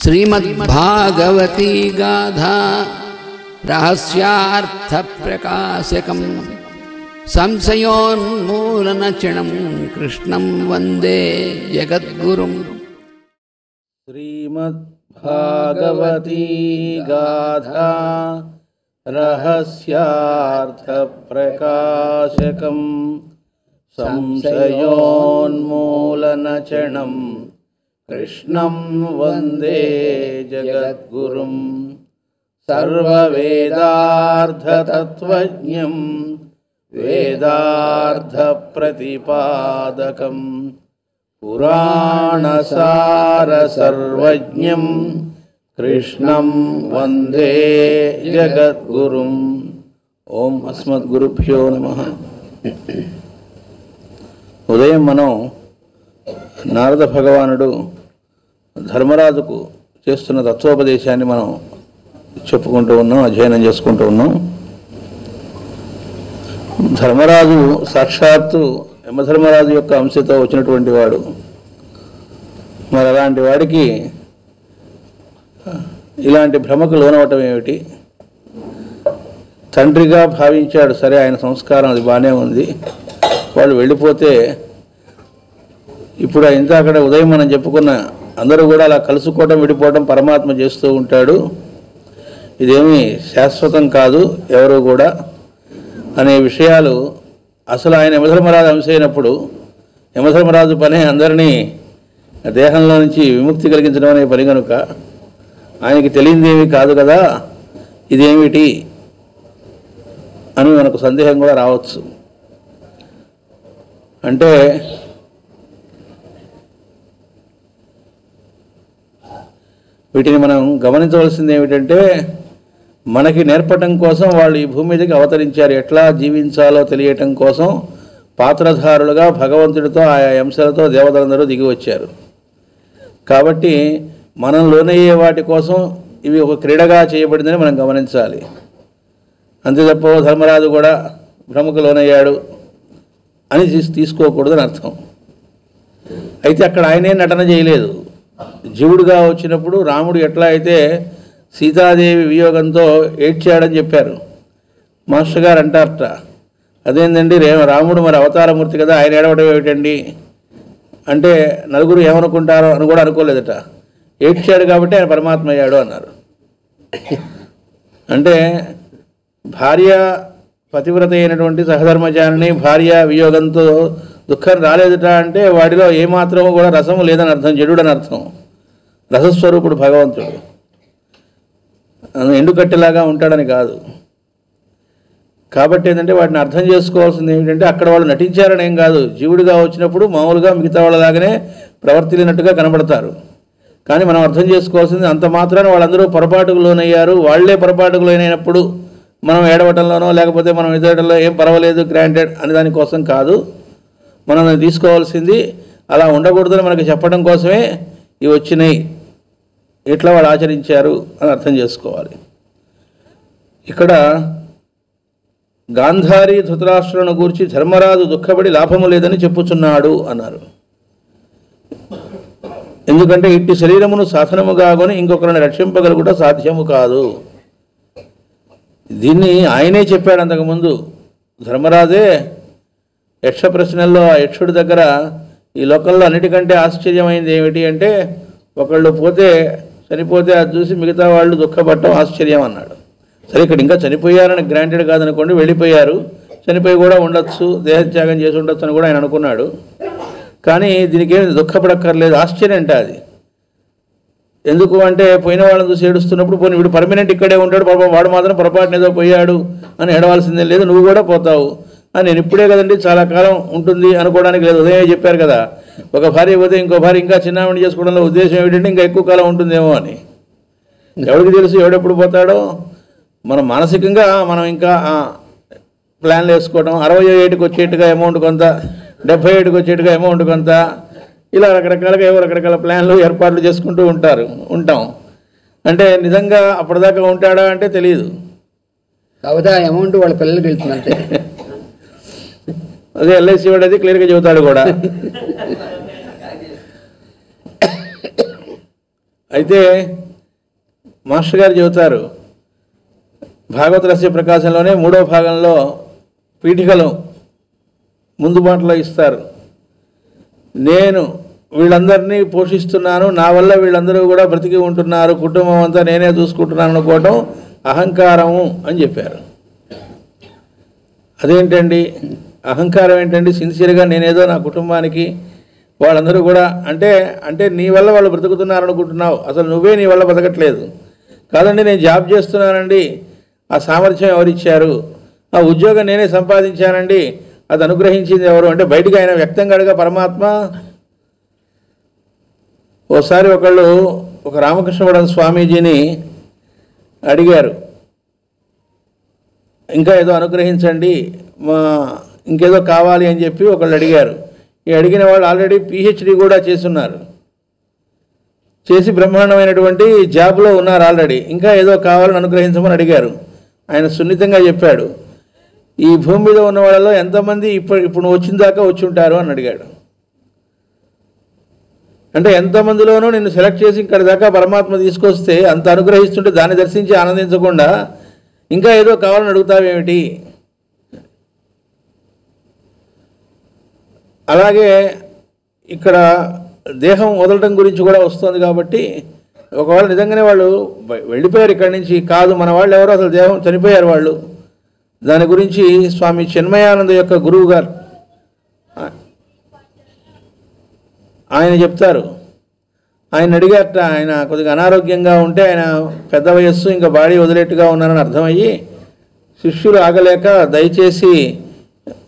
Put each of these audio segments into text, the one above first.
श्रीमद्भागवती गाथा रहस्यार्थप्रकाशकं संशयोन्मूलनचिणं कृष्णं वन्दे जगद्गुरुम्। श्रीमद्भागवती गाथा रहस्यार्थप्रकाशकं संशयोन्मूलनचिणं कृष्णं वन्दे जगद्गुरुं। सर्ववेदार्थतत्त्वज्ञं वेदार्थप्रतिपादकं पुराणसारसर्वज्ञं कृष्णं वन्दे जगद्गुरुम्। ओम अस्मद्गुरुभ्यो नमः। ఉదయం మనం నారద భగవానుడు ధర్మరాజుకు చేస్తున్న తత్వోపదేశాన్ని మనం చెప్పుకుంటూ ఉన్నాం, అధ్యయనం చేసుకుంటూ ఉన్నాం. ధర్మరాజు సాక్షాత్తు యమధర్మరాజు యొక్క అంశతో వచ్చినటువంటి వాడు. మరి అలాంటి వాడికి ఇలాంటి భ్రమకు లోనవటం ఏమిటి? తండ్రిగా భావించాడు, సరే ఆయన సంస్కారం అది బాగానే ఉంది, వాళ్ళు వెళ్ళిపోతే ఇప్పుడు ఇంత అక్కడ ఉదయం మనం చెప్పుకున్న అందరూ కూడా అలా కలుసుకోవటం విడిపోవటం పరమాత్మ చేస్తూ ఉంటాడు, ఇదేమీ శాశ్వతం కాదు ఎవరు కూడా అనే విషయాలు అసలు ఆయన యమధర్మరాజు అంశైనప్పుడు యమధర్మరాజు పని అందరినీ దేహంలో నుంచి విముక్తి కలిగించడం అనే పని కనుక ఆయనకి తెలియదేమీ కాదు కదా, ఇదేమిటి అని మనకు సందేహం కూడా రావచ్చు. అంటే వీటిని మనం గమనించవలసింది ఏమిటంటే, మనకి నేర్పటం కోసం వాళ్ళు ఈ భూమి మీదకి అవతరించారు, ఎట్లా జీవించాలో తెలియటం కోసం పాత్రధారులుగా భగవంతుడితో ఆయా అంశాలతో దేవతలందరూ దిగి వచ్చారు. కాబట్టి మనం లోనయ్యే వాటి కోసం ఇవి ఒక క్రీడగా చేయబడిందని మనం గమనించాలి. అంతే తప్ప ధర్మరాజు కూడా భ్రమకు లోనయ్యాడు అని తీసుకోకూడదని అర్థం. అయితే అక్కడ ఆయనే నటన చేయలేదు. జీవుడిగా వచ్చినప్పుడు రాముడు ఎట్లా అయితే సీతాదేవి వియోగంతో ఏడ్చాడని చెప్పారు, మాస్టర్ గారు అంటారట, అదేంటండి రాముడు మరి అవతారమూర్తి కదా, ఆయన ఏడవడం ఏమిటండి అంటే నలుగురు ఏమనుకుంటారో అని కూడా అనుకోలేదట, ఏడ్చాడు కాబట్టి ఆయన పరమాత్మ అయ్యాడు అన్నారు. అంటే భార్య పతివ్రత అయినటువంటి సహధర్మచారిని భార్య వియోగంతో దుఃఖం రాలేదట అంటే వాడిలో ఏమాత్రము కూడా రసము లేదని అర్థం, జడుడని అర్థం. రసస్వరూపుడు భగవంతుడు, ఎండుకట్టెలాగా ఉంటాడని కాదు. కాబట్టి ఏంటంటే వాటిని అర్థం చేసుకోవాల్సింది ఏమిటంటే, అక్కడ వాళ్ళు నటించారని ఏం కాదు, జీవుడిగా వచ్చినప్పుడు మామూలుగా మిగతా వాళ్ళలాగానే ప్రవర్తిల్లినట్టుగా కనబడతారు. కానీ మనం అర్థం చేసుకోవాల్సింది అంత మాత్రాన వాళ్ళందరూ పొరపాటుకు లోనయ్యారు, వాళ్లే పొరపాటుకు లోనైనప్పుడు మనం ఏడవటంలోనో లేకపోతే మనం ఎదగటంలో ఏం పర్వాలేదు గ్రాంటెడ్ అని దానికోసం కాదు. మనం తీసుకోవాల్సింది అలా ఉండకూడదని మనకి చెప్పడం కోసమే ఇవి వచ్చినాయి, ఎట్లా వాళ్ళు ఆచరించారు అని అర్థం చేసుకోవాలి. ఇక్కడ గాంధారి ధృతరాష్ట్రులను గూర్చి ధర్మరాజు దుఃఖపడి లాభము లేదని చెప్పుచున్నాడు అన్నారు. ఎందుకంటే ఇట్టి శరీరమును సాధనముగాగొని ఇంకొకరిని రక్షింపగలుగుట సాధ్యము కాదు. దీన్ని ఆయనే చెప్పాడు అంతకుముందు. ధర్మరాజే యక్ష ప్రశ్నల్లో ఆ యక్షుడి దగ్గర ఈ లోకంలో అన్నిటికంటే ఆశ్చర్యమైంది ఏమిటి అంటే, ఒకళ్ళు చనిపోతే అది చూసి మిగతా వాళ్ళు దుఃఖపడటం ఆశ్చర్యం అన్నాడు. సరే ఇక్కడ ఇంకా చనిపోయారని గ్రాంటెడ్ కాదనుకోండి, వెళ్ళిపోయారు, చనిపోయి కూడా ఉండొచ్చు, దేహత్యాగం చేసి ఉండొచ్చు అని కూడా ఆయన అనుకున్నాడు. కానీ దీనికి ఏమి దుఃఖపడక్కర్లేదు, ఆశ్చర్యం అంటే అది. ఎందుకు అంటే పోయిన వాళ్ళని చూసి ఏడుస్తున్నప్పుడు పోనీ వీడు పర్మనెంట్ ఇక్కడే ఉంటాడు, పాపం వాడు మాత్రం పొరపాటున ఏదో పోయాడు అని ఏడవలసిందే లేదు, నువ్వు కూడా పోతావు అని నేను ఇప్పుడే కదండి చాలా కాలం ఉంటుంది అనుకోవడానికి లేదు. ఉదయం చెప్పారు కదా, ఒక భార్య పోతే ఇంకో భార్య ఇంకా చిన్నవాడిని చేసుకోవడంలో ఉద్దేశం ఏమిటంటే ఇంకా ఎక్కువ కాలం ఉంటుందేమో అని. ఎవరికి తెలుసు ఎవడెప్పుడు పోతాడో. మనం మానసికంగా మనం ఇంకా ప్లాన్లు వేసుకోవడం, 67కి వచ్చేట్టుగా అమౌంట్ కొంత, 77కి వచ్చేట్టుగా అమౌంట్ కొంత, ఇలా రకరకాలుగా ఏవో రకరకాల ప్లాన్లు ఏర్పాట్లు చేసుకుంటూ ఉంటాం. అంటే నిజంగా అప్పటిదాకా ఉంటాడా అంటే తెలియదు. కాకపోతే ఆ అమౌంట్ వాళ్ళ పిల్లలకి వెళ్తుందంటే అదే ఎల్ఐసి వాడు అది క్లియర్గా చెబుతాడు కూడా. అయితే మాస్టర్ గారు చెబుతారు, భాగవత రహస్య ప్రకాశంలోనే 3వ భాగంలో పీఠికలు ముందు బాటలో ఇస్తారు. నేను వీళ్ళందరినీ పోషిస్తున్నాను, నా వల్ల వీళ్ళందరూ కూడా బ్రతికి ఉంటున్నారు, కుటుంబం అంతా నేనే చూసుకుంటున్నాను అనుకోవటం అహంకారము అని చెప్పారు. అదేంటండి అహంకారం ఏంటండి? సిన్సియర్గా నేనేదో నా కుటుంబానికి వాళ్ళందరూ కూడా అంటే నీ వల్ల వాళ్ళు బ్రతుకుతున్నారు అనుకుంటున్నావు, అసలు నువ్వే నీ వల్ల బ్రతకట్లేదు. కాదండి, నేను జాబ్ చేస్తున్నానండి, ఆ సామర్థ్యం ఎవరిచ్చారు, ఆ ఉద్యోగం నేనే సంపాదించానండి, అది అనుగ్రహించింది ఎవరు అంటే బయటికి ఆయన వ్యక్తంగా అడగా పరమాత్మ. ఓసారి ఒక రామకృష్ణ స్వామీజీని అడిగారు, ఇంకా ఏదో అనుగ్రహించండి, ఇంకేదో కావాలి అని చెప్పి ఒకళ్ళు అడిగారు. ఈ అడిగిన వాళ్ళు ఆల్రెడీ PhD కూడా చేస్తున్నారు, చేసి బ్రహ్మాండమైనటువంటి జాబ్లో ఉన్నారు ఆల్రెడీ, ఇంకా ఏదో కావాలని అనుగ్రహించమని అడిగారు. ఆయన సున్నితంగా చెప్పాడు, ఈ భూమి మీద ఉన్న వాళ్ళలో ఎంతమంది ఇప్పుడు వచ్చిన దాకా వచ్చి ఉంటారు అని అడిగాడు. అంటే ఎంతమందిలోనూ నిన్ను సెలెక్ట్ చేసి ఇక్కడి దాకా పరమాత్మ తీసుకొస్తే అంత అనుగ్రహిస్తుంటే దాన్ని దర్శించి ఆనందించకుండా ఇంకా ఏదో కావాలని అడుగుతావేమిటి? అలాగే ఇక్కడ దేహం వదలటం గురించి కూడా వస్తుంది కాబట్టి ఒకవేళ నిజంగానే వాళ్ళు వెళ్ళిపోయారు ఇక్కడి నుంచి, కాదు మన వాళ్ళు ఎవరో అసలు దేహం చనిపోయారు వాళ్ళు. దాని గురించి స్వామి చిన్మయానంద యొక్క గురువు గారు ఆయన చెప్తారు. ఆయన అడిగారట, ఆయన కొద్దిగా అనారోగ్యంగా ఉంటే, ఆయన పెద్ద వయస్సు ఇంకా బాడీ వదిలేట్టుగా ఉన్నారని అర్థమయ్యి శిష్యులు ఆగలేక దయచేసి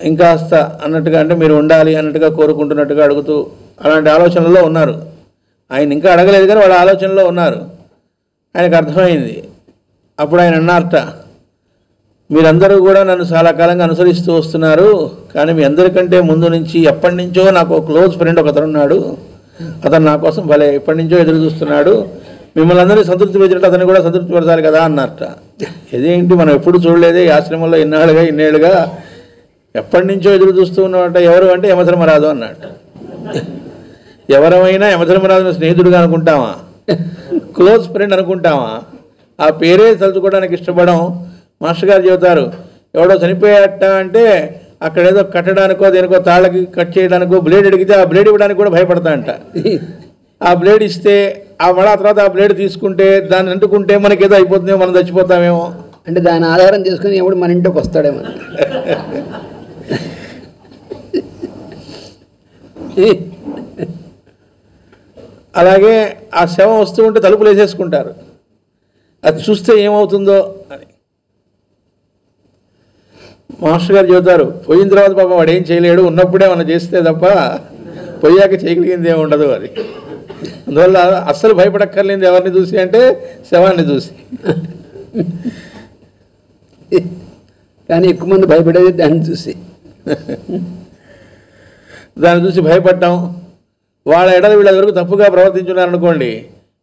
ఇంకాస్త అన్నట్టుగా, అంటే మీరు ఉండాలి అన్నట్టుగా కోరుకుంటున్నట్టుగా అడుగుతూ అలాంటి ఆలోచనలో ఉన్నారు. ఆయన ఇంకా అడగలేదు కానీ వాళ్ళ ఆలోచనలో ఉన్నారు. ఆయనకు అర్థమైంది. అప్పుడు ఆయన అన్నారట, మీరందరూ కూడా నన్ను చాలా కాలంగా అనుసరిస్తూ వస్తున్నారు, కానీ మీ అందరికంటే ముందు నుంచి ఎప్పటి నుంచో నాకు క్లోజ్ ఫ్రెండ్ ఒకతను ఉన్నాడు, అతను నా కోసం భలే ఎప్పటి నుంచో ఎదురు చూస్తున్నాడు, మిమ్మల్ని అందరినీ సంతృప్తి పరిచినట్టు అతన్ని కూడా సంతృప్తి పరచాలి కదా అన్నారట. ఇదేంటి మనం ఎప్పుడు చూడలేదే, ఈ ఆశ్రమంలో ఇన్నేళ్ళుగా ఎప్పటి నుంచో ఎదురు చూస్తూ ఉన్నమాట, ఎవరు అంటే యమధర్మరాజు అన్నట్టు. ఎవరమైనా యమధర్మరాజుని స్నేహితుడిగా అనుకుంటామా, క్లోజ్ ఫ్రెండ్ అనుకుంటామా? ఆ పేరే తలుచుకోవడానికి ఇష్టపడం. మాస్టర్ గారు చెబుతారు, ఎవడో చనిపోయాట అంటే అక్కడేదో కట్టడానికో దేనికో తాళ్ళకి కట్ చేయడానికో బ్లేడ్ అడిగితే ఆ బ్లేడ్ ఇవ్వడానికి కూడా భయపడతాంట. ఆ బ్లేడ్ ఇస్తే ఆ తర్వాత ఆ బ్లేడ్ తీసుకుంటే దాన్ని అంటుకుంటే మనకేదో అయిపోతుందేమో, మనం చచ్చిపోతామేమో అంటే దాని ఆధారం చేసుకుని ఎవడు మన ఇంటికి వస్తాడేమో. అలాగే ఆ శవం వస్తూ ఉంటే తలుపులు వేసేసుకుంటారు, అది చూస్తే ఏమవుతుందో అని. మాస్టర్ గారు చెబుతారు, పోయిన తర్వాత పాపం వాడు ఏం చేయలేడు, ఉన్నప్పుడే మనం చేస్తే తప్ప పోయాక చేయగలిగింది ఏమి ఉండదు అది. అందువల్ల అస్సలు భయపడక్కర్లేదు ఎవరిని చూసి అంటే శవాన్ని చూసి. కానీ ఎక్కువ మంది భయపడేది దాన్ని చూసి. దాన్ని చూసి భయపడ్డాం. వాళ్ళ ఎడల వీళ్ళ వరకు తప్పుగా ప్రవర్తించున్నారనుకోండి,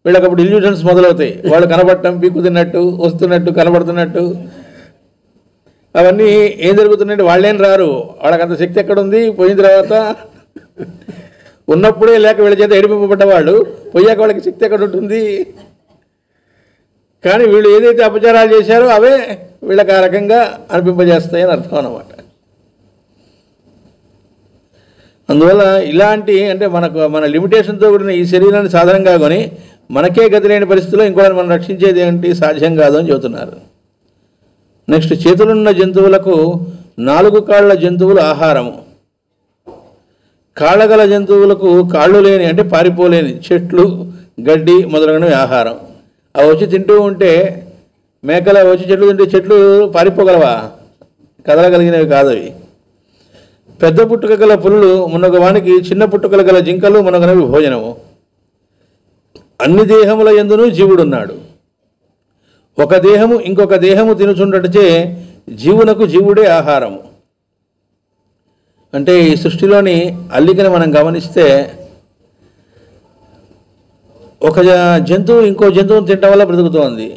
వీళ్ళకి అప్పుడు ఇల్యూషన్స్ మొదలవుతాయి. వాళ్ళు కనబడటం, పీకు తిన్నట్టు, వస్తున్నట్టు, కనబడుతున్నట్టు. అవన్నీ ఏం జరుగుతుందంటే వాళ్ళేం రారు, వాళ్ళకి అంత శక్తి ఎక్కడుంది. పోయిన తర్వాత ఉన్నప్పుడే లేక వీళ్ళ చేత ఏడిపింపబడ్డవాళ్ళు, పోయాక వాళ్ళకి శక్తి ఎక్కడ ఉంటుంది? కానీ వీళ్ళు ఏదైతే అపచారాలు చేశారో అవే వీళ్ళకి ఆ రకంగా అనిపింపజేస్తాయని అర్థం అన్నమాట. అందువల్ల ఇలాంటి అంటే మన లిమిటేషన్తో కూడిన ఈ శరీరాన్ని సాధారణంగా కొని మనకే గతి లేని పరిస్థితుల్లో ఇంకోటి మనం రక్షించేది ఏంటి, సాధ్యం కాదు అని చెబుతున్నారు. నెక్స్ట్, చేతులున్న జంతువులకు 4 కాళ్ళ జంతువులు ఆహారము, కాళ్ళగల జంతువులకు కాళ్ళు లేని అంటే పారిపోలేని చెట్లు, గడ్డి మొదలగునవి ఆహారం. అవి వచ్చి తింటూ ఉంటే, మేకలు వచ్చి చెట్లు తింటే చెట్లు పారిపోగలవా? కదలగలిగినవి కాదు అవి. పెద్ద పుట్టుక గల పులులు మునగవానికి, చిన్న పుట్టుకలు గల జింకలు మునగనవి భోజనము. అన్ని దేహముల యందును జీవుడున్నాడు. ఒక దేహము ఇంకొక దేహము తినుచుండటచే జీవునకు జీవుడే ఆహారము. అంటే ఈ సృష్టిలోని అల్లికని మనం గమనిస్తే, ఒక జంతువు ఇంకో జంతువుని తినడం వల్ల బ్రతుకుతోంది.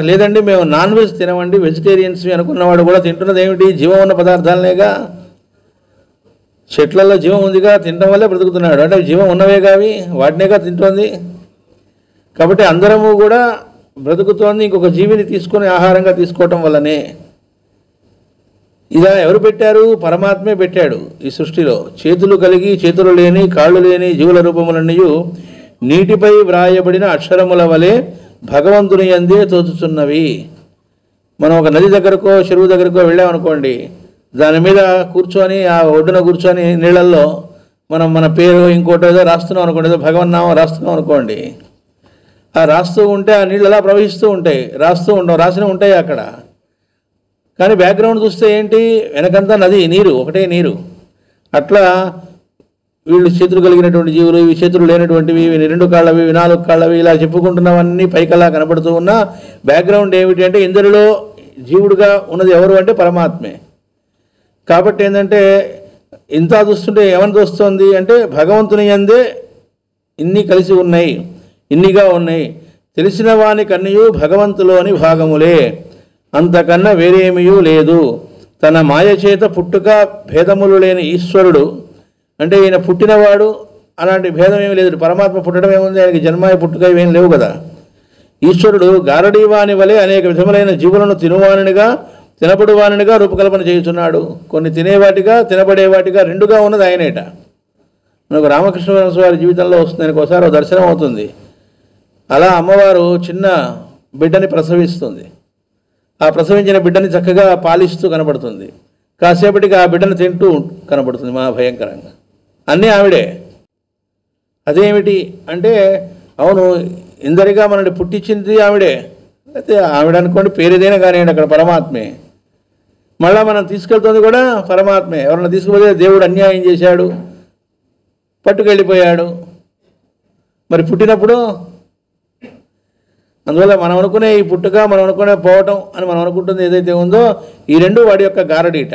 లేదండి మేము నాన్ వెజ్ తినమండి, వెజిటేరియన్స్ అనుకున్నవాడు కూడా తింటున్నది ఏమిటి? జీవం ఉన్న పదార్థాలనేగా. చెట్లలో జీవం ఉందిగా, తినడం వల్లే బ్రతుకుతున్నాడు. అంటే జీవం ఉన్నవే కావి వాటినేగా తింటోంది. కాబట్టి అందరము కూడా బ్రతుకుతోంది ఇంకొక జీవిని తీసుకొని ఆహారంగా తీసుకోవటం వల్లనే. ఇలా ఎవరు పెట్టారు? పరమాత్మే పెట్టాడు ఈ సృష్టిలో. చేతులు కలిగి చేతులు లేని కాళ్ళు లేని జీవుల రూపములన్నీ నీటిపై వ్రాయబడిన అక్షరముల వలె భగవంతుని యందే తోచుచున్నవి. మనం ఒక నది దగ్గరకో చెరువు దగ్గరకో వెళ్ళామనుకోండి, దాని మీద కూర్చొని ఆ ఒడ్డున కూర్చొని నీళ్ళల్లో మనం మన పేరు ఇంకోటి ఏదో రాస్తున్నాం అనుకోండి, ఏదో భగవన్నామం రాస్తున్నాం అనుకోండి, ఆ రాస్తూ ఉంటే ఆ నీళ్ళు అలా ప్రవహిస్తూ ఉంటాయి, రాస్తూ ఉంటాం, రాసినవి ఉంటాయి అక్కడ. కానీ బ్యాక్గ్రౌండ్ చూస్తే ఏంటి? వెనకంతా నది, నీరు, ఒకటే నీరు. అట్లా వీళ్ళు చేతులు కలిగినటువంటి జీవులు, ఇవి చేతులు లేనటువంటివి, ఇవి 2 కాళ్ళవి, 4 కాళ్ళవి, ఇలా చెప్పుకుంటున్నవన్నీ పైకల్లా కనబడుతూ ఉన్న బ్యాక్గ్రౌండ్ ఏమిటి అంటే ఇందరిలో జీవుడుగా ఉన్నది ఎవరు అంటే పరమాత్మే. కాబట్టి ఏంటంటే ఇంత చూస్తుంటే ఏమని చూస్తుంది అంటే భగవంతుని యందే ఇన్ని కలిసి ఉన్నాయి, ఇన్నిగా ఉన్నాయి. తెలిసిన వానికన్నయూ భగవంతులోని భాగములే, అంతకన్నా వేరేమీ లేదు. తన మాయచేత పుట్టుక భేదములు లేని ఈశ్వరుడు అంటే ఈయన పుట్టినవాడు అలాంటి భేదం ఏమీ లేదు. పరమాత్మ పుట్టడం ఏముంది? ఆయనకి జన్మాయ పుట్టుక ఇవేం లేవు కదా. ఈశ్వరుడు గారడీవాని వలె అనేక విధములైన జీవులను తినువానిగా తినబడువానిగా రూపకల్పన చేయుచున్నాడు. కొన్ని తినేవాటిగా తినబడేవాటిగా రెండుగా ఉన్నది ఆయనేట. మనకు రామకృష్ణ వారి జీవితంలో వస్తుంది, ఆయనకు ఒకసారి ఒక దర్శనం అవుతుంది. అలా అమ్మవారు చిన్న బిడ్డని ప్రసవిస్తుంది. ఆ ప్రసవించిన బిడ్డని చక్కగా పాలిస్తూ కనబడుతుంది. కాసేపటికి ఆ బిడ్డను తింటూ కనబడుతుంది మహాభయంకరంగా. అన్నీ ఆవిడే. అదేమిటి అంటే అవును, ఇందరిగా మనల్ని పుట్టించింది ఆవిడే. అయితే ఆవిడ అనుకోండి, పేరుదైనా కానివ్వండి, అక్కడ పరమాత్మే. మళ్ళా మనం తీసుకెళ్తుంది కూడా పరమాత్మే. ఎవరన్నా తీసుకుపోతే దేవుడు అన్యాయం చేశాడు, పట్టుకెళ్ళిపోయాడు. మరి పుట్టినప్పుడు అందువల్ల మనం అనుకునే ఈ పుట్టుక, మనం అనుకునే పోవటం అని మనం అనుకుంటుంది ఏదైతే ఉందో, ఈ రెండు వాడి యొక్క గారడీట.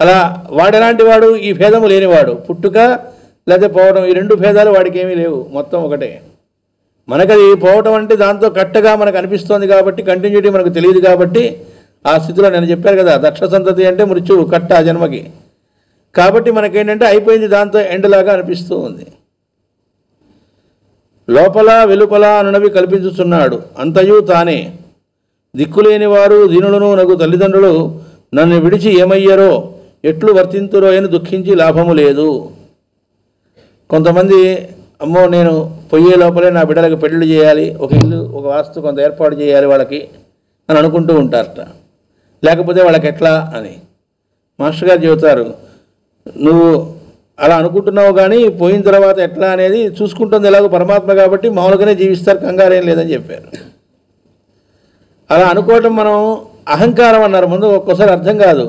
అలా వాడు ఎలాంటి వాడు? ఈ భేదము లేనివాడు. పుట్టుక లేదా పోవడం, ఈ రెండు భేదాలు వాడికి ఏమీ లేవు, మొత్తం ఒకటే. మనకది పోవటం అంటే దాంతో కట్టగా మనకు అనిపిస్తోంది కాబట్టి, కంటిన్యూటీ మనకు తెలియదు కాబట్టి ఆ స్థితిలో నేను చెప్పాను కదా, దక్ష సంతతి అంటే మృత్యువు కట్ట ఆ జన్మకి. కాబట్టి మనకేంటంటే అయిపోయింది, దాంతో ఎండ్లాగా అనిపిస్తూ ఉంది. లోపల వెలుపల అనునవి కల్పించుచున్నాడు, అంతయు తానే. దిక్కులేని వారు దీనులను నగు తల్లిదండ్రులు నన్ను విడిచి ఏమయ్యారో ఎట్లు వర్తింతురో అని దుఃఖించి లాభము లేదు. కొంతమంది అమ్మో నేను పొయ్యే లోపలే నా బిడ్డలకు పెళ్లి చేయాలి, ఒక ఇల్లు ఒక వాస్తు కొంత ఏర్పాటు చేయాలి వాళ్ళకి అని అనుకుంటూ ఉంటారట. లేకపోతే వాళ్ళకి ఎట్లా అని మాస్టర్ గారు చెబుతారు, నువ్వు అలా అనుకుంటున్నావు కానీ పోయిన తర్వాత ఎట్లా అనేది చూసుకుంటుంది ఎలాగో పరమాత్మ కాబట్టి మామూలుగానే జీవిస్తారు, కంగారేం లేదని చెప్పారు. అలా అనుకోవటం మనం అహంకారం అన్నారు ముందు, ఒక్కోసారి అర్థం కాదు.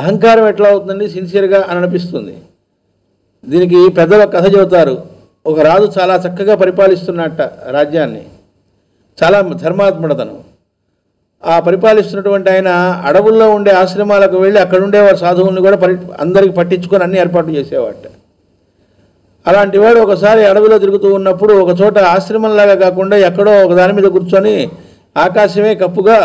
అహంకారం ఎట్లా అవుతుందండి సిన్సియర్గా అని అనిపిస్తుంది. దీనికి పెద్దల కథ చెబుతారు. ఒక రాజు చాలా చక్కగా పరిపాలిస్తున్నట్ట రాజ్యాన్ని, చాలా ధర్మాత్ముడతను. ఆ పరిపాలిస్తున్నటువంటి ఆయన అడవుల్లో ఉండే ఆశ్రమాలకు వెళ్ళి అక్కడ ఉండే సాధువుల్ని కూడా అందరికి పట్టించుకొని అన్ని ఏర్పాట్లు చేసేవాట. అలాంటి వాడు ఒకసారి అడవిలో తిరుగుతూ ఉన్నప్పుడు ఒక చోట ఆశ్రమంలాగా కాకుండా ఎక్కడో ఒక దాని మీద కూర్చొని ఆకాశమే కప్పుగా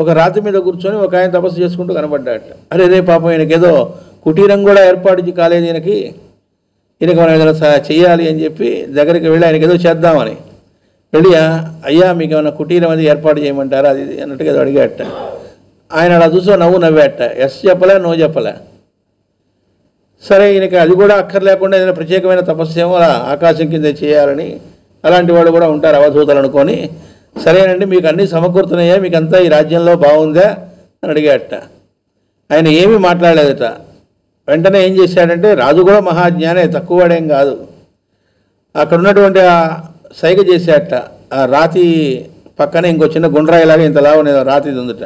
ఒక రాతి మీద కూర్చొని ఒక ఆయన తపస్సు చేసుకుంటూ కనబడ్డాట. అరే రే పాపం ఈయనకేదో కుటీరం కూడా ఏర్పాటు కాలేదు, ఈయనకి మనం ఏదైనా చెయ్యాలి అని చెప్పి దగ్గరికి వెళ్ళి ఆయనకి ఏదో చేద్దామని వెళ్ళి, అయ్యా మీకు ఏమైనా కుటీరం అది ఏర్పాటు చేయమంటారా అది అన్నట్టుగా ఏదో అడిగాట. ఆయన అలా చూసో నవ్వాట. ఎస్ చెప్పలే, నో చెప్పలే. సరే ఈయనకి అది కూడా అక్కర్లేకుండా ఏదైనా ప్రత్యేకమైన తపస్సు ఏమో అలా ఆకాశం కింద చేయాలని అలాంటి వాళ్ళు కూడా ఉంటారు అవధూతలు అనుకొని, సరేనండి మీకు అన్నీ సమకూరుతున్నాయా, మీకు అంతా ఈ రాజ్యంలో బాగుందా అని అడిగాట. ఆయన ఏమీ మాట్లాడలేదట. వెంటనే ఏం చేశాడంటే, రాజు కూడా మహాజ్ఞానే, తక్కువవాడేం కాదు. అక్కడ ఉన్నటువంటి ఆ సైగ చేసేట, ఆ రాతి పక్కనే ఇంకో చిన్న గుండ్రాయిలాగా ఇంతలా ఉండేది రాతిది ఉందట,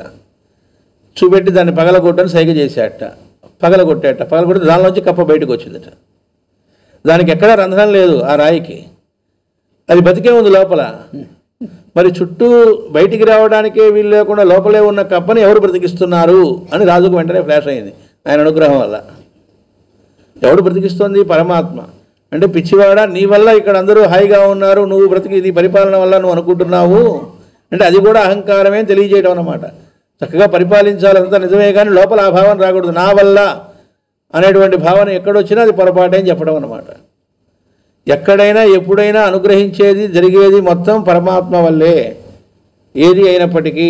చూపెట్టి దాన్ని పగలగొట్టని సైగ చేసేట. పగలగొట్టేట. పగలగొట్టి దానిలోంచి కప్ప బయటకు వచ్చిందట. దానికి ఎక్కడా రంధ్రం లేదు ఆ రాయికి, అది బతికే ఉంది లోపల. మరి చుట్టూ బయటికి రావడానికే వీలు లేకుండా లోపలే ఉన్న కప్పని ఎవరు బ్రతికిస్తున్నారు అని రాజుకు వెంటనే ఫ్లాష్ అయింది ఆయన అనుగ్రహం వల్ల. ఎవడు బ్రతికిస్తోంది? పరమాత్మ. అంటే పిచ్చివాడా, నీ వల్ల ఇక్కడ అందరూ హాయిగా ఉన్నారు, నువ్వు బ్రతికి నీ పరిపాలన వల్ల నువ్వు అనుకుంటున్నావు అంటే అది కూడా అహంకారమే తెలియజేయడం అన్నమాట. చక్కగా పరిపాలించాలంతా నిజమే కానీ లోపల ఆ భావం రాకూడదు. నా వల్ల అనేటువంటి భావన ఎక్కడొచ్చినా అది పొరపాటే అని చెప్పడం అన్నమాట. ఎక్కడైనా ఎప్పుడైనా అనుగ్రహించేది జరిగేది మొత్తం పరమాత్మ వల్లే. ఏది అయినప్పటికీ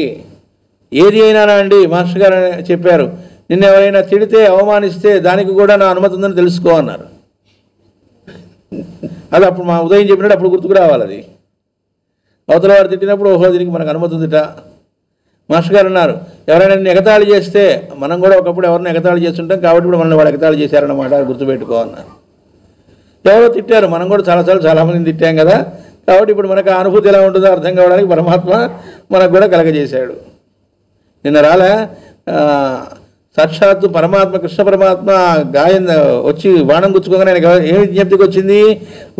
ఏది అయినా అండి, మాస్టర్ గారు చెప్పారు, నిన్న ఎవరైనా తిడితే అవమానిస్తే దానికి కూడా నా అనుమతి ఉందని తెలుసుకో అన్నారు. అది అప్పుడు మా ఉదయం చెప్పినట్టు అప్పుడు గుర్తుకు రావాలి. అది అవతల వాడు తిట్టినప్పుడు ఓహో దీనికి మనకు అనుమతి ఉందిట. మాస్టర్ గారు అన్నారు, ఎవరైనా నిన్ను ఎగతాళి చేస్తే, మనం కూడా ఒకప్పుడు ఎవరిని ఎగతాళి చేస్తుంటాం కాబట్టి ఇప్పుడు మనల్ని వాళ్ళు ఎగతాళి చేశారన్నమాట, గుర్తుపెట్టుకో అన్నారు. ఎవరో తిట్టారు, మనం కూడా చాలామందిని తిట్టాం కదా, కాబట్టి ఇప్పుడు మనకు ఆ అనుభూతి ఎలా ఉంటుందో అర్థం కావడానికి పరమాత్మ మనకు కూడా కలగజేశాడు. నిన్న రాలే సాక్షాత్తు పరమాత్మ కృష్ణ పరమాత్మ గాయం వచ్చి బాణం గుచ్చుకోగానే ఆయన ఏమి విజ్ఞప్తికి వచ్చింది,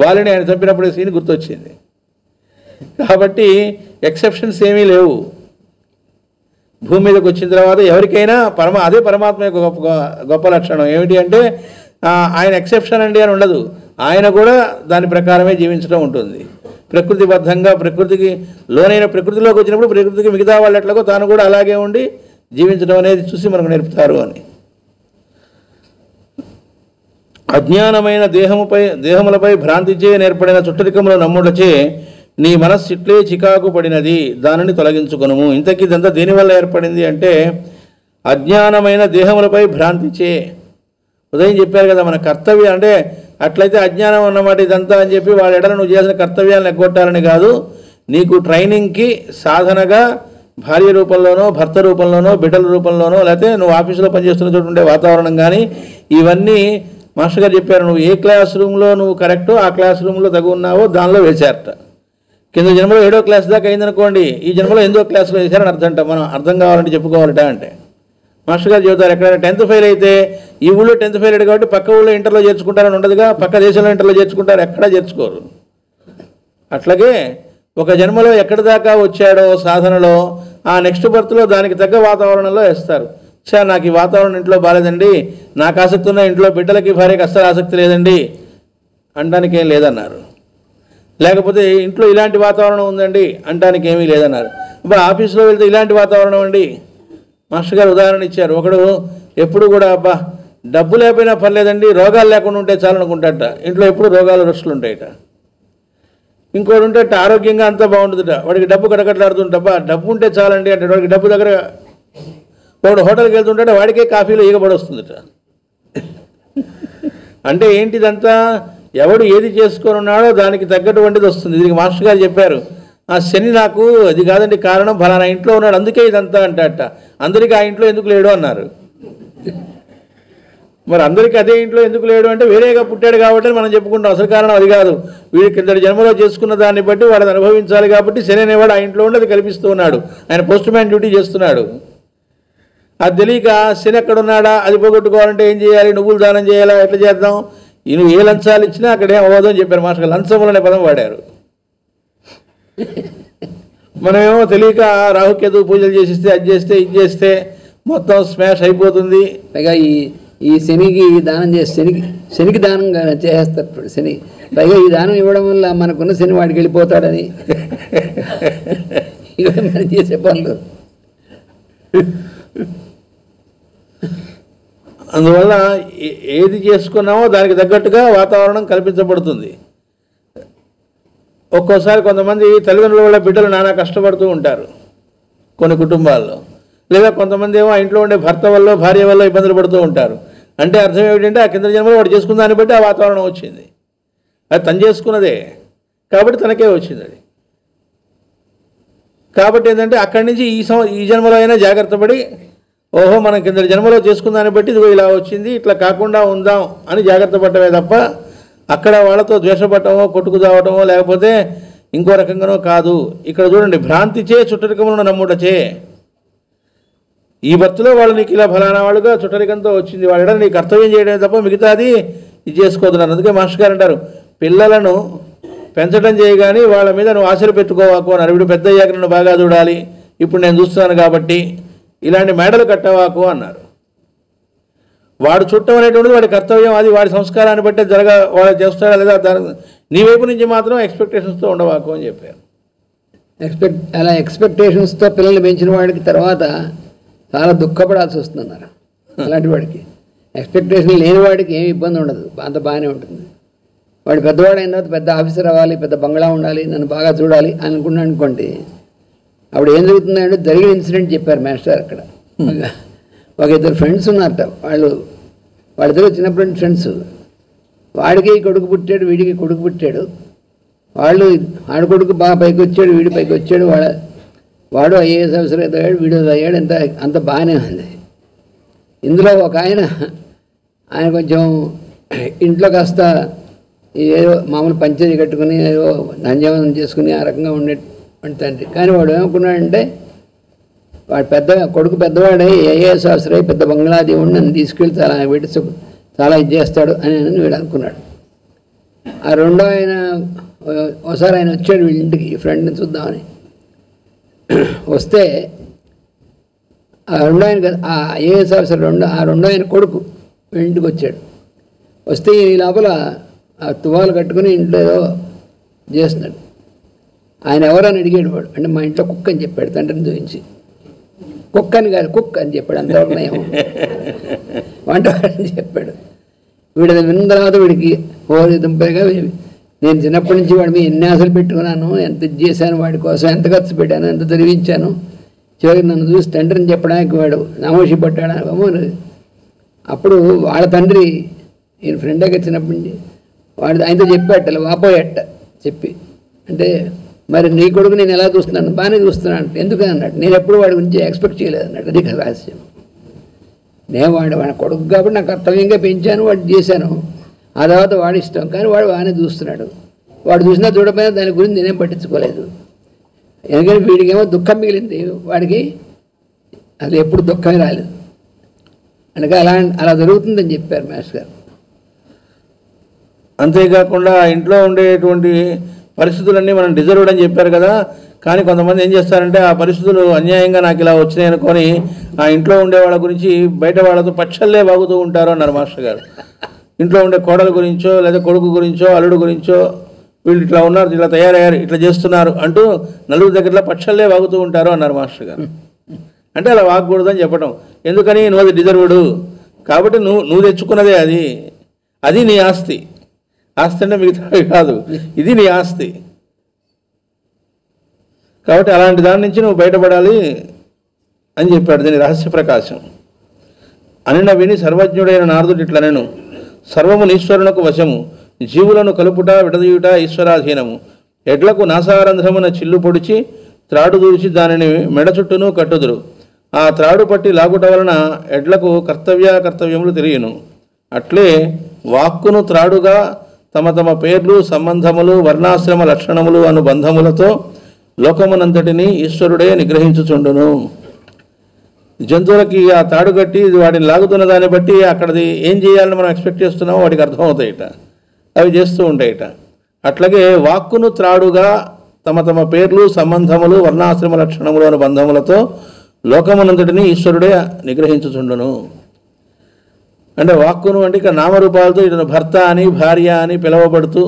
వాళ్ళని ఆయన చంపినప్పుడు సీన్ గుర్తొచ్చింది. కాబట్టి ఎక్సెప్షన్స్ ఏమీ లేవు. భూమి మీదకి వచ్చిన తర్వాత ఎవరికైనా అదే పరమాత్మ యొక్క గొప్ప లక్షణం ఏమిటి అంటే ఆయన ఎక్సెప్షన్ అండి అని ఉండదు, ఆయన కూడా దాని ప్రకారమే జీవించడం ఉంటుంది. ప్రకృతిబద్ధంగా ప్రకృతికి లోనైన ప్రకృతిలోకి వచ్చినప్పుడు ప్రకృతికి మిగతా వాళ్ళు ఎట్లాగో తాను కూడా అలాగే ఉండి జీవించడం అనేది చూసి మనకు నేర్పుతారు అని. అజ్ఞానమైన దేహములపై భ్రాంతిచే నేర్పడిన చుట్టరికముల నమ్ముడచే నీ మనస్సు ఇట్లే చికాకు పడినది, దానిని తొలగించుకొనుము. ఇంతకీ ఇదంతా దేనివల్ల ఏర్పడింది అంటే అజ్ఞానమైన దేహములపై భ్రాంతిచే. ఉదయం చెప్పారు కదా, మన కర్తవ్యం అంటే అట్లయితే అజ్ఞానం అన్నమాట ఇదంతా అని చెప్పి వాళ్ళ ఎడల నువ్వు చేసిన కర్తవ్యాలను ఎగ్గొట్టాలని కాదు. నీకు ట్రైనింగ్కి సాధనగా భార్య రూపంలోనో భర్త రూపంలోనో బిడ్డల రూపంలోనో లేకపోతే నువ్వు ఆఫీసులో పనిచేస్తున్న చోటు ఉండే వాతావరణం కానీ ఇవన్నీ మాస్టర్ గారు చెప్పారు. నువ్వు ఏ క్లాస్ రూమ్లో నువ్వు కరెక్టో ఆ క్లాస్ రూమ్లో తగు ఉన్నావో దానిలో వేశారట. కింద జన్మలో 7వ క్లాస్ దాకా అయిందనుకోండి, ఈ జన్మలో 8వ క్లాస్లో వేశారని అర్థంట. మనం అర్థం కావాలంటే చెప్పుకోవాలట అంటే మాస్టర్ గారు చెబుతారు, ఎక్కడైనా 10th ఫెయిల్ అయితే ఈ ఊళ్ళో 10th ఫెయిల్ అయ్యాడు కాబట్టి పక్క ఊళ్ళో ఇంటర్లో చేర్చుకుంటారని ఉండదుగా, పక్క దేశంలో ఇంటర్లో చేర్చుకుంటారు, ఎక్కడా చేర్చుకోరు. అట్లాగే ఒక జన్మలో ఎక్కడి దాకా వచ్చాడో సాధనలో ఆ నెక్స్ట్ బర్త్లో దానికి తగ్గ వాతావరణంలో వేస్తారు. నాకు ఈ వాతావరణం ఇంట్లో బాగాలేదండి, నాకు ఆసక్తి ఉన్న ఇంట్లో బిడ్డలకి భార్యకి అస్సలు ఆసక్తి లేదండి అనడానికి ఏం లేదన్నారు. లేకపోతే ఇంట్లో ఇలాంటి వాతావరణం ఉందండి అనడానికి ఏమీ లేదన్నారు. అబ్బా ఆఫీస్లో వెళ్తే ఇలాంటి వాతావరణం అండి. మాస్టర్ గారు ఉదాహరణ ఇచ్చారు. ఒకడు ఎప్పుడు కూడా అబ్బా డబ్బు లేకపోయినా పర్లేదండి, రోగాలు లేకుండా ఉంటే చాలనుకుంటాట. ఇంట్లో ఎప్పుడు రోగాలు రష్లు ఉంటాయట. ఇంకోటి ఉంటే ఆరోగ్యంగా అంతా బాగుంటుందట, వాడికి డబ్బు కడకట్లాడుతుంటబ్బా డబ్బు ఉంటే చాలండి అంటే వాడికి డబ్బు దగ్గర వాడు హోటల్కి వెళ్తుంటే వాడికే కాఫీలో ఈగబడి వస్తుందట. అంటే ఏంటిదంతా ఎవడు ఏది చేసుకొని ఉన్నాడో దానికి తగ్గటువంటిది వస్తుంది. దీనికి మాస్టర్ గారు చెప్పారు, ఆ శని నాకు అది కాదండి కారణం ఫలానా ఇంట్లో ఉన్నాడు అందుకే ఇదంతా అంటట. అందరికీ ఆ ఇంట్లో ఎందుకు లేడు అన్నారు. మరి అందరికీ అదే ఇంట్లో ఎందుకు లేడు అంటే వేరేగా పుట్టాడు కాబట్టి మనం చెప్పుకుంటాం. అసలు కారణం అది కాదు. వీడి కిందటి జన్మలో చేసుకున్న దాన్ని బట్టి వాడిని అనుభవించాలి కాబట్టి శని అనేవాడు ఆ ఇంట్లో ఉండి అది కల్పిస్తూ ఉన్నాడు. ఆయన పోస్ట్ మ్యాన్ డ్యూటీ చేస్తున్నాడు. అది తెలియక శని ఎక్కడున్నాడా అది పోగొట్టుకోవాలంటే ఏం చేయాలి, నువ్వులు దానం చేయాలా, ఎట్లా చేద్దాం, నువ్వు ఏ లంచాలు ఇచ్చినా అక్కడేం అవ్వదు అని చెప్పారు మాస్టర్. లంచములు అనే పదం వాడారు. మనమేమో తెలియక రాహుకేతు పూజలు చేసిస్తే అది చేస్తే ఇది చేస్తే మొత్తం స్మాష్ అయిపోతుంది. పైగా ఈ శనికి దానం చేసి శనికి దానం చేసేస్తారు. శని పైగా ఈ దానం ఇవ్వడం వల్ల మనకున్న శని వాడికి వెళ్ళిపోతాడని ఇవే మనం చేసే పనులు. అందువల్ల ఏది చేసుకున్నామో దానికి తగ్గట్టుగా వాతావరణం కల్పించబడుతుంది. ఒక్కోసారి కొంతమంది తల్లిదండ్రుల వల్ల బిడ్డలు నానా కష్టపడుతూ ఉంటారు కొన్ని కుటుంబాల్లో. లేదా కొంతమంది ఏమో ఆ ఇంట్లో ఉండే భర్త వల్ల భార్య వల్ల ఇబ్బందులు పడుతూ ఉంటారు. అంటే అర్థం ఏమిటంటే ఆ కింద జన్మలో వాడు చేసుకున్న దాన్ని బట్టి ఆ వాతావరణం వచ్చింది. అది తను చేసుకున్నదే కాబట్టి తనకే వచ్చింది అది. కాబట్టి ఏంటంటే అక్కడి నుంచి ఈ జన్మలో అయినా జాగ్రత్త పడి ఓహో మనం కింద జన్మలో చేసుకున్న దాన్ని బట్టి ఇదిగో ఇలా వచ్చింది, ఇట్లా కాకుండా ఉందాం అని జాగ్రత్త పడటమే తప్ప అక్కడ వాళ్ళతో ద్వేషపడటమో కొట్టుకు చావటమో లేకపోతే ఇంకో రకంగానో కాదు. ఇక్కడ చూడండి, భ్రాంతిచే చుట్టరికములను నమ్ముటచే. ఈ భర్తలో వాళ్ళు నీకు ఇలా ఫలానా వాళ్ళుగా చుట్టరికంతో వచ్చింది, వాళ్ళ నీ కర్తవ్యం చేయడమే తప్ప మిగతాది ఇది చేసుకోవద్దున్నారు. అందుకే మాస్టర్ గారు అంటారు, పిల్లలను పెంచడం చేయగాని వాళ్ళ మీద నువ్వు ఆశలు పెట్టుకోవాకు అన్నారు. ఇప్పుడు పెద్ద అయ్యాక నన్ను బాగా చూడాలి, ఇప్పుడు నేను చూస్తున్నాను కాబట్టి ఇలాంటి మేడలు కట్టవాకు అన్నారు. వాడు చుట్టం అనేటువంటిది వాడి కర్తవ్యం, అది వాడి సంస్కారాన్ని బట్టే వాడు చేస్తాడా లేదా దాని నీ వైపు నుంచి మాత్రం ఎక్స్పెక్టేషన్స్తో ఉండవాకు అని చెప్పారు. అలా ఎక్స్పెక్టేషన్స్తో పిల్లల్ని పెంచిన వాడికి తర్వాత చాలా దుఃఖపడాల్సి వస్తుందన్నారు. అలాంటి వాడికి ఎక్స్పెక్టేషన్ లేని వాడికి ఏమి ఇబ్బంది ఉండదు, అంత బాగానే ఉంటుంది. వాడు పెద్దవాడు అయిన తర్వాత పెద్ద ఆఫీసర్ అవ్వాలి, పెద్ద బంగ్లా ఉండాలి, నన్ను బాగా చూడాలి అనుకున్నాను అనుకోండి, అప్పుడు ఏం జరుగుతుందంటే జరిగిన ఇన్సిడెంట్ చెప్పారు మాస్టర్ అక్కడ. ఒక ఇద్దరు ఫ్రెండ్స్ ఉన్నారట, వాళ్ళిద్దరు చిన్నప్పటి ఫ్రెండ్స్. వాడికి కొడుకు పుట్టాడు, వీడికి కొడుకు పుట్టాడు. ఆడ కొడుకు బాగా పైకి వచ్చాడు, వీడి పైకి వచ్చాడు. వాడు ఐఏఎస్ ఆఫీసర్ అయ్యాడు, వీడు అయ్యాడు. అంత బాగానే ఉంది. ఇందులో ఒక ఆయన కొంచెం ఇంట్లో కాస్త ఏదో మామూలు పంచది కట్టుకుని ఏదో నంజావనం చేసుకుని ఆ రకంగా ఉండేటువంటి తండ్రి. కానీ వాడు ఏమనుకున్నాడంటే, వాడు కొడుకు పెద్దవాడై ఐఏఎస్ ఆఫీసర్ అయ్యి పెద్ద బంగ్లా దేవుడిని నన్ను తీసుకెళ్ళి చాలా ఇది చేస్తాడు అని వీడు అనుకున్నాడు. ఆ రెండో ఆయన ఒకసారి ఆయన వచ్చాడు వీళ్ళ ఇంటికి, ఈ ఫ్రెండ్ని చూద్దామని వస్తే, ఆ రెండో ఆయన ఆ ఐఏఎస్ ఆఫీసర్ ఆ రెండో ఆయన కొడుకు వీళ్ళ ఇంటికి వచ్చాడు. వస్తే ఈ లోపల ఆ తువాలు కట్టుకుని ఇంట్లో ఏదో చేస్తున్నాడు. ఆయన ఎవరని అడిగాడు వాడు. అంటే మా ఇంట్లో కుక్క అని చెప్పాడు తండ్రిని చూపించి. కుక్క అని కాదు, కుక్క అని చెప్పాడు. అంతవరకు నయం. వంటవాడని చెప్పాడు. వీడు అది విన్న తర్వాత వీడికి దుంపగా, నేను చిన్నప్పటి నుంచి వాడి మీద ఎన్ని ఆశలు పెట్టుకున్నాను, ఎంత చేశాను వాడి కోసం, ఎంత ఖర్చు పెట్టాను, ఎంత చదివించాను. చివరికి నన్ను చూసి తండ్రిని చెప్పడానికి వాడు నామోషి పట్టాడు. అప్పుడు వాళ్ళ తండ్రి ఈయన ఫ్రెండ్గా చిన్నప్పటి నుంచి వాడు ఆయనతో చెప్పాట, వాపోయట చెప్పి. అంటే మరి నీ కొడుకు నేను ఎలా చూస్తున్నాను, బాగానే చూస్తున్నాను, ఎందుకని అన్నాడు. నేను ఎప్పుడు వాడి గురించి ఎక్స్పెక్ట్ చేయలేదు అన్నాడు. అది రహస్యం. నేను వాడి కొడుకు కాబట్టి నాకు కర్తవ్యంగా పెంచాను, వాడు చేశాను. ఆ తర్వాత వాడి ఇష్టం, కానీ వాడు బాగానే చూస్తున్నాడు. వాడు చూసినా చూడకపోయినా దాని గురించి నేనేం పట్టించుకోలేదు. ఎందుకంటే వీడికేమో దుఃఖం మిగిలింది, వాడికి అసలు ఎప్పుడు దుఃఖమే రాలేదు. అందుకే అలా జరుగుతుందని చెప్పారు మాస్టర్ గారు. అంతేకాకుండా ఇంట్లో ఉండేటువంటి పరిస్థితులన్నీ మనం డిజర్వ్డ్ అని చెప్పారు కదా. కానీ కొంతమంది ఏం చేస్తారంటే, ఆ పరిస్థితులు అన్యాయంగా నాకు ఇలా వచ్చినాయి అనుకొని ఆ ఇంట్లో ఉండే వాళ్ళ గురించి బయట వాళ్ళతో పచ్చల్లే బాగుతూ ఉంటారు అన్నారు మాస్టర్ గారు. ఇంట్లో ఉండే కోడల గురించో లేదా కొడుకు గురించో అల్లుడు గురించో, వీళ్ళు ఇట్లా ఉన్నారు, ఇట్లా తయారయ్యారు, ఇట్లా చేస్తున్నారు అంటూ నలుగురు దగ్గరలో పచ్చల్లే వాగుతూ ఉంటారు అన్నారు మాస్టర్ గారు. అంటే అలా వాగకూడదు అని చెప్పడం. ఎందుకని? నువ్వు అది డిజర్వ్డ్ కాబట్టి నువ్వు తెచ్చుకున్నదే అది నీ ఆస్తి. ఆస్తి అంటే మిగతావి కాదు, ఇది నీ ఆస్తి. కాబట్టి అలాంటి దాని నుంచి నువ్వు బయటపడాలి అని చెప్పాడు. దీని రహస్య ప్రకాశం అనిన విని సర్వజ్ఞుడైన నారదుడు ఇట్లనెను, సర్వము ఈశ్వరునకు వశము, జీవులను కలుపుట విడదీయుట ఈశ్వరాధీనము. ఎడ్లకు నాసారంధ్రమున చిల్లు పొడిచి త్రాడు దూర్చి దానిని మెడ చుట్టూను కట్టుదురు. ఆ త్రాడు పట్టి లాగుట వలన ఎడ్లకు కర్తవ్యములు తెలియను. అట్లే వాక్కును త్రాడుగా తమ తమ పేర్లు, సంబంధములు, వర్ణాశ్రమ లక్షణములు అను బంధములతో లోకమునంతటిని ఈశ్వరుడే నిగ్రహించుచుండును. జంతువులకి ఆ తాడు కట్టి వాటిని లాగుతున్న దాన్ని బట్టి అక్కడది ఏం చేయాలని మనం ఎక్స్పెక్ట్ చేస్తున్నామో వాటికి అర్థమవుతాయిట, అవి చేస్తూ ఉంటాయిట. అట్లాగే వాక్కును త్రాడుగా తమ తమ పేర్లు, సంబంధములు, వర్ణాశ్రమ లక్షణములు అను బంధములతో లోకమునంతటిని ఈశ్వరుడే నిగ్రహించుచుండును. అంటే వాక్కును అంటే ఇక్కడ నామరూపాలతో ఇటు భర్త అని భార్య అని పిలువబడుతూ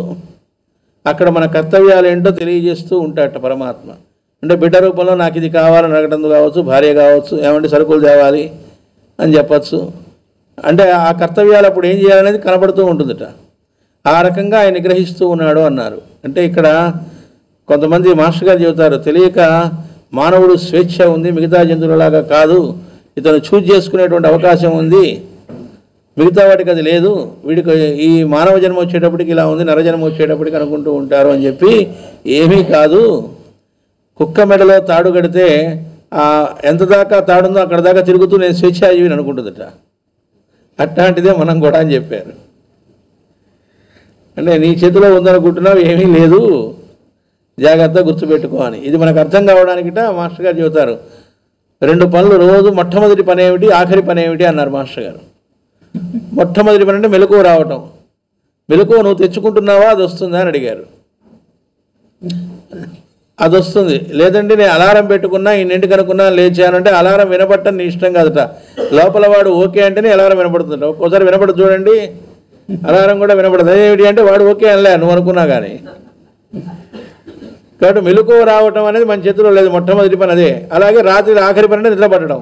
అక్కడ మన కర్తవ్యాలు ఏంటో తెలియజేస్తూ ఉంటాడట పరమాత్మ. అంటే బిడ్డ రూపంలో నాకు ఇది కావాలని అడగడం కావచ్చు, భార్య కావచ్చు, ఏమంటే సరుకులు తేవాలి అని చెప్పచ్చు. అంటే ఆ కర్తవ్యాలు అప్పుడు ఏం చేయాలనేది కనబడుతూ ఉంటుందట. ఆ రకంగా ఆయన నిగ్రహిస్తూ ఉన్నాడు అన్నారు. అంటే ఇక్కడ కొంతమంది మాస్టర్ గారు చెబుతారు, తెలియక మానవుడు స్వేచ్ఛ ఉంది, మిగతా జంతువులలాగా కాదు, ఇతను చూజ్ చేసుకునేటువంటి అవకాశం ఉంది, మిగతా వాటికి అది లేదు, వీడికి ఈ మానవ జన్మ వచ్చేటప్పటికి ఇలా ఉంది, నరజన్మ వచ్చేటప్పటికి అనుకుంటూ ఉంటారు అని చెప్పి, ఏమీ కాదు, కుక్క మెడలో తాడు కడితే ఎంత దాకా తాడుందో అక్కడ దాకా తిరుగుతూ నేను స్వేచ్ఛాజీవిని అనుకుంటుందట. అట్లాంటిదే మనం కూడా అని చెప్పారు. అంటే నీ చేతిలో ఉందనుకుంటున్నావు, ఏమీ లేదు, జాగ్రత్తగా గుర్తుపెట్టుకో అని. ఇది మనకు అర్థం కావడానికిట మాస్టర్ గారు చెబుతారు, 2 పనులు రోజు, మొట్టమొదటి పని ఏమిటి, ఆఖరి పని ఏమిటి అన్నారు మాస్టర్ గారు. మొట్టమొదటి పని అంటే మెలకువ రావటం. మెలకువ నువ్వు తెచ్చుకుంటున్నావా, అది వస్తుందా అని అడిగారు. అది వస్తుంది. లేదంటే నేను అలారం పెట్టుకున్నా, ఇన్నింటికి అనుకున్నా లేచానంటే అలారం వినపడటం నీ ఇష్టం కాదట. లోపల వాడు ఓకే అంటేనే అలారం వినపడుతుంట. ఒక్కోసారి వినపడదు చూడండి, అలారం కూడా వినపడదు. అదేమిటి అంటే వాడు ఓకే అనలే నువ్వు అనుకున్నా కానీ. కాబట్టి మెలకువ రావటం అనేది మన చేతిలో లేదు, మొట్టమొదటి పని అదే. అలాగే రాత్రి ఆఖరి పని అంటే నిద్ర పట్టడం.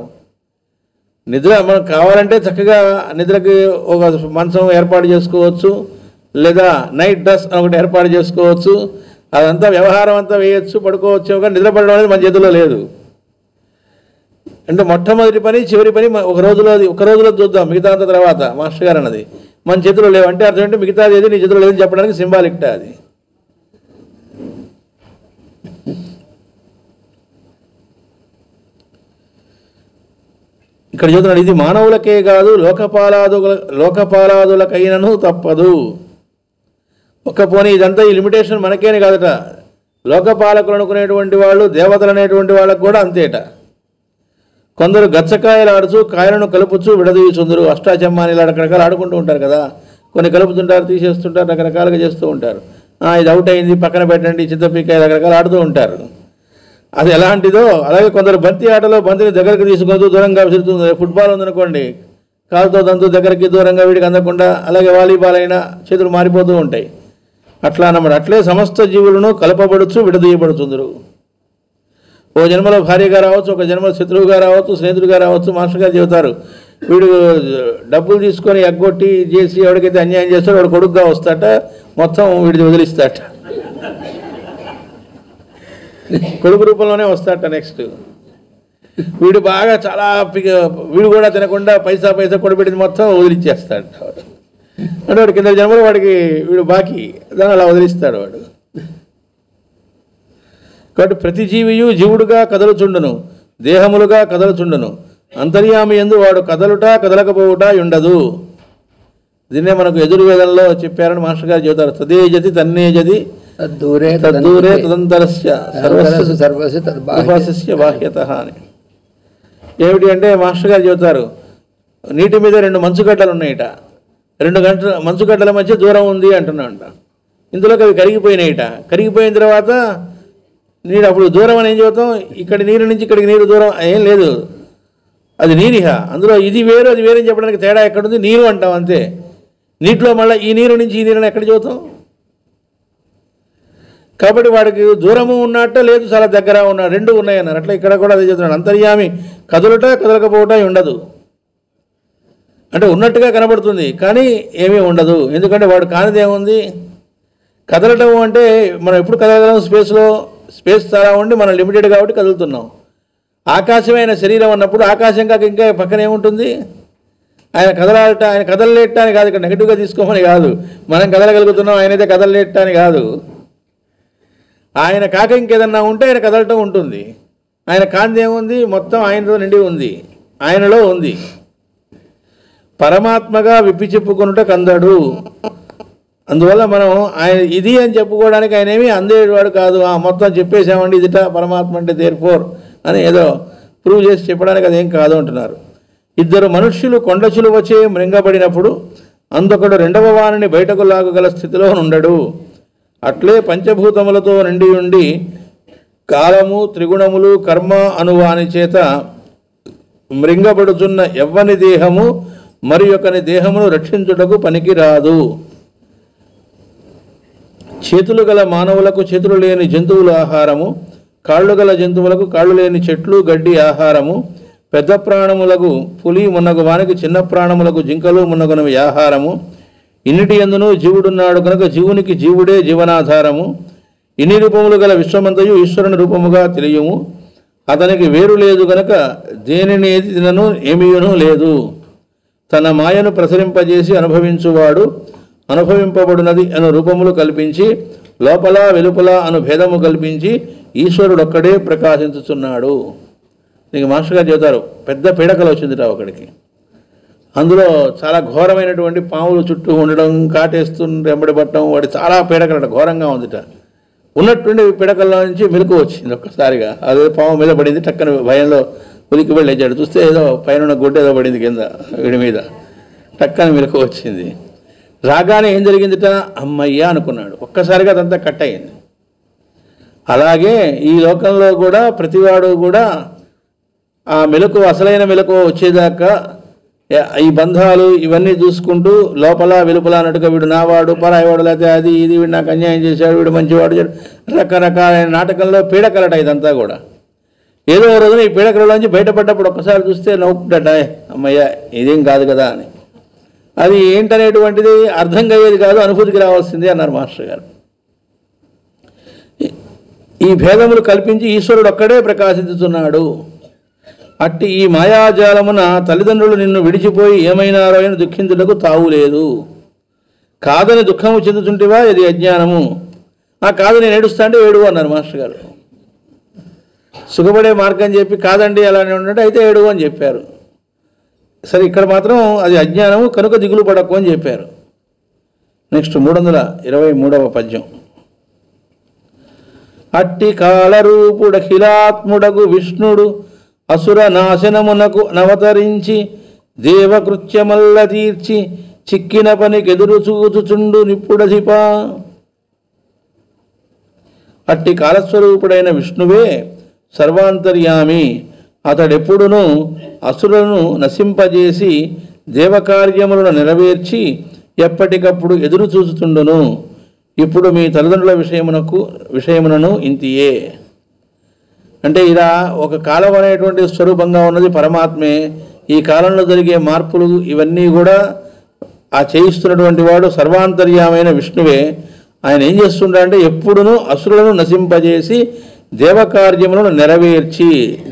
నిద్ర మనం కావాలంటే చక్కగా నిద్రకి ఒక మంచం ఏర్పాటు చేసుకోవచ్చు, లేదా నైట్ డ్రెస్ ఒకటి ఏర్పాటు చేసుకోవచ్చు, అదంతా వ్యవహారం అంతా వేయచ్చు, పడుకోవచ్చు. కానీ నిద్ర పడడం అనేది మన చేతుల్లో లేదు. అంటే మొట్టమొదటి పని చివరి పని ఒక రోజులో చూద్దాం, మిగతా అంత తర్వాత మాస్టర్ గారు అన్నది మన చేతిలో లేవు అంటే అర్థం అంటే మిగతాది ఏది నీ చేతిలో లేదని చెప్పడానికి సింబాలిక్ అది. ఇక్కడ చెబుతున్నాడు, ఇది మానవులకే కాదు లోకపాలాదులకైనను తప్పదు. ఒక్క పోనీ ఇదంతా ఈ లిమిటేషన్ మనకేనే కాదట, లోకపాలకులు అనుకునేటువంటి వాళ్ళు, దేవతలు అనేటువంటి వాళ్ళకు కూడా అంతేట. కొందరు గచ్చకాయలు ఆడుచు కాయలను కలుపుచు విడదీయుచుందరు. అష్టాచమ్మాని ఇలా రకరకాలు ఆడుకుంటూ ఉంటారు కదా, కొన్ని కలుపుతుంటారు, తీసేస్తుంటారు, రకరకాలుగా చేస్తూ ఉంటారు. ఇది అవుట్ అయింది పక్కన పెట్టండి, చింతపీకాయ రకరకాలు ఆడుతూ ఉంటారు. అది ఎలాంటిదో అలాగే కొందరు బంతి ఆటలో బంతిని దగ్గరకు తీసుకుంటూ దూరంగా విసురుతుంది. ఫుట్బాల్ ఉందనుకోండి, కాలుతో దంతు దగ్గరికి దూరంగా వీడికి అందకుండా, అలాగే వాలీబాల్ అయినా చేతులు మారిపోతూ ఉంటాయి. అట్లా అన్నమాట. అట్లే సమస్త జీవులను కలపబడుచు విడదీయబడుతుందరు. ఓ జన్మలో భార్యగా రావచ్చు, ఒక జన్మలో శత్రువుగా రావచ్చు, స్నేహితుడిగా రావచ్చు. మాస్టర్ గారు చెబుతారు, వీడు డబ్బులు తీసుకొని ఎగ్గొట్టి చేసి ఎవరికైతే అన్యాయం చేస్తాడో వాడు కొడుకుగా వస్తాట, మొత్తం వీడిది వదిలిస్తాట, కొడుకు రూపంలోనే వస్తాట. నెక్స్ట్ వీడు బాగా చాలా వీడు కూడా తినకుండా పైసా కొడబెట్టింది మొత్తం వదిలిచ్చేస్తాడు. అంటే వాడు కింద జన్మలో వాడికి వీడు బాకీ, దాన్ని అలా వదిలిస్తాడు వాడు. కాబట్టి ప్రతి జీవియు జీవుడుగా కదలుచుండును, దేహములుగా కదలుచుండును. అంతర్యామి యందు వాడు కదలుట కదలకపోవుట ఉండదు. దీన్నే మనకు ఎదుర్వేదంలో చెప్పారని మాస్టర్ గారు చెబుతారు. తదేజతి తన్నేజతి తద్దూరే తదంతరస్య సర్వస్య తద్బాహ్యస్య బాహ్యతః అని. ఏమిటి అంటే మాస్టర్ గారు చెబుతారు, నీటి మీద 2 మంచుగడ్డలు ఉన్నాయిట, 2 మంచుగడ్డల మధ్య దూరం ఉంది అంటున్నాంట. ఇందులోకి అవి కరిగిపోయినాయిట. కరిగిపోయిన తర్వాత నీరు అప్పుడు దూరం అని ఏం చెబుతాం, ఇక్కడ నీరు నుంచి ఇక్కడికి నీరు దూరం ఏం లేదు, అది నీరిహ. అందులో ఇది వేరు అది వేరు అని చెప్పడానికి తేడా ఎక్కడుంది, నీరు అంటాం అంతే. నీటిలో మళ్ళీ ఈ నీరు నుంచి ఈ నీరుని ఎక్కడ చెబుతాం. కాబట్టి వాడికి దూరము ఉన్నట్ట లేదు, చాలా దగ్గర ఉన్నాడు, 2 ఉన్నాయన్నారు. అట్లా ఇక్కడ కూడా అదే చెబుతున్నాడు. అంతర్యామి కదులుట కదలకపోవట ఉండదు. అంటే ఉన్నట్టుగా కనబడుతుంది కానీ ఏమీ ఉండదు. ఎందుకంటే వాడు కానిదేముంది. కదలటం అంటే మనం ఎప్పుడు కదలగలం, స్పేస్ చాలా ఉండి మనం లిమిటెడ్ కాబట్టి కదులుతున్నాం. ఆకాశమైన శరీరం అన్నప్పుడు ఆకాశం కాక ఇంకా పక్కన ఏముంటుంది. ఆయన కదలలేటాని కాదు, ఇక్కడ నెగిటివ్గా తీసుకోమని కాదు. మనం కదలగలుగుతున్నాం, ఆయనైతే కదలలేటాని కాదు. ఆయన కాక ఇంకేదన్నా ఉంటే ఆయన కదలటం ఉంటుంది. ఆయన కాంతి ఏముంది, మొత్తం ఆయనతో నిండి ఉంది, ఆయనలో ఉంది. పరమాత్మగా విప్పి చెప్పుకొనుట కందడు. అందువల్ల మనం ఆయన ఇది అని చెప్పుకోవడానికి ఆయన ఏమీ అందేవాడు కాదు. మొత్తం చెప్పేసామండి ఇదిట పరమాత్మ అంటే దేర్ఫోర్ అని ఏదో ప్రూవ్ చేసి చెప్పడానికి అదేం కాదు అంటున్నారు. 2 మనుష్యులు కొండచులు వచ్చే మృంగబడినప్పుడు అందొకడు 2వ వాణిని బయటకు లాగగల స్థితిలో ఉండడు. అట్లే పంచభూతములతో నిండి ఉండి కాలము త్రిగుణములు కర్మ అనువాని చేత మృంగబడుచున్న ఎవ్వని దేహము మరి ఒకని దేహమును రక్షించుటకు పనికిరాదు. చేతులు గల మానవులకు చేతులు లేని జంతువుల ఆహారము, కాళ్ళు గల జంతువులకు కాళ్ళు లేని చెట్లు గడ్డి ఆహారము, పెద్ద ప్రాణములకు పులి మున్నగు వానికి చిన్న ప్రాణములకు జింకలు మున్నగునవి ఆహారము. ఇన్నిటి యందును జీవుడున్నాడు కనుక జీవునికి జీవుడే జీవనాధారము. ఇన్ని రూపములు గల విశ్వమంతయు ఈశ్వరుని రూపముగా తెలియము. అతనికి వేరు లేదు గనక దేనిని తినను ఏమీయును లేదు. తన మాయను ప్రసరింపజేసి అనుభవించువాడు అనుభవింపబడినది అను రూపములు కల్పించి లోపల వెలుపల అను భేదము కల్పించి ఈశ్వరుడొక్కడే ప్రకాశించుచున్నాడు. నీకు మాస్టర్ గారు చెబుతారు, పెద్ద పీడకలు వచ్చిందిట ఒకడికి. అందులో చాలా ఘోరమైనటువంటి పాములు చుట్టూ ఉండడం, వెంబడి పట్టడం, వాడి చాలా పీడకలట, ఘోరంగా ఉందిట. ఉన్నట్టుండి పిడకల్లో నుంచి మెలకు వచ్చింది ఒక్కసారిగా. అదే పాము మీద పడింది. టక్కన భయంలో ఉలికి వెళ్ళి లేచాడు. చూస్తే ఏదో పైన గుడ్డ ఏదో పడింది కింద వీడి మీద. టక్కన మెలకు వచ్చింది. రాగానే ఏం జరిగిందిట, అమ్మయ్య అనుకున్నాడు. ఒక్కసారిగా అదంతా కట్ అయింది. అలాగే ఈ లోకంలో కూడా ప్రతివాడు కూడా ఆ మెలకు, అసలైన మెలకు వచ్చేదాకా ఈ బంధాలు ఇవన్నీ చూసుకుంటూ లోపల వెలుపల అన్నట్టుగా వీడు నావాడు, పరాయివాడు, లేకపోతే అది ఇది, వీడు నాకు అన్యాయం చేశాడు, వీడు మంచివాడు, రకరకాలైన నాటకంలో పీడకలట ఇదంతా కూడా. ఏదో ఒక రోజున ఈ పీడకలలోంచి బయటపడ్డప్పుడు ఒక్కసారి చూస్తే నవ్వుకుంటాట, అమ్మయ్య ఇదేం కాదు కదా అని. అది ఏంటనేటువంటిది అర్థం అయ్యేది కాదు, అనుభూతికి రావాల్సింది అన్నారు మాస్టర్ గారు. ఈ భేదములు కల్పించి ఈశ్వరుడు ఒక్కడే ప్రకాశించుతున్నాడు. అట్టి ఈ మాయాజాలమున తల్లిదండ్రులు నిన్ను విడిచిపోయి ఏమైనారో అని దుఃఖించుటకు తావులేదు. కాదని దుఃఖము చెందుతుంటేవా ఇది అజ్ఞానము. ఆ కాదు నేను ఏడుస్తా అంటే ఏడువు అన్నారు మాస్టర్ గారు. సుఖపడే మార్గం చెప్పి కాదండి అలానే ఉన్నట్టు అయితే ఏడువు అని చెప్పారు. సరే ఇక్కడ మాత్రం అది అజ్ఞానము కనుక దిగులు పడకు అని చెప్పారు. నెక్స్ట్ 323వ పద్యం. అట్టి కాలరూపుడఖిలాత్ముడగు విష్ణుడు అసుర నాశనమునకు నవతరించి దేవకృత్యమల్ల తీర్చి చిక్కిన పనికెదురు చూచుచుండు నిప్పుడధిపా. అట్టి కాలస్వరూపుడైన విష్ణువే సర్వాంతర్యామి. అతడెప్పుడునూ అసురులను నశింపజేసి దేవకార్యములను నెరవేర్చి ఎప్పటికప్పుడు ఎదురు చూచుతుండును. ఇప్పుడు మీ తల్లిదండ్రుల విషయమునను ఇంతియే. అంటే ఇలా ఒక కాలం అనేటువంటి స్వరూపంగా ఉన్నది పరమాత్మే. ఈ కాలంలో జరిగే మార్పులు ఇవన్నీ కూడా ఆ చేయిస్తున్నటువంటి వాడు సర్వాంతర్యమైన విష్ణువే. ఆయన ఏం చేస్తుంటాడంటే ఎప్పుడునూ అసురులను నశింపజేసి దేవకార్యములను నెరవేర్చి,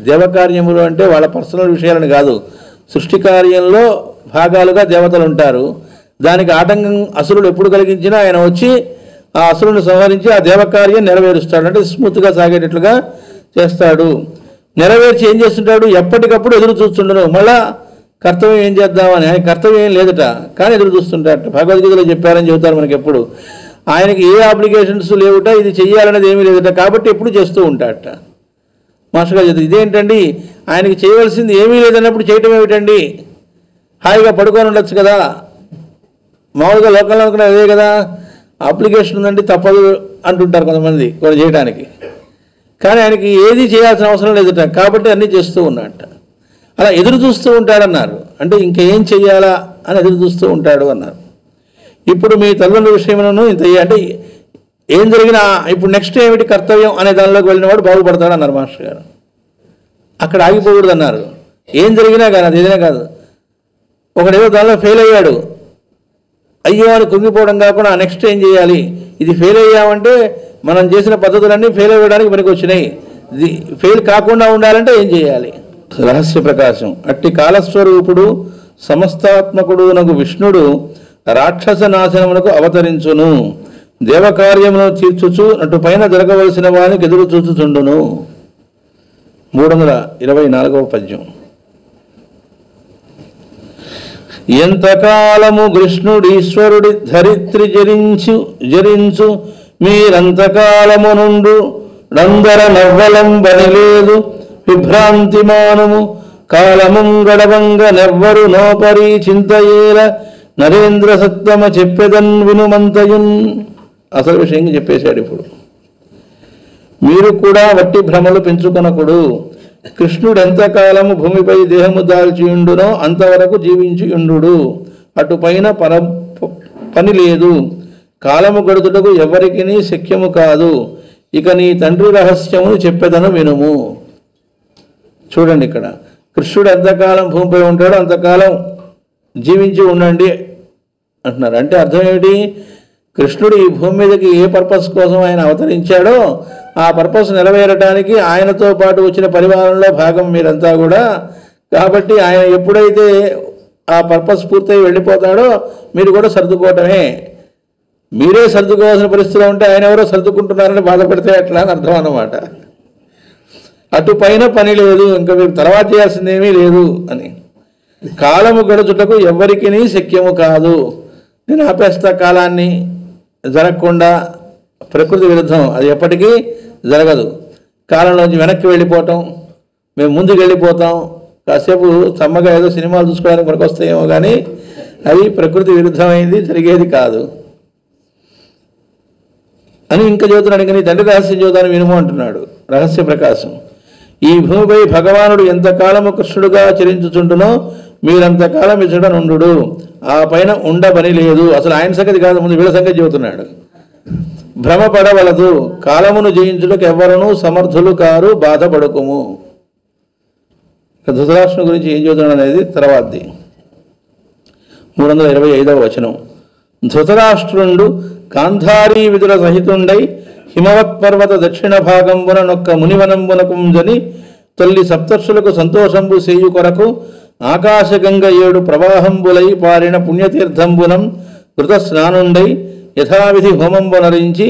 దేవకార్యములు అంటే వాళ్ళ పర్సనల్ విషయాలను కాదు, సృష్టి కార్యంలో భాగాలుగా దేవతలు ఉంటారు. దానికి ఆటంకం అసురులు ఎప్పుడు కలిగించినా ఆయన వచ్చి ఆ అసురులను సంహరించి ఆ దేవకార్యం నెరవేరుస్తాడు. అంటే స్మూత్గా సాగేటట్లుగా చేస్తాడు. నెరవేర్చి ఏం చేస్తుంటాడు, ఎప్పటికప్పుడు ఎదురు చూస్తుండను. మళ్ళా కర్తవ్యం ఏం చేద్దామని, ఆయన కర్తవ్యం ఏం లేదట కానీ ఎదురు చూస్తుంటారట. భగవద్గీతలో చెప్పారని చెబుతారు మనకి. ఎప్పుడు ఆయనకి ఏ అప్లికేషన్స్ లేవుట, ఇది చెయ్యాలనేది ఏమీ లేదట, కాబట్టి ఎప్పుడు చేస్తూ ఉంటాడట. మాస్టర్ గారు చెప్తారు ఇదేంటండి, ఆయనకి చేయవలసింది ఏమీ లేదన్నప్పుడు చేయటం ఏమిటండి, హాయిగా పడుకొని ఉండొచ్చు కదా. మామూలుగా లోకంలో అనుకున్నా అదే కదా, అప్లికేషన్ ఉందండి తప్పదు అంటుంటారు కొంతమంది కొన్ని చేయడానికి. కానీ ఆయనకి ఏది చేయాల్సిన అవసరం లేదట, కాబట్టి అన్నీ చేస్తూ ఉన్నట్ట. అలా ఎదురు చూస్తూ ఉంటాడన్నారు. అంటే ఇంకేం చెయ్యాలా అని ఎదురు చూస్తూ ఉంటాడు అన్నారు. ఇప్పుడు మీ తల్లిదండ్రుల విషయంలో ఇంత అంటే ఏం జరిగినా ఇప్పుడు నెక్స్ట్ ఏమిటి కర్తవ్యం అనే దానిలోకి వెళ్ళిన వాడు బాగుపడతాడు అన్నారు మాస్టర్ గారు. అక్కడ ఆగిపోకూడదు అన్నారు. ఏం జరిగినా కానీ అది ఏదైనా కాదు, ఒకడేదో దానిలో ఫెయిల్ అయ్యాడు, అయ్యో అని కుంగిపోవడం కాకుండా నెక్స్ట్ ఏం చేయాలి, ఇది ఫెయిల్ అయ్యామంటే మనం చేసిన పద్ధతులన్నీ ఫెయిల్ అవ్వడానికి పనికి వచ్చినాయి, ఇది ఫెయిల్ కాకుండా ఉండాలంటే ఏం చేయాలి. రహస్య ప్రకాశం. అట్టి కాలస్వరూపుడు సమస్తాత్మకుడు నగు విష్ణుడు రాక్షస నాశనమునకు అవతరించును. దేవకార్యమును తీర్చుచు అటు పైన జరగవలసిన వానికి ఎదురు చూచుచుండును. 324వ పద్యం. ఎంతకాలము కృష్ణుడీశ్వరుడి ధరిత్రి జరించు మీరంతకాలము నుండు నందర నవ్వలంబని లేదు విభ్రాంతి మానము కాలముం గడవంగ నెవ్వరు నోపరి చింతయేల నరేంద్ర సత్తమ చెప్పెదన్ వినుమంతయున్. అసలు విషయం చెప్పేశాడు. ఇప్పుడు మీరు కూడా వట్టి భ్రమలు పెంచుకొనకుడు. కృష్ణుడు ఎంతకాలము భూమిపై దేహము దాల్చియుండునో అంతవరకు జీవించియుండు. అటు పైన పని లేదు. కాలము గడుతుటకు ఎవరికిని శక్యము కాదు. ఇక నీ తండ్రి రహస్యమును చెప్పెదను వినుము. చూడండి, ఇక్కడ కృష్ణుడు ఎంతకాలం భూమిపై ఉంటాడో అంతకాలం జీవించి ఉండండి అంటున్నారు. అంటే అర్థం ఏమిటి, కృష్ణుడు ఈ భూమి మీదకి ఏ పర్పస్ కోసం ఆయన అవతరించాడో ఆ పర్పస్ నెరవేరటానికి ఆయనతో పాటు వచ్చిన పరివారంలో భాగం మీరంతా కూడా. కాబట్టి ఆయన ఎప్పుడైతే ఆ పర్పస్ పూర్తయి వెళ్ళిపోతాడో మీరు కూడా సర్దుకోవటమే. మీరే సర్దుకోవాల్సిన పరిస్థితిలో ఉంటే ఆయన ఎవరో సర్దుకుంటున్నారని బాధపడితే ఎట్లా అని అర్థం అన్నమాట. అటు పైన పని లేదు, ఇంకా మీరు తర్వాత చేయాల్సిందేమీ లేదు అని. కాలము గడుచుటకు ఎవరికి శక్యము కాదు. నేను ఆపేస్తా కాలాన్ని, జరగకుండా ప్రకృతి విరుద్ధం, అది ఎప్పటికీ జరగదు. కాలంలోంచి వెనక్కి వెళ్ళిపోవటం, మేము ముందుకు వెళ్ళిపోతాం, కాసేపు సమ్మగా ఏదో సినిమాలు చూసుకోవడానికి మనకు వస్తాయేమో కానీ అది ప్రకృతి విరుద్ధమైంది, జరిగేది కాదు అని ఇంకా చదువుతున్నాడు. ఇంకా నీ తండ్రి రహస్యం చదువుతాను వినుము అంటున్నాడు. రహస్య ప్రకాశం. ఈ భూమిపై భగవానుడు ఎంతకాలము కృష్ణుడుగా చరించుచుండునో మీరంతకాలం ఇచ్చట నుండు. ఆ పైన ఉండబని లేదు. అసలు ఆయన సంగతి కాదు, ముందు వీళ్ళ సంగతి చెబుతున్నాడు. భ్రమపడవలదు. కాలమును జయించుటకు ఎవ్వరూ సమర్థులు కారు, బాధపడుకుము. ధృతరాష్ట్రుని గురించి ఏం చెబుతున్నాడు అనేది తర్వాతది. 325వ వచనం. ధృతరాష్ట్రుండు గాంధారీ విధుల సహితుండై హిమవత్పర్వత దక్షిణ భాగంబున నొక్క మునివనంబునకుంజని తొల్లి సప్తర్షులకు సంతోషంబు సేయు కొరకు ఆకాశగంగ 7 ప్రవాహంబులై పారిన పుణ్యతీర్థంబునం కృత స్నానుండై యథావిధి హోమంబునరించి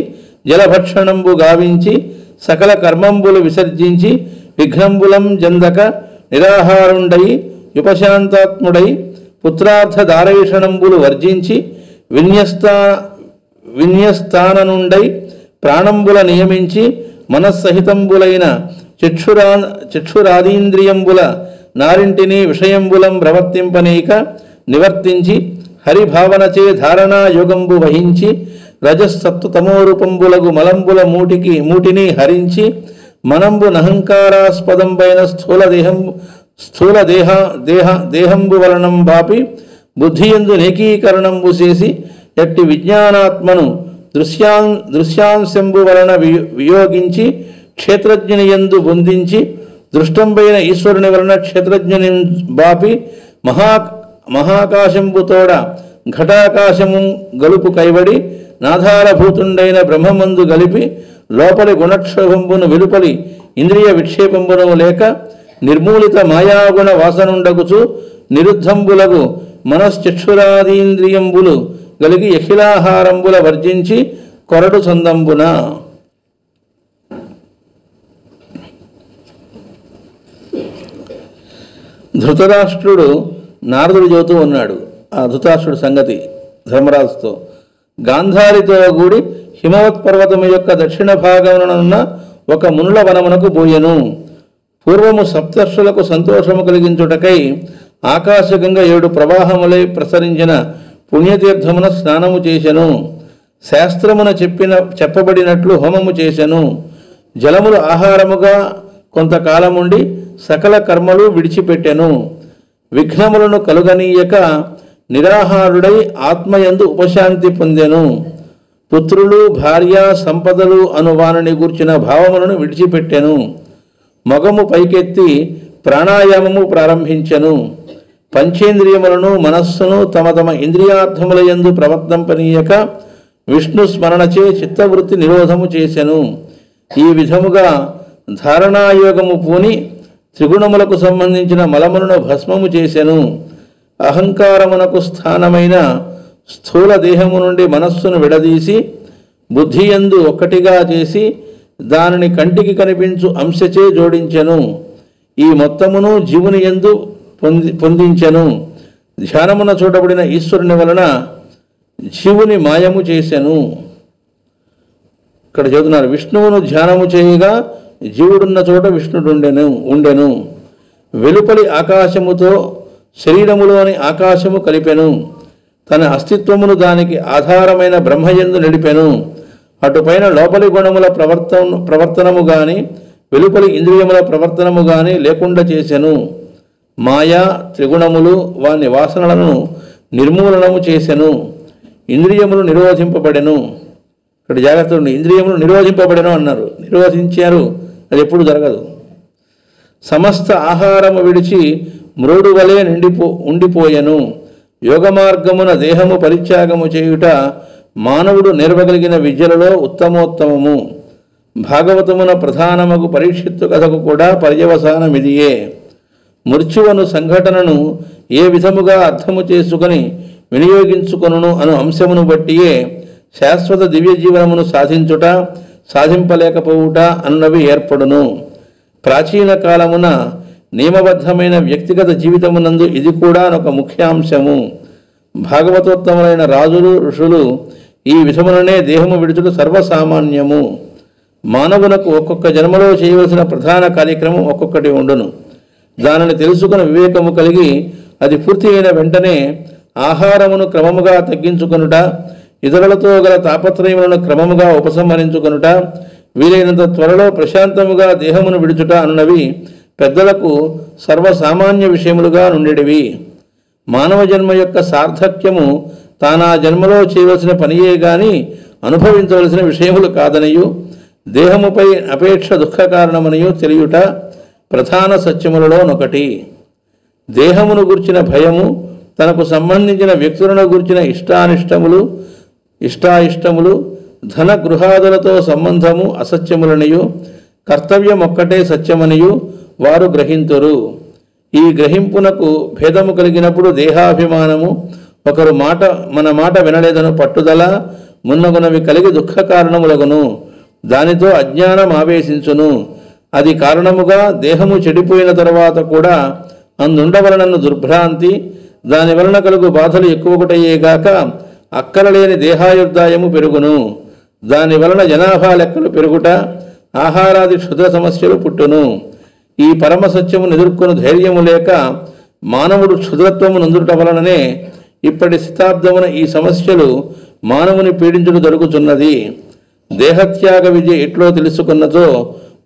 జలభక్షణంబు గావించి సకల కర్మంబులు విసర్జించి విఘ్నంబులం జందక నిరాహారుండై ఉపశాంతాత్ముడై పుత్రార్థ దారైషణంబులు వర్జించి విన్యస్తాననుండై ప్రాణంబుల నియమించి మనస్సహితంబులైన చక్షురాదీంద్రియంబుల నారింటిని విషయంబులం ప్రవర్తింపనీక నివర్తించి హరిభావనచే ధారణా యోగంబు వహించి రజస్తత్వ తమోరూపంబులగు మలంబుల మూటిని హరించి మనంబు నహంకారాస్పదంపైన దేహంబు వలనం బాపి బుద్ధియందు నేకీకరణంబు చేసి ఎట్టి విజ్ఞానాత్మను దృశ్యాంశంబు వలన వియోగించి క్షేత్రజ్ఞనియందు బొందించి దృష్టంపైన ఈశ్వరుని వలన క్షేత్రజ్ఞని బాపి మహాకాశంబుతోడ ఘటాకాశము గలుపు కైవడి నాధారభూతుండైన బ్రహ్మమందు గలిపి లోపలి గుణక్షోభంబును వెలుపలి ఇంద్రియ విక్షేపంబును లేక నిర్మూలిత మాయాగుణ వాసనుండగుచు నిరుద్ధంబులగు మనశ్చక్షురాదీంద్రియంబులు గలిగి అఖిలాహారంబుల వర్జించి కొరడు సందంబున. ధృతరాష్ట్రుడు నారదుడు చెబుతూ ఉన్నాడు ఆ ధృతరాష్ట్రుడి సంగతి ధర్మరాజుతో. గాంధారితో కూడి హిమవత్ పర్వతము యొక్క దక్షిణ భాగమునున్న ఒక మునుల వనమునకు పోయెను. పూర్వము సప్తర్షులకు సంతోషము కలిగించుటకై ఆకాశగంగా 7 ప్రవాహములై ప్రసరించిన పుణ్యతీర్థమున స్నానము చేసెను. శాస్త్రమున చెప్పబడినట్లు హోమము చేసెను. జలములు ఆహారముగా కొంతకాలముండి సకల కర్మలు విడిచిపెట్టెను. విఘ్నములను కలుగనీయక నిరాహారుడై ఆత్మయందు ఉపశాంతి పొందెను. పుత్రులు భార్య సంపదలు అను వానిని గూర్చిన భావములను విడిచిపెట్టెను. మగము పైకెత్తి ప్రాణాయామము ప్రారంభించెను. పంచేంద్రియములను మనస్సును తమ తమ ఇంద్రియార్థముల యందు ప్రవర్తింపనీయక విష్ణు స్మరణచే చిత్తవృత్తి నిరోధము చేసెను. ఈ విధముగా ధారణాయోగము పూని త్రిగుణములకు సంబంధించిన మలములను భస్మము చేసెను. అహంకారమునకు స్థానమైన స్థూల దేహము నుండి మనస్సును విడదీసి బుద్ధియందు ఒక్కటిగా చేసి దానిని కంటికి కనిపించు అంశచే జోడించెను. ఈ మొత్తమును జీవుని యందు పొందించెను. ధ్యానమున చూడబడిన ఈశ్వరుని వలన జీవుని మాయము చేసెను. ఇక్కడ చెబుతున్నారు, విష్ణువును ధ్యానము చేయగా జీవుడున్న చోట విష్ణుడు ఉండెను. వెలుపలి ఆకాశముతో శరీరములోని ఆకాశము కలిపెను. తన అస్తిత్వమును దానికి ఆధారమైన బ్రహ్మయందు నడిపెను. అటుపైన లోపలి గుణముల ప్రవర్తనము గాని వెలుపలి ఇంద్రియముల ప్రవర్తనము గాని లేకుండా చేసెను. మాయా త్రిగుణములు వాని వాసనలను నిర్మూలనము చేసెను. ఇంద్రియములు నిరోధింపబడెను. ఇక్కడ జాగ్రత్త ఉండి, ఇంద్రియములు నిరోధింపబడెను అన్నారు. నిరోధించారు, అది ఎప్పుడు జరగదు. సమస్త ఆహారము విడిచి మ్రోడు వలె ఉండిపోయెను. యోగ మార్గమున దేహము పరిత్యాగము చేయుట మానవుడు నేర్వగలిగిన విద్యలలో ఉత్తమోత్తమము. భాగవతమున ప్రధానమగు పరీక్షిత్తు కథకు కూడా పర్యవసానమిదియే. మృత్యువను సంఘటనను ఏ విధముగా అర్థము చేసుకుని వినియోగించుకొనును అను అంశమును బట్టియే శాశ్వత దివ్య జీవనమును సాధించుట సాధింపలేకపోవుట అన్నవి ఏర్పడును. ప్రాచీన కాలమున నియమబద్ధమైన వ్యక్తిగత జీవితమునందు ఇది కూడా ఒక ముఖ్యాంశము. భాగవతోత్తములైన రాజులు ఋషులు ఈ విధముననే దేహము విడుచుట సర్వసామాన్యము. మానవునకు ఒక్కొక్క జన్మలో చేయవలసిన ప్రధాన కార్యక్రమం ఒక్కొక్కటి ఉండును. దానిని తెలుసుకున్న వివేకము కలిగి అది పూర్తి అయిన వెంటనే ఆహారమును క్రమముగా తగ్గించుకొనుట, ఇతరులతో గల తాపత్రయములను క్రమముగా ఉపసంహరించుకొనుట, వీలైనంత త్వరలో ప్రశాంతముగా దేహమును విడుచుట అన్నవి పెద్దలకు సర్వసామాన్య విషయములుగా నుండెడివి. మానవ జన్మ యొక్క సార్థక్యము తానా జన్మలో చేయవలసిన పనియే గాని అనుభవించవలసిన విషయములు కాదనియు, దేహముపై అపేక్ష దుఃఖ కారణమనియు తెలియుట ప్రధాన సత్యములలోనొకటి. దేహమును గుర్చిన భయము, తనకు సంబంధించిన వ్యక్తులను గుర్చిన ఇష్టాయిష్టములు, ధన గృహాదులతో సంబంధము అసత్యములనియు, కర్తవ్యం ఒక్కటే సత్యమనియు వారు గ్రహింతురు. ఈ గ్రహింపునకు భేదము కలిగినప్పుడు దేహాభిమానము, ఒకరు మన మాట వినలేదను పట్టుదల మున్నగునవి కలిగి దుఃఖ కారణములగును. దానితో అజ్ఞానం ఆవేశించును. అది కారణముగా దేహము చెడిపోయిన తర్వాత కూడా అందుండవలనను దుర్భ్రాంతి, దాని వలన కలుగు బాధలు ఎక్కువకటయ్యేగాక అక్కరలేని దేహాయుర్దాయము పెరుగును. దాని వలన జనాభా లెక్కలు పెరుగుట, ఆహారాది క్షుద్ర సమస్యలు పుట్టును. ఈ పరమసత్యమును ఎదుర్కొను ధైర్యము లేక మానవుడు క్షుద్రత్వము నందుట వలననే ఇప్పటి శతాబ్దమున ఈ సమస్యలు మానవుని పీడించుడు జరుగుతున్నది. దేహత్యాగ విద్య ఎట్లో తెలుసుకున్నదో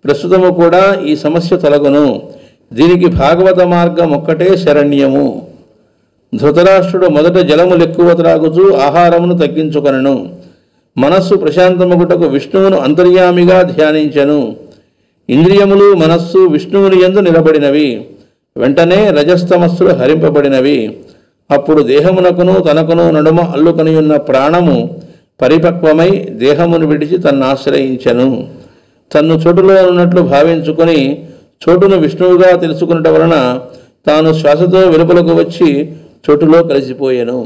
ప్రస్తుతము కూడా ఈ సమస్య తొలగును. దీనికి భాగవత మార్గం ఒక్కటే శరణ్యము. ధృతరాష్ట్రుడు మొదట జలములెక్కువ త్రాగుచూ ఆహారమును తగ్గించుకొనెను. మనస్సు ప్రశాంతమగుటకు విష్ణువును అంతర్యామిగా ధ్యానించెను. ఇంద్రియములు మనస్సు విష్ణువుని యందు నిలబడినవి. వెంటనే రజస్తమస్సులు హరింపబడినవి. అప్పుడు దేహమునకును తనకును నడుమ అల్లుకొనియున్న ప్రాణము పరిపక్వమై దేహమును విడిచి తన్ను ఆశ్రయించెను. తన్ను చోటులో ఉన్నట్లు భావించుకొని చోటును విష్ణువుగా తెలుసుకున్నట వలన తాను శ్వాసతో వెలుపలకు వచ్చి చోటులో కలిసిపోయాను.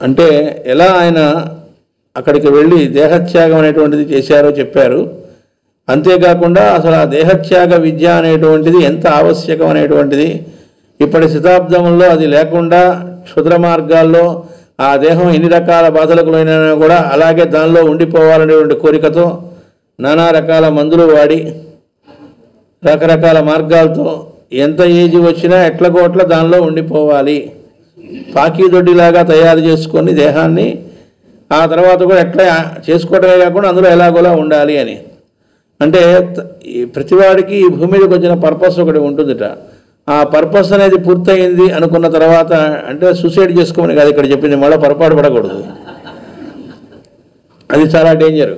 అంటే ఎలా ఆయన అక్కడికి వెళ్ళి దేహత్యాగం అనేటువంటిది చేశారో చెప్పారు. అంతేకాకుండా అసలు ఆ దేహత్యాగ విద్య అనేటువంటిది ఎంత ఆవశ్యకం అనేటువంటిది, ఇప్పటి శతాబ్దంలో అది లేకుండా క్షుద్ర మార్గాల్లో ఆ దేహం ఎన్ని రకాల బాధలకు అయినా కూడా అలాగే దానిలో ఉండిపోవాలనేటువంటి కోరికతో నానా రకాల మందులు వాడి రకరకాల మార్గాలతో ఎంత ఏజ్ వచ్చినా ఎట్లకో అట్లా దానిలో ఉండిపోవాలి, పాకీదొడ్డిలాగా తయారు చేసుకొని దేహాన్ని ఆ తర్వాత కూడా ఎట్లా చేసుకోవటమే కాకుండా అందులో ఎలాగోలా ఉండాలి అని. అంటే ప్రతివాడికి ఈ భూమి మీదకి వచ్చిన పర్పస్ ఒకటి ఉంటుందిట. ఆ పర్పస్ అనేది పూర్తయింది అనుకున్న తర్వాత అంటే సూసైడ్ చేసుకోమని కాదు ఇక్కడ చెప్పింది, మళ్ళీ పొరపాటు పడకూడదు, అది చాలా డేంజర్.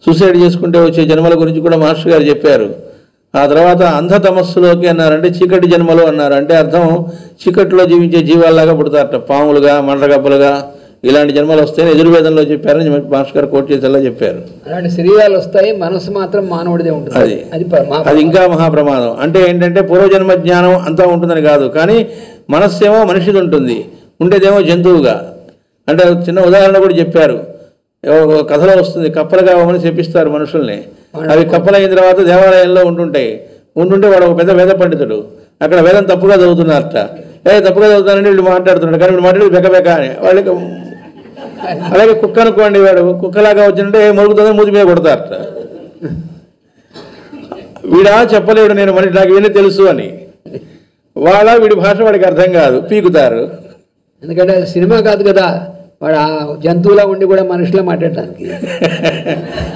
సూసైడ్ చేసుకుంటే వచ్చే జన్మల గురించి కూడా మాస్టర్ గారు చెప్పారు. ఆ తర్వాత అంధతమస్సులోకి అన్నారంటే చీకటి జన్మలు అన్నారు. అంటే అర్థం చీకటిలో జీవించే జీవాల్లాగా పుడతారట, పాములుగా మండగబ్బలుగా ఇలాంటి జన్మలు వస్తాయని ఎదుర్వేదంలో చెప్పారని మాస్టర్ గారు కోట్ చేసేలా చెప్పారు. అలాంటి శరీరాలు వస్తాయి, మనసు మాత్రం మానవుడిదే ఉంటుంది. అది ఇంకా మహాప్రమాదం. అంటే ఏంటంటే పూర్వజన్మ జ్ఞానం అంతా ఉంటుందని కాదు, కానీ మనస్సేమో మనిషిది ఉంటుంది, ఉండేదేమో జంతువుగా. అంటే చిన్న ఉదాహరణ కూడా చెప్పారు, కథలో వస్తుంది, కప్పలు కావమని చెప్పిస్తారు మనుషుల్ని. అవి కప్పలు అయిన తర్వాత దేవాలయంలో ఉంటుంటే వాడు ఒక పెద్ద వేద పండితుడు అక్కడ వేదం తప్పుగా చదువుతున్నారట. తప్పుగా చదువుతానంటే వీళ్ళు మాట్లాడుతున్నాడు, కానీ వీళ్ళు మాట్లాడి బెకబెక అని వాళ్ళకి. అలాగే కుక్క అనుకోండి, వాడు కుక్కలాగా వచ్చిందంటే మొరుగుతుందని మూతి మీద కొడతారట. వీడా చెప్పలేడు నేను మరి నాకు ఇవన్నీ తెలుసు అని, వీడి భాష వాడికి అర్థం కాదు, పీకుతారు. ఎందుకంటే సినిమా కాదు కదా, వాడు ఆ జంతువులా ఉండి కూడా మనుషులా మాట్లాడటానికి.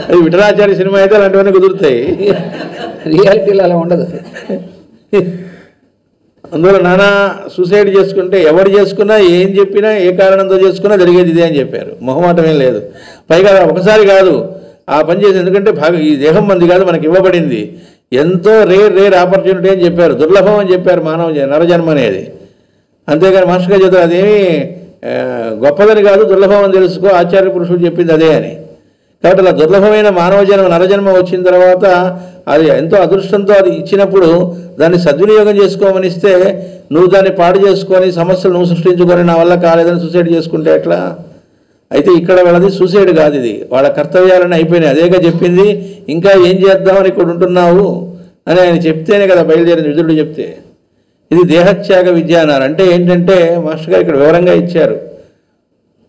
అది విఠలాచార్య సినిమా అయితే అలాంటివన్నీ కుదురుతాయి, రియాలిటీలో అలా ఉండదు. అందువల్ల నానా సూసైడ్ చేసుకుంటే ఎవరు చేసుకున్నా ఏం చెప్పినా ఏ కారణంతో చేసుకున్నా జరిగేది ఇదే అని చెప్పారు. మొహమాటం ఏం లేదు. పైగా ఒకసారి కాదు ఆ పని చేసి, ఎందుకంటే ఈ దేహం మంది కాదు, మనకి ఇవ్వబడింది. ఎంతో రేర్ ఆపర్చునిటీ అని చెప్పారు, దుర్లభం అని చెప్పారు మానవ నరజన్మ అనేది. అంతేగాని మాస్టర్ గారు చెప్తారు అదేమి గొప్పదని కాదు, దుర్లభం అని తెలుసుకో, ఆచార్య పురుషుడు చెప్పింది అదే అని. కాబట్టి అలా దుర్లభమైన మానవ జన్మ నరజన్మ వచ్చిన తర్వాత అది ఎంతో అదృష్టంతో అది ఇచ్చినప్పుడు దాన్ని సద్వినియోగం చేసుకోమనిస్తే నువ్వు దాన్ని పాడు చేసుకొని సమస్యలు నువ్వు సృష్టించుకొని నా వల్ల కాలేదని సూసైడ్ చేసుకుంటే ఎట్లా? అయితే ఇక్కడ వాళ్ళది సూసైడ్ కాదు, ఇది వాళ్ళ కర్తవ్యాలని అయిపోయినాయి. అదేగా చెప్పింది, ఇంకా ఏం చేద్దామని ఇక్కడ ఉంటున్నావు అని ఆయన చెప్తేనే కదా బయలుదేరింది, విదురుడు చెప్తే. ఇది దేహత్యాగ విద్య అన్నారు. అంటే ఏంటంటే మాస్టర్ గారు ఇక్కడ వివరంగా ఇచ్చారు,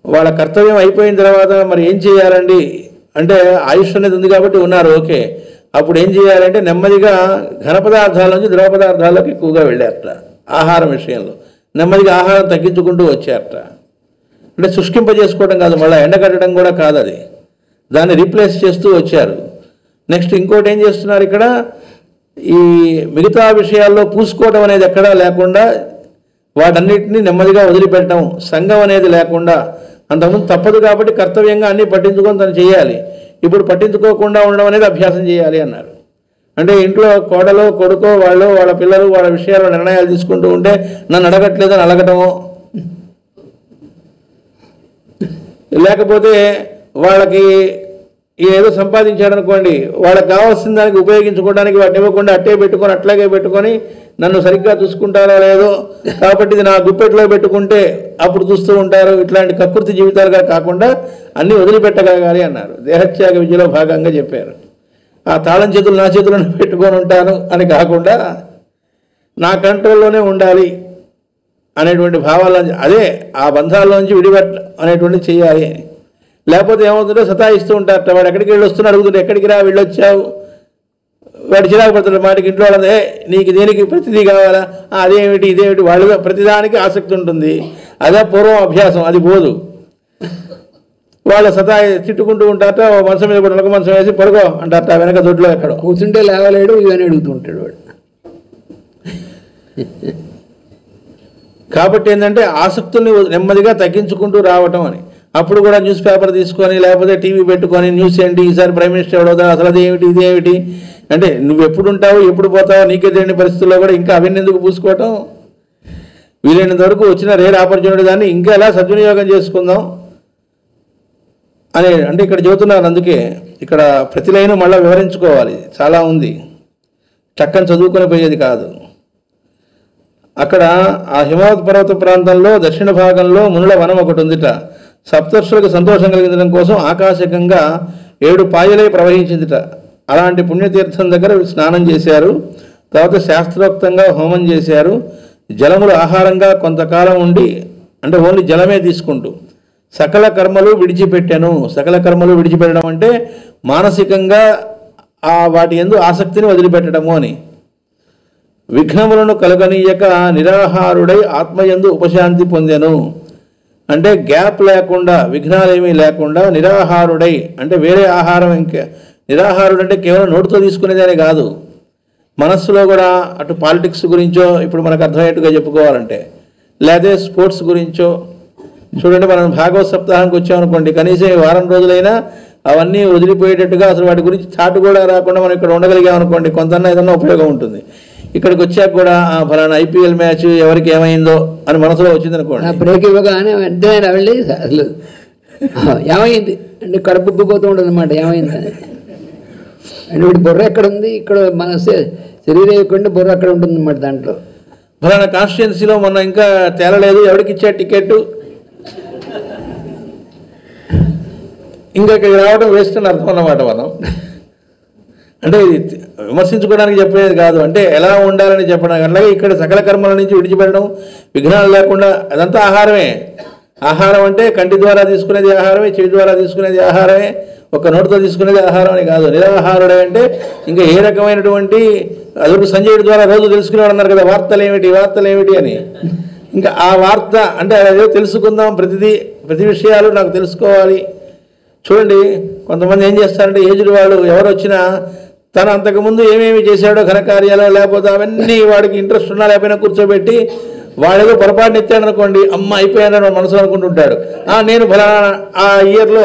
వాళ్ళ కర్తవ్యం అయిపోయిన తర్వాత మరి ఏం చేయాలండి అంటే ఆయుష్ అనేది ఉంది కాబట్టి ఉన్నారు, ఓకే. అప్పుడు ఏం చేయాలంటే నెమ్మదిగా ఘన పదార్థాల నుంచి ద్రవ పదార్థాలకు ఎక్కువగా వెళ్ళారట. ఆహారం విషయంలో నెమ్మదిగా ఆహారం తగ్గించుకుంటూ వచ్చారట. అంటే శుష్కింపజేసుకోవడం కాదు, మళ్ళీ ఎండకట్టడం కూడా కాదు, అది దాన్ని రీప్లేస్ చేస్తూ వచ్చారు. నెక్స్ట్ ఇంకోటి ఏం చేస్తున్నారు ఇక్కడ, ఈ మిగతా విషయాల్లో పూసుకోవడం అనేది ఎక్కడా లేకుండా వాటన్నిటినీ నెమ్మదిగా వదిలిపెట్టడం, సంఘం అనేది లేకుండా. అంతకుముందు తప్పదు కాబట్టి కర్తవ్యంగా అన్నీ పట్టించుకొని తను చేయాలి. ఇప్పుడు పట్టించుకోకుండా ఉండడం అనేది అభ్యాసం చేయాలి అన్నారు. అంటే ఇంట్లో కోడలో కొడుకో వాళ్ళ పిల్లలు వాళ్ళ విషయాలు నిర్ణయాలు తీసుకుంటూ ఉంటే నన్ను అడగట్లేదని అడగటము, లేకపోతే వాళ్ళకి ఏదో సంపాదించాడనుకోండి వాళ్ళకి కావాల్సిన దానికి ఉపయోగించుకోవడానికి వాటిని ఇవ్వకుండా అట్లాగే పెట్టుకొని నన్ను సరిగ్గా చూసుకుంటారో లేదో కాబట్టి ఇది నా గుప్పెట్లో పెట్టుకుంటే అప్పుడు చూస్తూ ఉంటారు. ఇట్లాంటి కకృతి జీవితాలుగా కాకుండా అన్నీ వదిలిపెట్టగలగాలి అన్నారు. దేహత్యాగ విద్యలో భాగంగా చెప్పారు. ఆ తాళం చేతులు నా చేతులను పెట్టుకొని ఉంటాను అని కాకుండా నా కంట్రోల్లోనే ఉండాలి అనేటువంటి భావాల అదే ఆ బంధాల్లోంచి విడిపెట్ట అనేటువంటి చేయాలి. లేకపోతే ఏమవుతుందో సతాయిస్తూ ఉంటారట. వాడు ఎక్కడికి వెళ్ళి వస్తున్నా అడుగుతుంటే ఎక్కడికి రా వెళ్ళొచ్చావు, వాడు చిరాకు పడుతుంటాడు. మాటికి ఇంట్లో వాళ్ళదే నీకు దేనికి ప్రతిదీ కావాలా, అదేమిటి ఇదేమిటి, వాళ్ళు ప్రతిదానికి ఆసక్తి ఉంటుంది. అదే పూర్వం అభ్యాసం, అది పోదు. వాళ్ళ తిట్టుకుంటూ ఉంటారట. మనసు మీద పడుకో మనసు వేసి పడుకో అంటారట. వెనక దొడ్లో ఎక్కడో కూర్చుంటే లేవలేడు ఇవన్నీ అడుగుతూ ఉంటాడు వాడు. కాబట్టి ఏంటంటే ఆసక్తుల్ని నెమ్మదిగా తగ్గించుకుంటూ రావటం అని. అప్పుడు కూడా న్యూస్ పేపర్ తీసుకొని లేకపోతే టీవీ పెట్టుకొని న్యూస్ ఏంటి, ఈసారి ప్రైమ్ మినిస్టర్ ఎవడవుతాడు, అసలు అదేమిటి ఇదేమిటి అంటే నువ్వు ఎప్పుడు ఉంటావు ఎప్పుడు పోతావు నీకే తెలియని పరిస్థితుల్లో కూడా ఇంకా అవన్నీ ఎందుకు పూసుకోవటం. వీలైనంత వరకు వచ్చిన రేర్ ఆపర్చునిటీ దాన్ని ఇంకా ఎలా సద్వినియోగం చేసుకుందాం అని అంటే ఇక్కడ చెబుతున్నారు. అందుకే ఇక్కడ ప్రతి లైను మళ్ళీ వివరించుకోవాలి, చాలా ఉంది, చక్కని చదువుకొని పోయేది కాదు. అక్కడ ఆ హిమవత్ పర్వత ప్రాంతంలో దక్షిణ భాగంలో మునుల వనం ఒకటి ఉందిట. సప్తర్షులకు సంతోషం కలిగించడం కోసం ఆకాశకంగా 7 పాయలై ప్రవహించిందిట. అలాంటి పుణ్యతీర్థం దగ్గర స్నానం చేశారు. తర్వాత శాస్త్రోక్తంగా హోమం చేశారు. జలములు ఆహారంగా కొంతకాలం ఉండి అంటే ఓన్లీ జలమే తీసుకుంటూ సకల కర్మలు విడిచిపెట్టాను. సకల కర్మలు విడిచిపెట్టడం అంటే మానసికంగా వాటి యందు ఆసక్తిని వదిలిపెట్టడము అని. విఘ్నములను కలగనీయక నిరాహారుడై ఆత్మయందు ఉపశాంతి పొందెను. అంటే గ్యాప్ లేకుండా విఘ్నాలేమీ లేకుండా నిరాహారుడై అంటే వేరే ఆహారం నిరాహారుడు అంటే కేవలం నోటితో తీసుకునేదే కాదు, మనస్సులో కూడా అటు పాలిటిక్స్ గురించో ఇప్పుడు మనకు అర్థమయ్యేట్టుగా చెప్పుకోవాలంటే లేదా స్పోర్ట్స్ గురించో. చూడండి మనం భాగవత సప్తాహానికి వచ్చామనుకోండి, కనీసం ఈ వారం రోజులైనా అవన్నీ వదిలిపోయేటట్టుగా అసలు వాటి గురించి చాటు కూడా రాకుండా మనం ఇక్కడ ఉండగలిగామనుకోండి, కొంతన్నా ఏదన్నా ఉపయోగం ఉంటుంది. ఇక్కడికి వచ్చాక కూడా ఫలానా ఐపీఎల్ మ్యాచ్ ఎవరికి ఏమైందో అని మనసులో వచ్చింది అనుకోండి, బ్రేక్ ఇవ్వగానే వెంటనే వెళ్ళి అసలు ఏమైంది అంటే కడుపుపోతూ ఉంటుంది అనమాట. ఏమైంది అంటే వీడి బుర్ర ఎక్కడ ఉంది, ఇక్కడ మన శరీరం ఎక్కడ బుర్ర అక్కడ ఉంటుంది అన్నమాట. దాంట్లో ఫలానా కాన్స్టిట్యున్సీలో మొన్న ఇంకా తేలలేదు, ఎవరికి ఇచ్చారు టికెట్, ఇంకా ఇక్కడికి రావడం వేస్ట్ అని అర్థం అన్నమాట. మనం అంటే ఇది విమర్శించుకోవడానికి చెప్పేది కాదు, అంటే ఎలా ఉండాలని చెప్పడానికి. అట్లాగే ఇక్కడ సకల కర్మల నుంచి విడిచిపెట్టడం, విఘ్నాలు లేకుండా, అదంతా ఆహారమే. ఆహారం అంటే కంటి ద్వారా తీసుకునేది ఆహారమే, చెవి ద్వారా తీసుకునేది ఆహారమే, ఒక నోటితో తీసుకునేది ఆహారం అని కాదు. నిరాహారుడే అంటే ఇంకా ఏ రకమైనటువంటి అదుపు సంజయుడి ద్వారా రోజు తెలుసుకునేవాడు అన్నారు కదా, వార్తలు ఏమిటి అని. ఇంకా ఆ వార్త అంటే అదే తెలుసుకుందాం, ప్రతి విషయాలు నాకు తెలుసుకోవాలి. చూడండి కొంతమంది ఏం చేస్తారంటే ఏజ్డ్ వాళ్ళు ఎవరు వచ్చినా తను అంతకుముందు ఏమేమి చేశాడో ఘనకార్యాలు లేకపోతే అవన్నీ వాడికి ఇంట్రెస్ట్ ఉన్నా లేకపోయినా కూర్చోబెట్టి వాడేదో పొరపాటున ఎత్తాడనుకోండి, అమ్మ అయిపోయాడని మనసులో అనుకుంటుంటాడు. నేను ఫలానా ఆ ఇయర్లో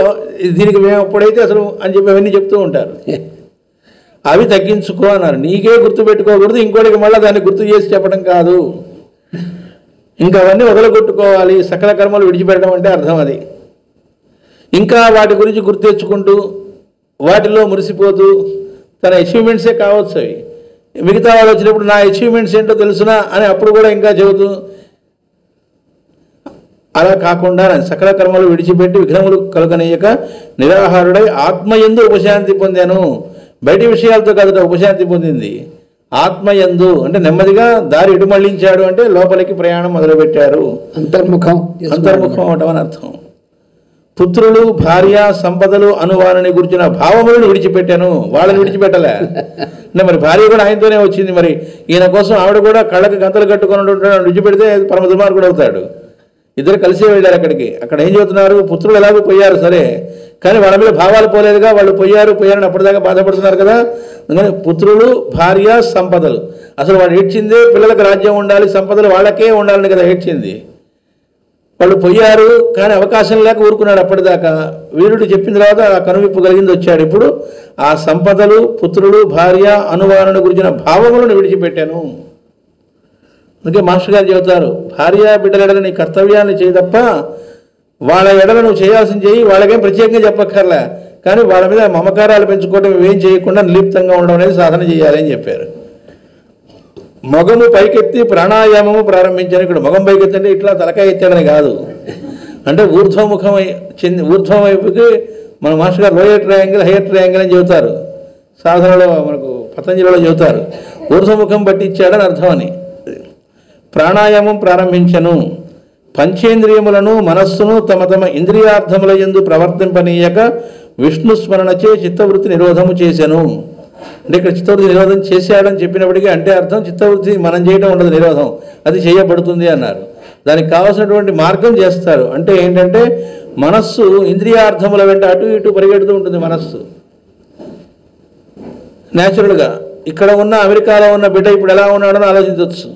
దీనికి మేము అప్పుడైతే అసలు అని చెప్పి అవన్నీ చెప్తూ ఉంటారు. అవి తగ్గించుకో అన్నారు. నీకే గుర్తు పెట్టుకోకూడదు, ఇంకోటికి మళ్ళీ దాన్ని గుర్తు చేసి చెప్పడం కాదు. ఇంకా అవన్నీ వదలగొట్టుకోవాలి. సకల కర్మలు విడిచిపెట్టడం అంటే అర్థం అది. ఇంకా వాటి గురించి గుర్తు తెచ్చుకుంటూ వాటిలో మురిసిపోతూ తన అచీవ్మెంట్సే కావచ్చు అవి, మిగతా వాళ్ళు వచ్చినప్పుడు నా అచీవ్మెంట్స్ ఏంటో తెలుసునా అని అప్పుడు కూడా ఇంకా చెబుతూ, అలా కాకుండా సకల కర్మలు విడిచిపెట్టి విఘ్నములు కలగనీయక నిరాహారుడై ఆత్మయందు ఉపశాంతి పొందాను. బయటి విషయాలతో కదట ఉపశాంతి పొందింది, ఆత్మయందు అంటే నెమ్మదిగా దారి ఇటు మళ్లించాడు అంటే లోపలికి ప్రయాణం మొదలుపెట్టారు. అంతర్ముఖం అవటం అని అర్థం. పుత్రులు భార్య సంపదలు అనువాలని గురించిన భావములను విడిచిపెట్టాను, వాళ్ళని విడిచిపెట్టలే. అంటే మరి భార్య కూడా ఆయనతోనే వచ్చింది, మరి ఈయన కోసం ఆవిడ కూడా కళ్ళకి గంతలు కట్టుకొని విడిచిపెడితే పరమ దుర్మార్గుడు అవుతాడు. ఇద్దరు కలిసే వెళ్ళారు అక్కడికి. అక్కడ ఏం చెబుతున్నారు, పుత్రులు ఎలాగో పోయారు సరే, కానీ వాళ్ళ మీద భావాలు పోలేదుగా, వాళ్ళు పోయారని అప్పటిదాకా బాధపడుతున్నారు కదా. అందుకని పుత్రులు భార్య సంపదలు, అసలు వాడు ఏడ్చిందే పిల్లలకు రాజ్యం ఉండాలి, సంపదలు వాళ్ళకే ఉండాలని కదా ఏడ్చింది. వాళ్ళు పోయారు, కానీ అవకాశం లేక ఊరుకున్నాడు అప్పటిదాకా. వీరుడు చెప్పిన తర్వాత ఆ కనువిప్పు కలిగింది, వచ్చాడు. ఇప్పుడు ఆ సంపదలు, పుత్రుడు, భార్య, అనువారణ గురించిన భావములను విడిచిపెట్టాను. అందుకే మాస్టర్ గారు చెబుతారు, భార్య బిడ్డల ఎడల నీ కర్తవ్యాన్ని చేయి తప్ప వాళ్ళ ఎడల నువ్వు చేయాల్సింది చేయి, వాళ్ళకేం ప్రత్యేకంగా చెప్పక్కర్లే, కానీ వాళ్ళ మీద మమకారాలు పెంచుకోవడం ఇవేం చేయకుండా నిర్లిప్తంగా ఉండడం అనేది సాధన చేయాలి అని చెప్పారు. మొగము పైకెత్తి ప్రాణాయామము ప్రారంభించాను. ఇక్కడ మొగం పైకెత్తి అంటే ఇట్లా తలకాయ ఎత్తాడని కాదు, అంటే ఊర్ధ్వముఖం ఊర్ధ్వం వైపుకి మన మాస్టర్ గారు లోయర్ ట్రయాంగిల్, హైయర్ ట్రయాంగిల్ అని చెబుతారు. సాధనలో మనకు పతంజలిలో చెబుతారు, ఊర్ధ్వముఖం బట్టి ఇచ్చాడని అర్థం అని. ప్రాణాయామం ప్రారంభించను. పంచేంద్రియములను మనస్సును తమ తమ ఇంద్రియార్థముల యందు ప్రవర్తింపనీయక విష్ణు స్మరణచే చిత్తవృత్తి నిరోధము చేశాను. అంటే ఇక్కడ చిత్తవృత్తి నిరోధం చేశాడని చెప్పినప్పటికీ అంటే అర్థం చిత్తవృత్తి మనం చేయడం ఉండదు, నిరోధం అది చేయబడుతుంది అన్నారు. దానికి కావాల్సినటువంటి మార్గం చేస్తారు. అంటే ఏంటంటే మనస్సు ఇంద్రియార్థముల వెంట అటు ఇటు పరిగెడుతూ ఉంటుంది. మనస్సు న్యాచురల్గా ఇక్కడ ఉన్న అమెరికాలో ఉన్న బిడ్డ ఇప్పుడు ఎలా ఉన్నాడని ఆలోచించవచ్చు.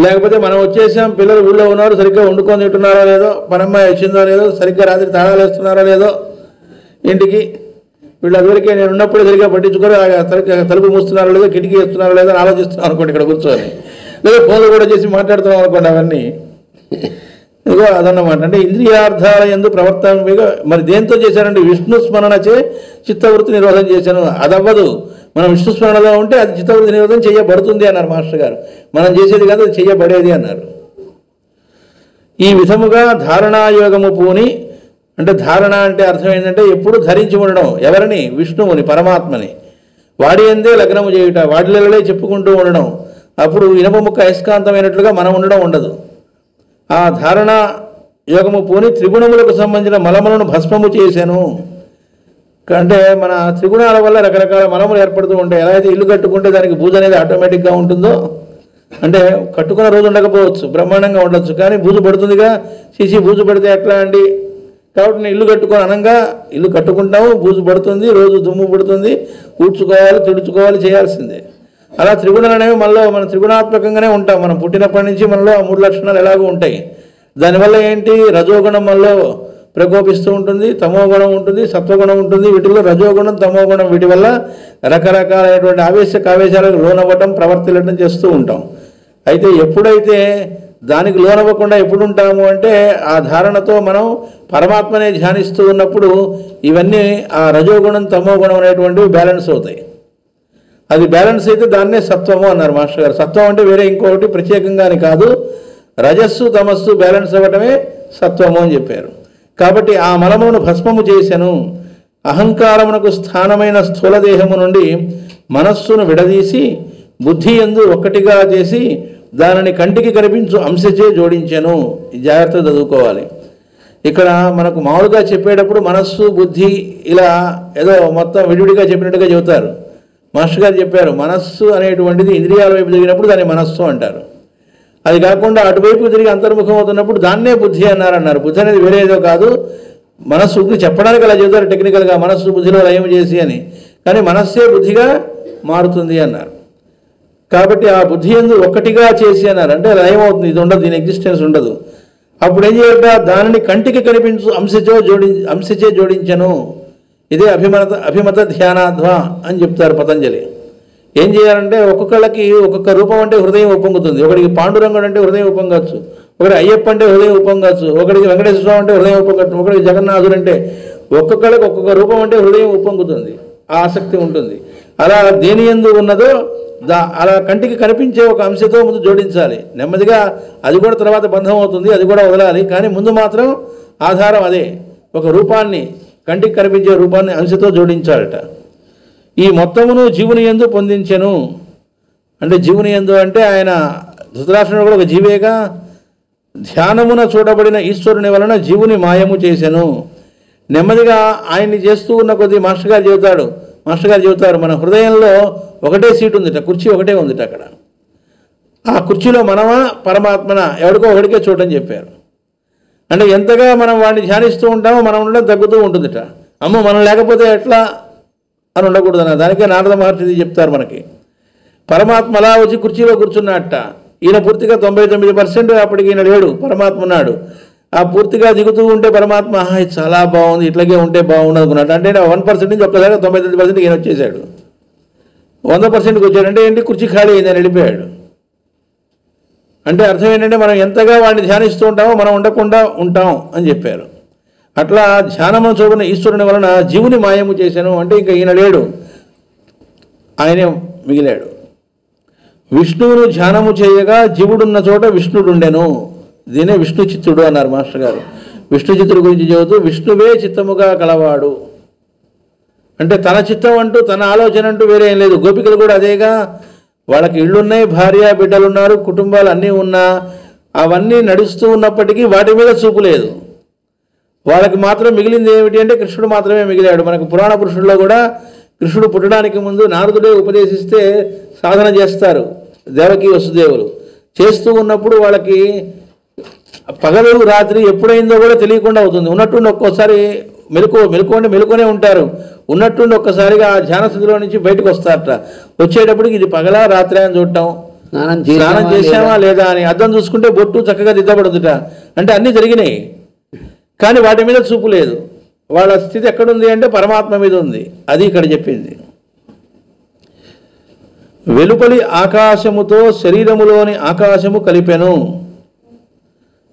లేకపోతే మనం వచ్చేసాం, పిల్లలు ఊళ్ళో ఉన్నారు, సరిగ్గా వండుకొని తింటున్నారో లేదో, పనమ్మాయి వచ్చిందో లేదో, సరిగ్గా రాత్రి తాళాలు వేస్తున్నారో లేదో ఇంటికి, వీళ్ళు అదివరకే నేను ఉన్నప్పుడే సరిగ్గా పట్టించుకొని తలుపు మూస్తున్నారో లేదో, కిటికీ వేస్తున్నారో లేదో అని ఆలోచిస్తున్నాం అనుకోండి ఇక్కడ కూర్చొని, లేదా ఫోన్లు కూడా చేసి మాట్లాడుతున్నాం అనుకోండి. అవన్నీ ఇదిగో అదన్నమాట. అంటే ఇంద్రియార్థాల యందు ప్రవర్తన మరి దేంతో చేశారంటే విష్ణు స్మరణచే చిత్తవృత్తి నిరోధం చేశాను. అదవ్వదు, మనం విష్ణు స్మరణలో ఉంటే అది చిత్తవృత్తి నిరోధం చేయబడుతుంది అన్నారు మాస్టర్ గారు. మనం చేసేది కాదు, అది చేయబడేది అన్నారు. ఈ విధముగా ధారణాయోగము పూని, అంటే ధారణ అంటే అర్థం ఏంటంటే ఎప్పుడు ధరించి ఉండడం. ఎవరిని? విష్ణువుని, పరమాత్మని. వాడి అందే లగ్నము చేయుట, వాటిలే చెప్పుకుంటూ ఉండడం. అప్పుడు ఇనప ముక్క అయస్కాంతమైనట్లుగా మనం ఉండడం ఉండదు. ఆ ధారణ యోగము పూని త్రిగుణములకు సంబంధించిన మలములను భస్మము చేశాను. అంటే మన త్రిగుణాల వల్ల రకరకాల మలములు ఏర్పడుతూ ఉంటాయి. ఎలా అయితే ఇల్లు కట్టుకుంటే దానికి బూజు అనేది ఆటోమేటిక్గా ఉంటుందో, అంటే కట్టుకున్న రోజు ఉండకపోవచ్చు, బ్రహ్మాండంగా ఉండొచ్చు, కానీ బూజు పడుతుందిగా. సీసీ బూజు పడితే ఎట్లా అండి? కాబట్టి నేను ఇల్లు కట్టుకొని అనంగా ఇల్లు కట్టుకుంటాము, బూజు పడుతుంది, రోజు దుమ్ము పడుతుంది, ఊడ్చుకోవాలి, తుడుచుకోవాలి, చేయాల్సిందే. అలా త్రిగుణాలు అనేవి మనలో మనం త్రిగుణాత్మకంగానే ఉంటాం. మనం పుట్టినప్పటి నుంచి మనలో ఆ 3 లక్షణాలు ఎలాగో ఉంటాయి. దానివల్ల ఏంటి? రజోగుణం మనలో ప్రకోపిస్తూ ఉంటుంది, తమోగుణం ఉంటుంది, సత్వగుణం ఉంటుంది. వీటిల్లో రజోగుణం, తమోగుణం వీటి వల్ల రకరకాలైనటువంటి ఆవేశాలకు లోనవ్వటం, ప్రవర్తిల్లటం చేస్తూ ఉంటాం. అయితే ఎప్పుడైతే దానికి లోనవ్వకుండా ఎప్పుడు ఉంటాము అంటే ఆ ధారణతో మనం పరమాత్మనే ధ్యానిస్తూ ఉన్నప్పుడు ఇవన్నీ ఆ రజోగుణం, తమోగుణం అనేటువంటివి బ్యాలెన్స్ అవుతాయి. అది బ్యాలెన్స్ అయితే దాన్నే సత్వము అన్నారు మాస్టర్ గారు. సత్వం అంటే వేరే ఇంకొకటి ప్రత్యేకంగా అని కాదు, రజస్సు తమస్సు బ్యాలెన్స్ అవ్వటమే సత్వము అని చెప్పారు. కాబట్టి ఆ మలమును భస్మము చేశాను. అహంకారమునకు స్థానమైన స్థూలదేహము నుండి మనస్సును విడదీసి బుద్ధి యందు ఒక్కటిగా చేసి దానిని కంటికి కనిపించు అంశచే జోడించాను. ఈ జాగ్రత్తగా చదువుకోవాలి. ఇక్కడ మనకు మామూలుగా చెప్పేటప్పుడు మనస్సు, బుద్ధి ఇలా ఏదో మొత్తం విడివిడిగా చెప్పినట్టుగా చెబుతారు. మాస్టర్ గారు చెప్పారు, మనస్సు అనేటువంటిది ఇంద్రియాల వైపు తిరిగినప్పుడు దాన్ని మనస్సు అంటారు. అది కాకుండా అటువైపు తిరిగి అంతర్ముఖం అవుతున్నప్పుడు దాన్నే బుద్ధి అన్నారు. బుద్ధి అనేది వేరేదో కాదు, మనస్సుకి చెప్పడానికి అలా చెబుతారు టెక్నికల్గా, మనస్సు బుద్ధిలో లయం చేసి అని. కానీ మనస్సే బుద్ధిగా మారుతుంది అన్నారు. కాబట్టి ఆ బుద్ధి యందు ఒక్కటిగా చేసి అన్నారు. అంటే లయం అవుతుంది, ఇది ఉండదు, దీని ఎగ్జిస్టెన్స్ ఉండదు. అప్పుడు ఏం చేయాలంటే దానిని కంటికి కనిపించు అంశచే జోడించను. ఇదే అభిమత ధ్యానాధ్వ అని చెప్తారు పతంజలి. ఏం చేయాలంటే ఒక్కొక్కళ్ళకి ఒక్కొక్క రూపం అంటే హృదయం ఉప్పొంగుతుంది. ఒకడికి పాండురంగుడు అంటే హృదయం ఉప్పొంగచ్చు, ఒకటి అయ్యప్ప అంటే హృదయం ఉప్పొంగచ్చు, ఒకడికి వెంకటేశ్వర స్వామి అంటే హృదయం ఉప్పొంగచ్చు, ఒకడికి జగన్నాథుడు అంటే, ఒక్కొక్కళ్ళకి ఒక్కొక్క రూపం అంటే హృదయం ఉప్పొంగుతుంది, ఆ ఆసక్తి ఉంటుంది. అలా దేని యందు ఉన్నదో అలా కంటికి కనిపించే ఒక అంశతో ముందు జోడించాలి. నెమ్మదిగా అది కూడా తర్వాత బంధం అవుతుంది, అది కూడా వదలాలి. కానీ ముందు మాత్రం ఆధారం అదే, ఒక రూపాన్ని, కంటికి కనిపించే రూపాన్ని అంశతో జోడించాలట. ఈ మొత్తమును జీవుని యందు పొందించెను. అంటే జీవుని యందు అంటే ఆయన ధృతరాష్ట్రుడు కూడా ఒక జీవేగా. ధ్యానమున చూడబడిన ఈశ్వరుని వలన జీవుని మాయము చేసెను. నెమ్మదిగా ఆయన్ని చేస్తూ ఉన్న కొద్దీ మాస్టర్ గారు చెబుతారు మన హృదయంలో ఒకటే సీటు ఉందిట, కుర్చీ ఒకటే ఉందిట. అక్కడ ఆ కుర్చీలో మనమా పరమాత్మన ఎవరికో ఒకడికే చోటని చెప్పారు. అంటే ఎంతగా మనం వాడిని ధ్యానిస్తూ ఉంటామో మనం ఉండడం తగ్గుతూ ఉంటుందిట. అమ్మ మనం లేకపోతే ఎట్లా అని ఉండకూడదన్న దానికే నారద మహర్షి చెప్తారు మనకి. పరమాత్మ అలా వచ్చి కుర్చీలో కూర్చున్నట్ట. ఈయన పూర్తిగా 99% అప్పటికి ఈయన లేడు, పరమాత్మ ఉన్నాడు. ఆ పూర్తిగా దిగుతూ ఉంటే పరమాత్మ ఇది చాలా బాగుంది, ఇట్లాగే ఉంటే బాగుండు అనుకున్నాడు. అంటే 1% నుంచి ఒక్కసారి 99% ఈయన వచ్చేసాడు. 100%కి వచ్చాడంటే ఏంటి, కుర్చీ ఖాళీ అయింది, ఆయన వెళ్ళిపోయాడు. అంటే అర్థం ఏంటంటే మనం ఎంతగా వాడిని ధ్యానిస్తూ ఉంటామో మనం ఉండకుండా ఉంటాం అని చెప్పారు. అట్లా ధ్యానము చూపిన ఈశ్వరుని వలన జీవుని మాయము చేశాను అంటే ఇంకా ఈయన లేడు, ఆయనే మిగిలాడు. విష్ణువును ధ్యానము చేయగా జీవుడున్న చోట విష్ణుడుండెను. దీనే విష్ణు చిత్తుడు అన్నారు మాస్టర్ గారు. విష్ణు చిత్తుడు గురించి చెబుతూ విష్ణువే చిత్తముగా కలవాడు అంటే తన చిత్తం అంటూ తన ఆలోచన అంటూ వేరే ఏం లేదు. గోపికలు కూడా అదేగా, వాళ్ళకి ఇళ్ళున్నాయి, భార్య బిడ్డలు ఉన్నారు, కుటుంబాలు అన్నీ ఉన్నా అవన్నీ నడుస్తూ ఉన్నప్పటికీ వాటి మీద చూపు లేదు. వాళ్ళకి మాత్రం మిగిలింది ఏమిటి అంటే కృష్ణుడు మాత్రమే మిగిలాడు. మనకు పురాణ పురుషుల్లో కూడా కృష్ణుడు పుట్టడానికి ముందు నారదుడే ఉపదేశిస్తే సాధన చేస్తారు దేవకి వసుదేవులు. చేస్తూ ఉన్నప్పుడు వాళ్ళకి పగలు రాత్రి ఎప్పుడైందో కూడా తెలియకుండా అవుతుంది. ఉన్నట్టుండి ఒక్కోసారి మెలుకునే ఉంటారు. ఉన్నట్టుండి ఒక్కసారిగా ఆ ధ్యాన స్థితిలో నుంచి బయటకు వస్తారట. వచ్చేటప్పటికి ఇది పగలా రాత్రి అని చూడటం, స్నానం చేసామా లేదా అని అద్దం చూసుకుంటే బొట్టు చక్కగా దిద్దబడుతుట, అంటే అన్నీ జరిగినాయి కానీ వాటి మీద చూపు లేదు. వాళ్ళ స్థితి ఎక్కడుంది అంటే పరమాత్మ మీద ఉంది. అది ఇక్కడ చెప్పింది. వెలుపలి ఆకాశముతో శరీరములోని ఆకాశము కలిపెను.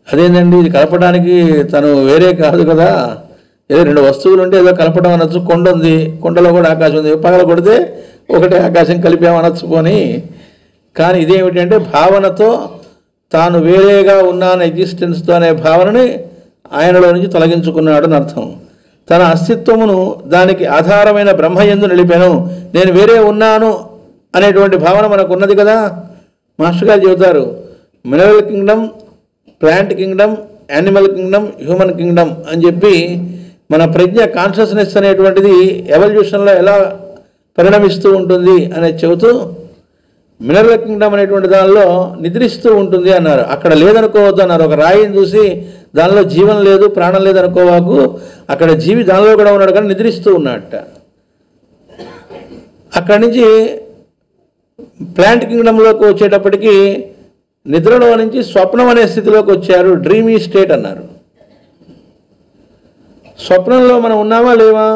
అదేంటండి, ఇది కలపడానికి తను వేరే కాదు కదా, ఏదో రెండు వస్తువులు ఉంటే ఏదో కలపడం అనొచ్చు. కొండ ఉంది, కొండలో కూడా ఆకాశం ఉంది, పగల కొడితే ఒకటే ఆకాశం కలిపామనొచ్చు పోని. కానీ ఇదేమిటంటే భావనతో తాను వేరేగా ఉన్నాను ఎగ్జిస్టెన్స్తో అనే భావనని ఆయనలో నుంచి తొలగించుకున్నాడు అని అర్థం. తన అస్తిత్వమును దానికి ఆధారమైన బ్రహ్మయందు నిలిపాను. నేను వేరే ఉన్నాను అనేటువంటి భావన మనకు ఉన్నది కదా. మాస్టర్ గారు చెబుతారు, mineral Kingdom, plant Kingdom, animal Kingdom, human Kingdom అని చెప్పి మన ప్రజ్ఞ కాన్షియస్నెస్ అనేటువంటిది ఎవల్యూషన్లో ఎలా పరిణమిస్తూ ఉంటుంది అనేది చెబుతూ మినరల్ కింగ్డమ్ అనేటువంటి దానిలో నిద్రిస్తూ ఉంటుంది అన్నారు. అక్కడ లేదనుకోవద్దు అన్నారు. ఒక రాయిని చూసి దానిలో జీవం లేదు, ప్రాణం లేదనుకోవాకు, అక్కడ జీవి దానిలో కూడా ఉన్నాడు కానీ నిద్రిస్తూ ఉన్నట్ట. అక్కడి నుంచి ప్లాంట్ కింగ్డమ్లోకి వచ్చేటప్పటికి నిద్రలో నుంచి స్వప్నం అనే స్థితిలోకి వచ్చారు. డ్రీమీ స్టేట్ అన్నారు. స్వప్నంలో మనం ఉన్నామా లేవా?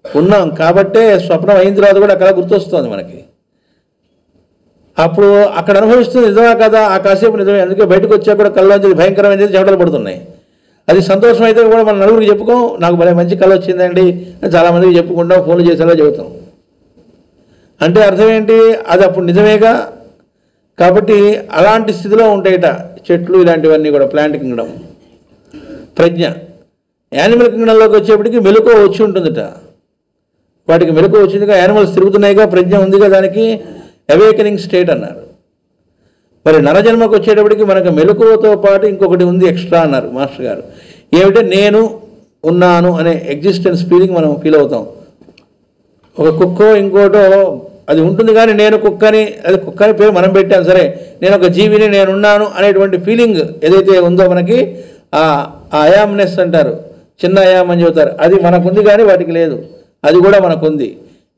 ఉన్నాం కాబట్టే స్వప్నం అయిన తర్వాత కూడా అక్కడ గుర్తొస్తుంది మనకి. అప్పుడు అక్కడ అనుభవిస్తుంది నిజమా కదా, ఆ కాసేపు నిజమే. అందుకే బయటకు వచ్చాక కూడా కళ్ళలోంచి భయంకరమైనది చెమటలు పడుతున్నాయి. అది సంతోషం అయితే కూడా మనం నలుగురికి చెప్పుకోం, నాకు భలే మంచి కళ వచ్చిందండి చాలామందికి చెప్పుకుంటాం, ఫోన్లు చేసేలా చెబుతాం. అంటే అర్థం ఏంటి, అది అప్పుడు నిజమేగా. కాబట్టి అలాంటి స్థితిలో ఉంటాయిట చెట్లు ఇలాంటివన్నీ కూడా. ప్లాంట్ కింగ్డమ్ ప్రజ్ఞ. యానిమల్ కింగ్డమ్లోకి వచ్చేప్పటికి మెలకువ వచ్చి ఉంటుందిట. వాటికి మెలకువ వచ్చిందిగా, యానిమల్స్ తిరుగుతున్నాయిగా, ప్రజ్ఞ ఉందిగా, దానికి అవేకనింగ్ స్టేట్ అన్నారు. మరి నరజన్మకు వచ్చేటప్పటికి మనకు మెలకువతో పాటు ఇంకొకటి ఉంది ఎక్స్ట్రా అన్నారు మాస్టర్ గారు. ఏమిటంటే నేను ఉన్నాను అనే ఎగ్జిస్టెన్స్ ఫీలింగ్ మనం ఫీల్ అవుతాం. ఒక కుక్కో ఇంకోటో అది ఉంటుంది కానీ నేను కుక్కని, అది కుక్కని పేరు మనం పెట్టాం సరే, నేను ఒక జీవిని, నేనున్నాను అనేటువంటి ఫీలింగ్ ఏదైతే ఉందో మనకి, ఆ అయామ్నెస్ అంటారు, చిన్న అయామ్ అని చెబుతారు, అది మనకుంది కానీ వాటికి లేదు. అది కూడా మనకుంది.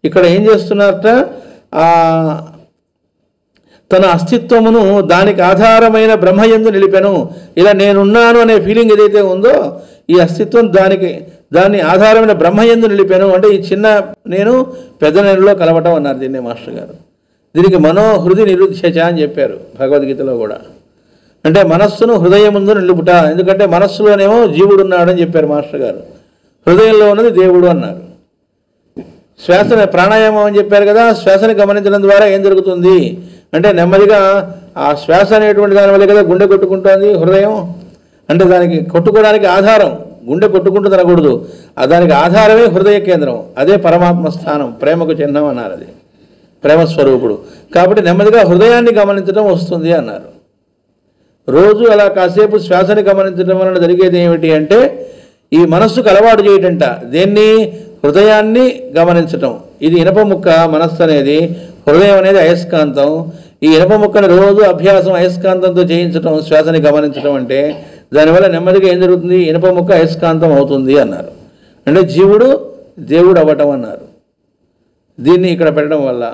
ఇక్కడ ఏం చేస్తున్నారట, తన అస్తిత్వమును దానికి ఆధారమైన బ్రహ్మయందు నిలిపెను. ఇలా నేనున్నాను అనే ఫీలింగ్ ఏదైతే ఉందో ఈ అస్తిత్వం దాన్ని ఆధారమైన బ్రహ్మయందు నిలిపాను. అంటే ఈ చిన్న నేను పెద్ద నేనులో కలవటం అన్నారు దీన్నే మాస్టర్ గారు. దీనికి మనోహృది నిరుధ్యచ అని చెప్పారు భగవద్గీతలో కూడా. అంటే మనస్సును హృదయముందు నిలుపుట. ఎందుకంటే మనస్సులోనేమో జీవుడు ఉన్నాడని చెప్పారు మాస్టర్ గారు, హృదయంలో ఉన్నది దేవుడు అన్నారు. శ్వాస ప్రాణాయామం అని చెప్పారు కదా, శ్వాసని గమనించడం ద్వారా ఏం జరుగుతుంది అంటే నెమ్మదిగా ఆ శ్వాస అనేటువంటి దాని వల్ల కదా గుండె కొట్టుకుంటుంది హృదయం. అంటే దానికి కొట్టుకోవడానికి ఆధారం గుండె కొట్టుకుంటుంది అనకూడదు, దానికి ఆధారమే హృదయ కేంద్రం. అదే పరమాత్మ స్థానం, ప్రేమకు చిహ్నం అన్నారు, అది ప్రేమస్వరూపుడు. కాబట్టి నెమ్మదిగా హృదయాన్ని గమనించడం వస్తుంది అన్నారు. రోజు అలా కాసేపు శ్వాసని గమనించడం వలన జరిగేది ఏమిటి అంటే ఈ మనస్సుకు అలవాటు చేయటంట. దేన్ని? హృదయాన్ని గమనించటం. ఇది ఇనప ముక్క మనస్సు అనేది, హృదయం అనేది అయస్కాంతం. ఈ ఇనప ముక్కని రోజు అభ్యాసం అయస్కాంతంతో చేయించడం, శ్వాసని గమనించడం అంటే దానివల్ల నెమ్మదిగా ఏం జరుగుతుంది, ఇనప ముక్క అయస్కాంతం అవుతుంది అన్నారు. అంటే జీవుడు దేవుడు అవ్వటం అన్నారు. దీన్ని ఇక్కడ పెట్టడం వల్ల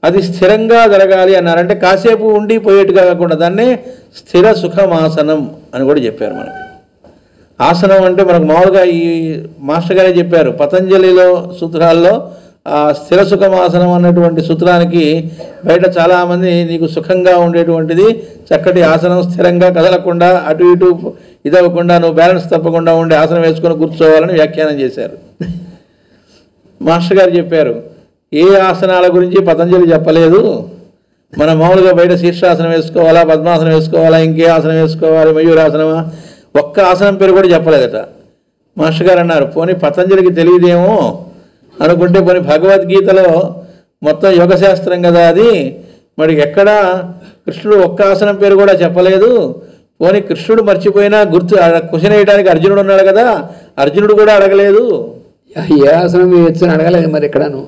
అది స్థిరంగా జరగాలి అన్నారు. అంటే కాసేపు ఉండి పోయేట్టుగా కాకుండా దాన్నే స్థిర సుఖమాసనం అని కూడా చెప్పారు మనకి. ఆసనం అంటే మనకు మామూలుగా ఈ మాస్టర్ గారే చెప్పారు పతంజలిలో సూత్రాల్లో ఆ స్థిర సుఖమాసనం అన్నటువంటి సూత్రానికి బయట చాలామంది నీకు సుఖంగా ఉండేటువంటిది చక్కటి ఆసనం, స్థిరంగా కదలకుండా అటు ఇటు ఇదవ్వకుండా నువ్వు బ్యాలెన్స్ తప్పకుండా ఉండే ఆసనం వేసుకొని కూర్చోవాలని వ్యాఖ్యానం చేశారు. మాస్టర్ గారు చెప్పారు ఏ ఆసనాల గురించి పతంజలి చెప్పలేదు. మనం మామూలుగా బయట శీర్షాసనం వేసుకోవాలా, పద్మాసనం వేసుకోవాలా, ఇంకే ఆసనం వేసుకోవాలి, మయూరాసనమా, ఒక్క ఆసనం పేరు కూడా చెప్పలేదట. మాస్టర్ గారు అన్నారు పోనీ పతంజలికి తెలియదేమో అనుకుంటే పోనీ భగవద్గీతలో మొత్తం యోగశాస్త్రం కదా అది, మరి ఎక్కడా కృష్ణుడు ఒక్క ఆసనం పేరు కూడా చెప్పలేదు. పోనీ కృష్ణుడు మర్చిపోయినా గుర్తు క్వశ్చన్ వేయడానికి అర్జునుడు ఉన్నాడు కదా, అర్జునుడు కూడా అడగలేదు. ఏ ఆసనం వేయొచ్చని అడగలేదు మరి ఎక్కడను.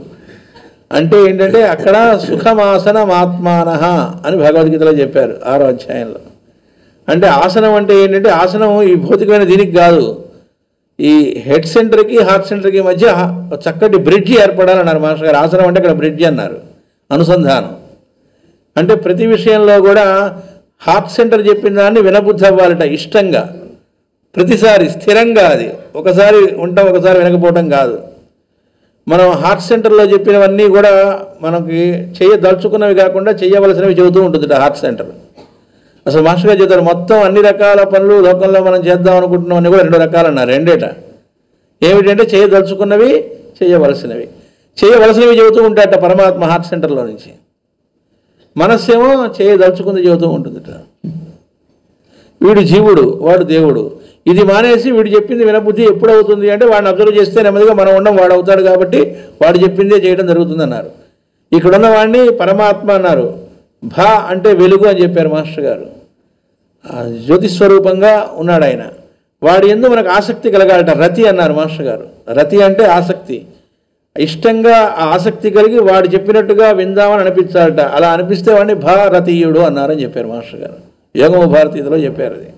అంటే ఏంటంటే అక్కడ సుఖమాసనమాత్మానః అని భగవద్గీతలో చెప్పారు 6వ అధ్యాయంలో. అంటే ఆసనం అంటే ఏంటంటే ఆసనం ఈ భౌతికమైన దీనికి కాదు, ఈ హెడ్ సెంటర్కి హార్ట్ సెంటర్కి మధ్య చక్కటి బ్రిడ్జి ఏర్పడాలన్నారు మాస్టర్ గారు. ఆసనం అంటే అక్కడ బ్రిడ్జి అన్నారు, అనుసంధానం. అంటే ప్రతి విషయంలో కూడా హార్ట్ సెంటర్ చెప్పిన దాన్ని వినబుద్ధి అవ్వాలట ఇష్టంగా, ప్రతిసారి స్థిరంగా. అది ఒకసారి ఉంటాం ఒకసారి వినకపోవటం కాదు. మనం హార్ట్ సెంటర్లో చెప్పినవన్నీ కూడా మనకి చేయదలుచుకున్నవి కాకుండా చేయవలసినవి చెబుతూ ఉంటుంది హార్ట్ సెంటర్. అసలు మాస్టర్ గారు చెప్తారు మొత్తం అన్ని రకాల పనులు లోకంలో మనం చేద్దాం అనుకుంటున్నామని కూడా 2 రకాలు అన్నారు. రెండేట ఏమిటంటే చేయదలుచుకున్నవి, చేయవలసినవి. చేయవలసినవి చెబుతూ ఉంటాడట పరమాత్మ హార్ట్ సెంటర్లో నుంచి. మనస్సేమో చేయదలుచుకుంది చెబుతూ ఉంటుందిట. వీడు జీవుడు, వాడు దేవుడు. ఇది మానేసి వీడు చెప్పింది వినబుద్ధి ఎప్పుడు అవుతుంది అంటే వాడిని అబ్జర్వ్ చేస్తే నెమ్మదిగా మనం ఉండం వాడు అవుతాడు కాబట్టి వాడు చెప్పిందే చేయడం జరుగుతుంది అన్నారు. ఇక్కడున్న వాడిని పరమాత్మ అన్నారు. భా అంటే వెలుగు అని చెప్పారు మాస్టర్ గారు. జ్యోతిస్వరూపంగా ఉన్నాడు ఆయన. వాడి యందు మనకు ఆసక్తి కలగాలట, రతి అన్నారు మాస్టర్ గారు. రతి అంటే ఆసక్తి. ఇష్టంగా ఆ ఆసక్తి కలిగి వాడు చెప్పినట్టుగా విందామని అనిపించాలట. అలా అనిపిస్తే వాడిని భారతీయుడు అన్నారని చెప్పారు మాస్టర్ గారు. యోగము భారతీయులో చెప్పారు అది.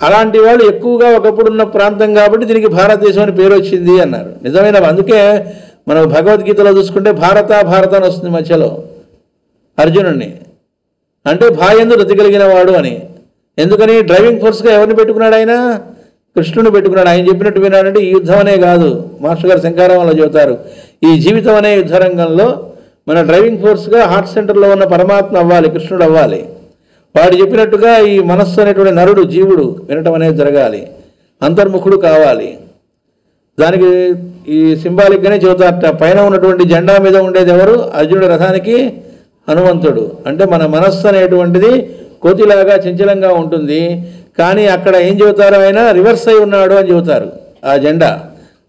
అలాంటి వాళ్ళు ఎక్కువగా ఒకప్పుడు ఉన్న ప్రాంతం కాబట్టి దీనికి భారతదేశం అని పేరు వచ్చింది అన్నారు. నిజమైన అందుకే మనం భగవద్గీతలో చూసుకుంటే భారత భారత అని వస్తుంది మధ్యలో అర్జునుడిని. అంటే భాయందు రతి కలిగిన వాడు అని. ఎందుకని డ్రైవింగ్ ఫోర్స్గా ఎవరిని పెట్టుకున్నాడు ఆయన? కృష్ణుని పెట్టుకున్నాడు. ఆయన చెప్పినట్టు వినాడంటే ఈ యుద్ధం అనే కాదు, మాస్టర్ గారు శంకారావంలో చెబుతారు, ఈ జీవితం అనే యుద్ధరంగంలో మన డ్రైవింగ్ ఫోర్స్గా హార్ట్ సెంటర్లో ఉన్న పరమాత్మ అవ్వాలి, కృష్ణుడు అవ్వాలి. వాడు చెప్పినట్టుగా ఈ మనస్సు అనేటువంటి నరుడు జీవుడు వినటం అనేది జరగాలి, అంతర్ముఖుడు కావాలి. దానికి ఈ సింబాలిక్గానే చెబుతారట. పైన ఉన్నటువంటి జెండా మీద ఉండేది ఎవరు? అర్జునుడి రథానికి హనుమంతుడు. అంటే మన మనస్సు అనేటువంటిది కోతిలాగా చంచలంగా ఉంటుంది, కానీ అక్కడ ఏం చెబుతారు? ఆయన రివర్స్ అయి ఉన్నాడు అని చెబుతారు. ఆ జెండా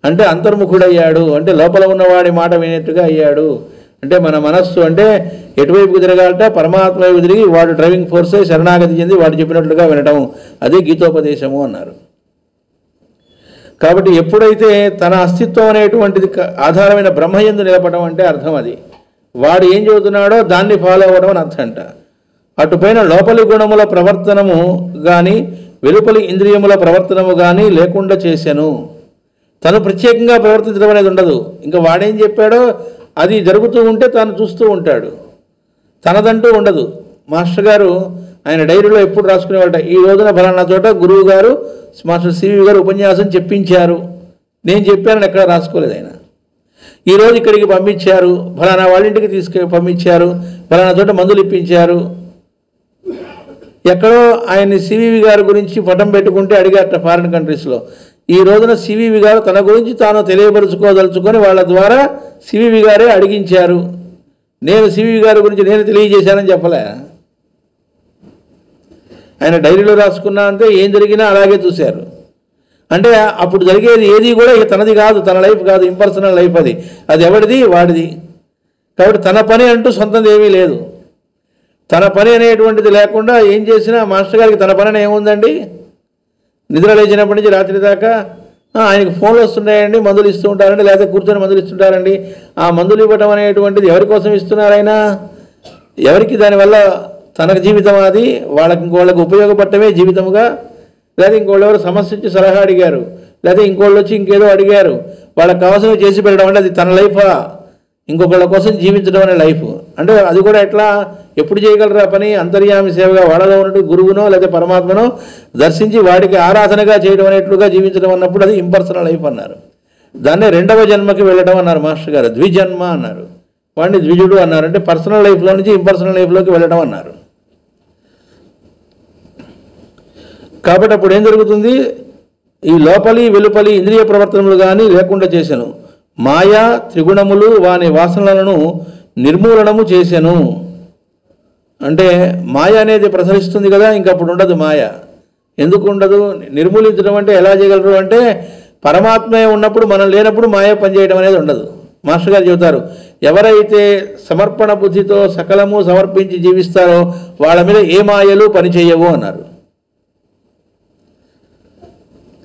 అంటే అంతర్ముఖుడయ్యాడు, అంటే లోపల ఉన్నవాడి మాట వినేట్టుగా అయ్యాడు. అంటే మన మనస్సు అంటే ఎటువైపుకు తిరగాలట? పరమాత్మ వైపు తిరిగి వాడు డ్రైవింగ్ ఫోర్స్ శరణాగతి చెంది వాడు చెప్పినట్లుగా వినటం, అదే గీతోపదేశము అన్నారు. కాబట్టి ఎప్పుడైతే తన అస్తిత్వం అనేటువంటిది ఆధారమైన బ్రహ్మయందు నిలపడం అంటే అర్థం అది. వాడు ఏం చెబుతున్నాడో దాన్ని ఫాలో అవ్వడం అని అర్థం అంట. అటుపైన లోపలి గుణముల ప్రవర్తనము కానీ వెలుపలి ఇంద్రియముల ప్రవర్తనము కానీ లేకుండా చేశాను. తను ప్రత్యేకంగా ప్రవర్తించడం అనేది ఉండదు. ఇంకా వాడేం చెప్పాడో అది జరుగుతూ ఉంటే తాను చూస్తూ ఉంటాడు, తనదంటూ ఉండదు. మాస్టర్ గారు ఆయన డైరీలో ఎప్పుడు రాసుకునేవాళ్ళ, ఈ రోజున ఫలానా చోట గురువు గారు మాస్టర్ సివి గారు ఉపన్యాసం చెప్పించారు, నేను చెప్పానని ఎక్కడ రాసుకోలేదు ఆయన. ఈరోజు ఇక్కడికి పంపించారు, ఫలానా వాళ్ళ ఇంటికి పంపించారు, ఫలానా చోట మందులు ఇప్పించారు. ఎక్కడో ఆయన్ని సివివి గారి గురించి పటం పెట్టుకుంటే అడిగారట ఫారిన్ కంట్రీస్లో. ఈ రోజున సివివి గారు తన గురించి తాను తెలియపరుచుకోదలుచుకొని వాళ్ళ ద్వారా సివివి గారే అడిగించారు. నేను సివివి గారి గురించి నేను తెలియజేశానని చెప్పలే. ఆయన డైరీలో రాసుకున్నా అంతే, ఏం జరిగినా అలాగే చూశారు. అంటే అప్పుడు జరిగేది ఏది కూడా ఇక తనది కాదు, తన లైఫ్ కాదు, ఇంపర్సనల్ లైఫ్ అది. అది ఎవరిది? వాడిది. కాబట్టి తన పని అంటూ సొంతంది ఏమీ లేదు. తన పని అనేటువంటిది లేకుండా ఏం చేసినా మాస్టర్ గారికి తన పని ఏముందండి? నిద్ర లేచినప్పటి నుంచి రాత్రి దాకా ఆయనకు ఫోన్లు వస్తున్నాయండి, మందులు ఇస్తూ ఉంటారండి, లేకపోతే కూర్చొని మందులు ఇస్తుంటారండి. ఆ మందులు ఇవ్వటం అనేటువంటిది ఎవరి కోసం ఇస్తున్నారు ఆయన? ఎవరికి దానివల్ల తనకు జీవితం అది, ఇంకోళ్ళకి ఉపయోగపడటమే జీవితముగా, లేదా ఇంకోళ్ళు ఎవరు సమస్య ఇచ్చి సలహా అడిగారు, లేదా ఇంకోళ్ళు వచ్చి ఇంకేదో అడిగారు, వాళ్ళకి కావాల్సినవి చేసి పెట్టడం అంటే అది తన లైఫా? ఇంకొకళ్ళ కోసం జీవించడం అనే లైఫ్. అంటే అది కూడా ఎట్లా, ఎప్పుడు చేయగలరా పని? అంతర్యామి సేవగా వాళ్ళలో ఉన్నట్టు గురువునో లేదా పరమాత్మనో దర్శించి వాడికి ఆరాధనగా చేయడం అనేట్లుగా జీవించడం అన్నప్పుడు అది ఇంపర్సనల్ లైఫ్ అన్నారు. దాన్నే రెండవ జన్మకి వెళ్ళడం అన్నారు మాస్టర్ గారు. ద్విజన్మ అన్నారు, వాడిని ద్విజుడు అన్నారు. అంటే పర్సనల్ లైఫ్లో నుంచి ఇంపర్సనల్ లైఫ్లోకి వెళ్ళడం అన్నారు. కాబట్టి అప్పుడు ఏం జరుగుతుంది? ఈ లోపలి వెలుపలి ఇంద్రియ ప్రవర్తనలు కానీ లేకుండా చేశాను. మాయా త్రిగుణములు వాని వాసనలను నిర్మూలనము చేశాను. అంటే మాయ అనేది ప్రసరిస్తుంది కదా, ఇంకప్పుడు ఉండదు మాయ. ఎందుకు ఉండదు? నిర్మూలించడం అంటే ఎలా చేయగలరు అంటే, పరమాత్మే ఉన్నప్పుడు మనం లేనప్పుడు మాయ పనిచేయడం అనేది ఉండదు. మాస్టర్ గారు చెబుతారు, ఎవరైతే సమర్పణ బుద్ధితో సకలము సమర్పించి జీవిస్తారో వాళ్ళ మీద ఏ మాయలు పనిచేయవు అన్నారు.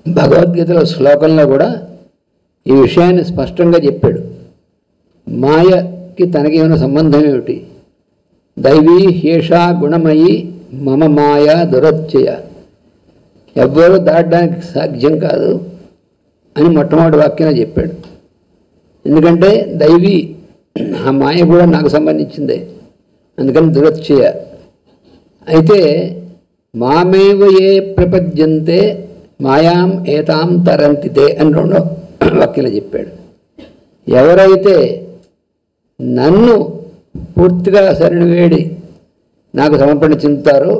భగవద్గీతలో శ్లోకంలో కూడా ఈ విషయాన్ని స్పష్టంగా చెప్పాడు. మాయకి తనకి ఏమైనా సంబంధం ఏమిటి? దైవీ హేషా గుణమయి మమ మాయా దురత్యయ, ఎవ్వరూ దాటడానికి సాధ్యం కాదు అని మొట్టమొదటి వాక్యాన్ని చెప్పాడు. ఎందుకంటే దైవీ, ఆ మాయ కూడా నాకు సంబంధించిందే, అందుకని దురత్యయ. అయితే మామేవ ఏ ప్రపద్యంతే మాయాం ఏతాం తరంతితే అని రెండో వాక్యాలు చెప్పాడు. ఎవరైతే నన్ను పూర్తిగా శరణు వేడి నాకు సమర్పణ చెందుతారో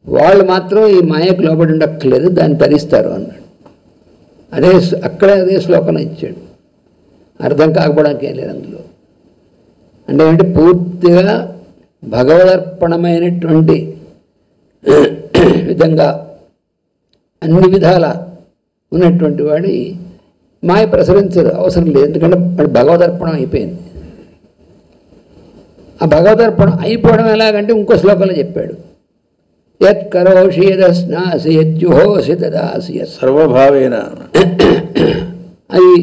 వాళ్ళు మాత్రం ఈ మాయకు లోబడి ఉండక్కర్లేదు, దాన్ని తరిస్తారు అన్నాడు. అదే శ్లోకం ఇచ్చాడు. అర్థం కాకపోవడానికి ఏం లేదు అందులో. అంటే ఏంటి? పూర్తిగా భగవదర్పణమైనటువంటి విధంగా అన్ని విధాల ఉన్నటువంటి వాడి మాయ ప్రసరించదు, అవసరం లేదు. ఎందుకంటే వాడు భగవదర్పణం అయిపోయింది. ఆ భగవదర్పణం అయిపోవడం ఎలాగంటే ఇంకో శ్లోకంలో చెప్పాడు, యత్ కరోషి యదస్నాసి యజ్జుహోసి తదాసి సర్వభావేన. అది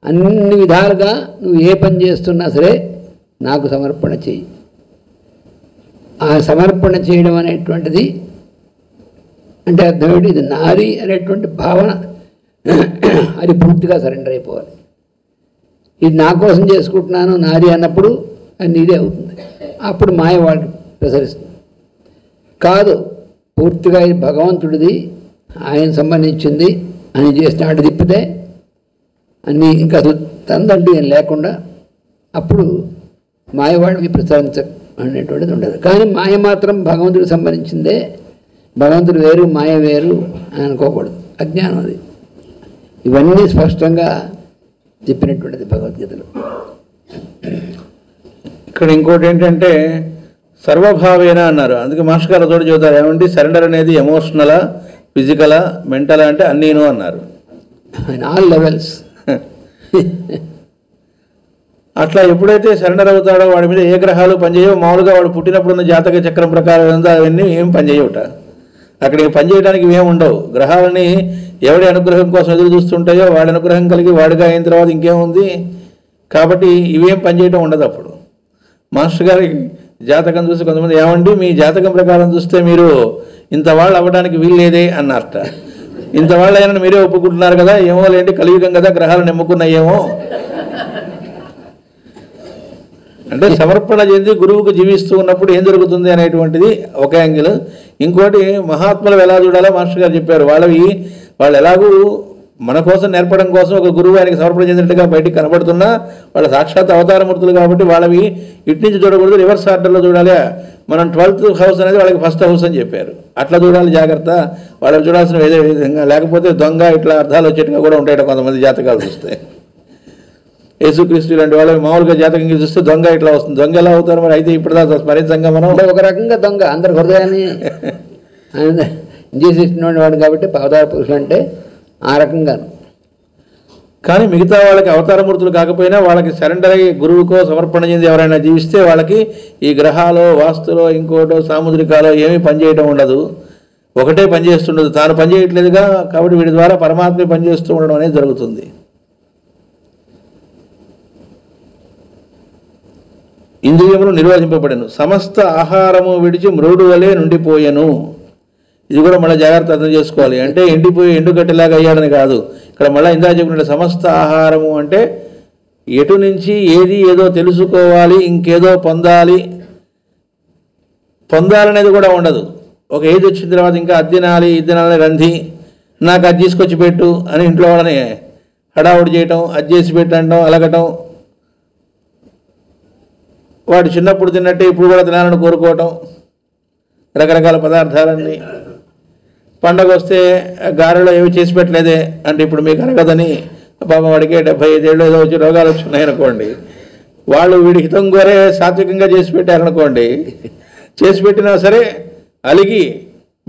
అన్ని విధాలుగా నువ్వు ఏ పని చేస్తున్నా సరే నాకు సమర్పణ చెయ్యి. ఆ సమర్పణ చేయడం అనేటువంటిది అంటే అర్థం ఏంటి? ఇది నాది అనేటువంటి భావన, అది పూర్తిగా సరెండర్ అయిపోవాలి. ఇది నా కోసం చేసుకుంటున్నాను నాది అన్నప్పుడు అది నీదే అవుతుంది. అప్పుడు మాయ వాడికి ప్రసరిస్తుంది. కాదు, పూర్తిగా ఇది భగవంతుడిది, ఆయన సంబంధించింది అని చేసినట్టు తిప్పితే అన్నీ ఇంకా తందండి అని లేకుండా అప్పుడు మాయవాడికి ప్రసరించ అనేటువంటిది ఉండదు. కానీ మాయ మాత్రం భగవంతుడికి సంబంధించిందే, భగవంతుడు వేరు మాయ వేరు అని అనుకోకూడదు, అజ్ఞానం అది. ఇవన్నీ స్పష్టంగా చెప్పినటువంటిది భగవద్గీతలో. ఇక్కడ ఇంకోటి ఏంటంటే సర్వభావేన అన్నారు. అందుకే మాస్టర్ గారు తోటి చెబుతారు, ఏమంటే సరెండర్ అనేది ఎమోషనలా, ఫిజికలా, మెంటలా అంటే అన్నీను అన్నారు. All levels. అట్లా ఎప్పుడైతే సరెండర్ అవుతాడో వాడి మీద ఏ గ్రహాలు పనిచేయవు. మామూలుగా వాడు పుట్టినప్పుడు ఉన్న జాతక చక్రం ప్రకారం అవన్నీ ఏం పనిచేయవుట. అక్కడికి పనిచేయడానికి ఏమి ఉండవు. గ్రహాలని ఎవడి అనుగ్రహం కోసం ఎదురు చూస్తుంటాయో వాడి అనుగ్రహం కలిగి వాడిగా అయిన తర్వాత ఇంకేముంది. కాబట్టి ఇవేం పనిచేయడం ఉండదు. అప్పుడు మాస్టర్ గారి జాతకం చూసి కొంతమంది, ఏమండి మీ జాతకం ప్రకారం చూస్తే మీరు ఇంత వాళ్ళు అవ్వడానికి వీల్లేదే అన్నారట. ఇంత వాళ్ళు అయినా మీరే ఒప్పుకుంటున్నారు కదా, ఏమో లేండి కలియుగం కదా గ్రహాలు నెమ్ముకున్నాయేమో. అంటే సమర్పణ చెంది గురువుకు జీవిస్తూ ఉన్నప్పుడు ఏం జరుగుతుంది అనేటువంటిది ఒక యాంగిల్. ఇంకోటి మహాత్ములు ఎలా చూడాలో మాస్టర్ గారు చెప్పారు. వాళ్ళు ఎలాగూ మన కోసం నేర్పడం కోసం ఒక గురువు ఆయనకి సమర్పణ చెందినట్టుగా బయటికి కనబడుతున్నా వాళ్ళ సాక్షాత్ అవతారమూర్తులు కాబట్టి వాళ్ళవి ఇటు నుంచి చూడకూడదు, రివర్స్ ఆర్డర్లో చూడాలి. మనం 12th హౌస్ అనేది వాళ్ళకి ఫస్ట్ హౌస్ అని చెప్పారు. అట్లా చూడాలి, జాగ్రత్త. వాళ్ళకి చూడాల్సిన ఏదే విధంగా, లేకపోతే దొంగ ఇట్లా అర్థాలు వచ్చేట్టుగా కూడా ఉంటాయి కొంతమంది జాతకాలు చూస్తే. యేసుక్రీస్తు లాంటి వాళ్ళు మామూలుగా జాతకంగా చూస్తే దొంగ ఇట్లా వస్తుంది. దొంగ ఎలా అవుతారు మరి? అయితే ఇప్పుడు దాకా స్మరించంగా మనం ఒక రకంగా దొంగ అందరి హృదయాన్ని చేసేసినటువంటి వాడు కాబట్టి అవతార పురుషులు అంటే ఆ రకంగా. కానీ మిగతా వాళ్ళకి అవతారమూర్తులు కాకపోయినా వాళ్ళకి సరెండర్ అయ్యి గురువుకో సమర్పణ చెంది ఎవరైనా జీవిస్తే వాళ్ళకి ఈ గ్రహాలో, వాస్తులో, ఇంకోటో, సాముద్రికాలో ఏమీ పనిచేయటం ఉండదు. ఒకటే పనిచేస్తుండదు, తాను పనిచేయట్లేదుగా. కాబట్టి వీడి ద్వారా పరమాత్మే పనిచేస్తూ ఉండడం అనేది జరుగుతుంది. ఇంద్రియములు నిర్వహింపబడెను, సమస్త ఆహారము విడిచి మ్రోడు వలె నుండిపోయెను. ఇది కూడా మళ్ళీ జాగ్రత్త అర్థం చేసుకోవాలి. అంటే ఎండిపోయి ఎండుగట్టెలాగా అయ్యాడని కాదు. ఇక్కడ మళ్ళీ ఇందా చెప్పినట్టు సమస్త ఆహారము అంటే ఎటు నుంచి ఏది ఏదో తెలుసుకోవాలి, ఇంకేదో పొందాలనేది కూడా ఉండదు. ఒక ఏజ్ వచ్చిన తర్వాత ఇంకా అది తినాలి, ఇది తినాలి, రంధి నాకు అది తీసుకొచ్చి పెట్టు అని ఇంట్లో వాళ్ళని హడావుడి చేయటం, అది చేసి పెట్టడం, అలగటం, వాడు చిన్నప్పుడు తిన్నట్టే ఇప్పుడు కూడా తినాలని కోరుకోవటం, రకరకాల పదార్థాలన్నీ. పండగ వస్తే గారెలో ఏమి చేసి పెట్టలేదే అంటే ఇప్పుడు మీకు అరగదని పాపం వాడికి 75 ఏళ్ళు ఏదో వచ్చి రోగాలు వచ్చినాయనుకోండి, వాళ్ళు వీడి హితం కోరే సాత్వికంగా చేసి పెట్టారనుకోండి, చేసి పెట్టినా సరే అలిగి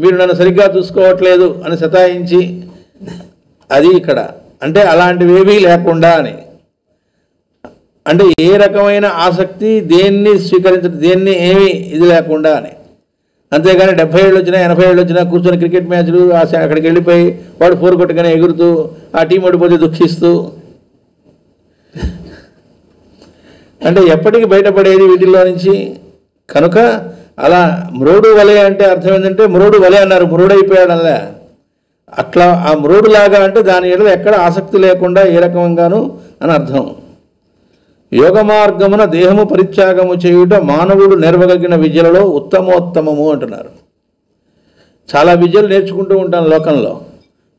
మీరు నన్ను సరిగ్గా చూసుకోవట్లేదు అని సతాయించి, అది ఇక్కడ అంటే అలాంటివేమీ లేకుండా అని. అంటే ఏ రకమైన ఆసక్తి, దేన్ని స్వీకరించడం, దేన్ని ఏమీ ఇది లేకుండా అని. అంతేగాని 70 ఏళ్ళు వచ్చినా 80 ఏళ్ళు వచ్చినా కూర్చొని క్రికెట్ మ్యాచ్లు అక్కడికి వెళ్ళిపోయి వాడు 4 కొట్టగానే ఎగురుతూ, ఆ టీం ఓడిపోతే దుఃఖిస్తూ, అంటే ఎప్పటికీ బయటపడేది వీటిల్లో నుంచి. కనుక అలా మ్రోడు వలె అంటే అర్థం ఏంటంటే, మ్రోడు వలె అన్నారు, మ్రోడైపోయాడు అలా. అట్లా ఆ మ్రోడులాగా అంటే దాని ఎడల ఎక్కడ ఆసక్తి లేకుండా ఏ రకంగాను అని అర్థం. యోగ మార్గమున దేహము పరిత్యాగము చేయుట మానవుడు నేర్వగలిగిన విద్యలలో ఉత్తమోత్తమము అంటున్నారు. చాలా విద్యలు నేర్చుకుంటూ ఉంటాం లోకంలో.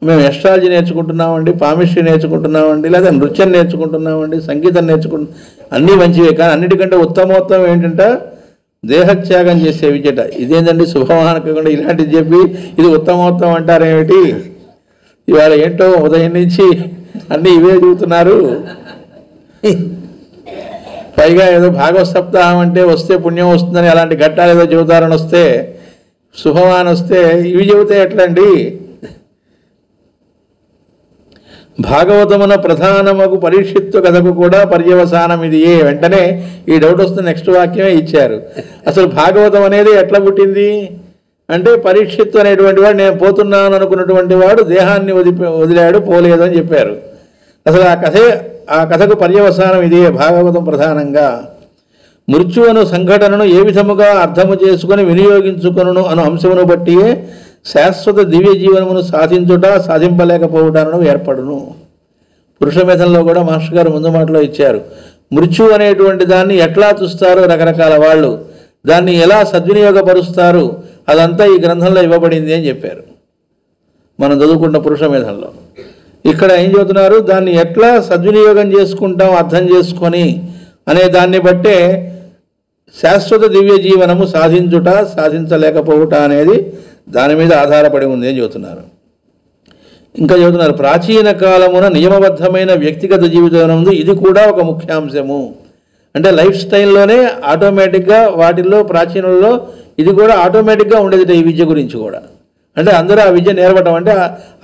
మేము ఎస్ట్రాలజీ నేర్చుకుంటున్నామండి, పామిస్ట్రీ నేర్చుకుంటున్నామండి, లేదా నృత్యం నేర్చుకుంటున్నామండి, సంగీతం నేర్చుకుంటున్నాం, అన్నీ మంచివే. కానీ అన్నిటికంటే ఉత్తమోత్తమం ఏంటంటే దేహత్యాగం చేసే విద్యట. ఇదేంటండి శుభమానకుండా ఇలాంటిది చెప్పి ఇది ఉత్తమోత్తమం అంటారేమిటి? ఇవాళ ఏంటో ఉదయం నుంచి అన్నీ ఇవే చెబుతున్నారు. పైగా ఏదో భాగవత సప్తాహం అంటే వస్తే పుణ్యం వస్తుందని అలాంటి ఘట్టాలు ఏదో చెబుతారని వస్తే, శుభమాన్ వస్తే ఇవి చెబితే ఎట్లండి? భాగవతమున ప్రధానమగు పరీక్షిత్తు కథకు కూడా పర్యవసానం ఇది. వెంటనే ఈ డౌట్ వస్తే నెక్స్ట్ వాక్యమే ఇచ్చారు. అసలు భాగవతం అనేది ఎట్లా పుట్టింది అంటే, పరీక్షిత్తు అనేటువంటి వాడు నేను పోతున్నాను అనుకున్నటువంటి వాడు దేహాన్ని వదిలాడు, పోలేదు అని చెప్పారు. అసలు ఆ కథకు పర్యవసానం ఇదే. భాగవతం ప్రధానంగా మృత్యువును సంఘటనను ఏ విధముగా అర్థము చేసుకుని వినియోగించుకొనును అను అంశమును బట్టియే శాశ్వత దివ్య జీవనమును సాధించుట సాధింపలేకపోవటాలను ఏర్పడును. పురుషమేధంలో కూడా మాస్టర్ గారు ముందు మాటలో ఇచ్చారు. మృత్యు అనేటువంటి దాన్ని ఎట్లా చూస్తారో రకరకాల వాళ్ళు, దాన్ని ఎలా సద్వినియోగపరుస్తారు, అదంతా ఈ గ్రంథంలో ఇవ్వబడింది అని చెప్పారు మనం చదువుకున్న పురుషమేధంలో. ఇక్కడ ఏం చెబుతున్నారు, దాన్ని ఎట్లా సద్వినియోగం చేసుకుంటాం అర్థం చేసుకొని అనే దాన్ని బట్టే శాశ్వత దివ్య జీవనము సాధించుట సాధించలేకపోవుట అనేది దాని మీద ఆధారపడి ఉంది అని చెబుతున్నారు. ఇంకా చెబుతున్నారు, ప్రాచీన కాలమున నియమబద్ధమైన వ్యక్తిగత జీవితం ఉంది, ఇది కూడా ఒక ముఖ్యాంశము. అంటే లైఫ్ స్టైల్లోనే ఆటోమేటిక్గా వాటిల్లో ప్రాచీనంలో ఇది కూడా ఆటోమేటిక్గా ఉండేది ఈ విద్య గురించి కూడా. అంటే అందరూ ఆ విద్య నేర్వటం అంటే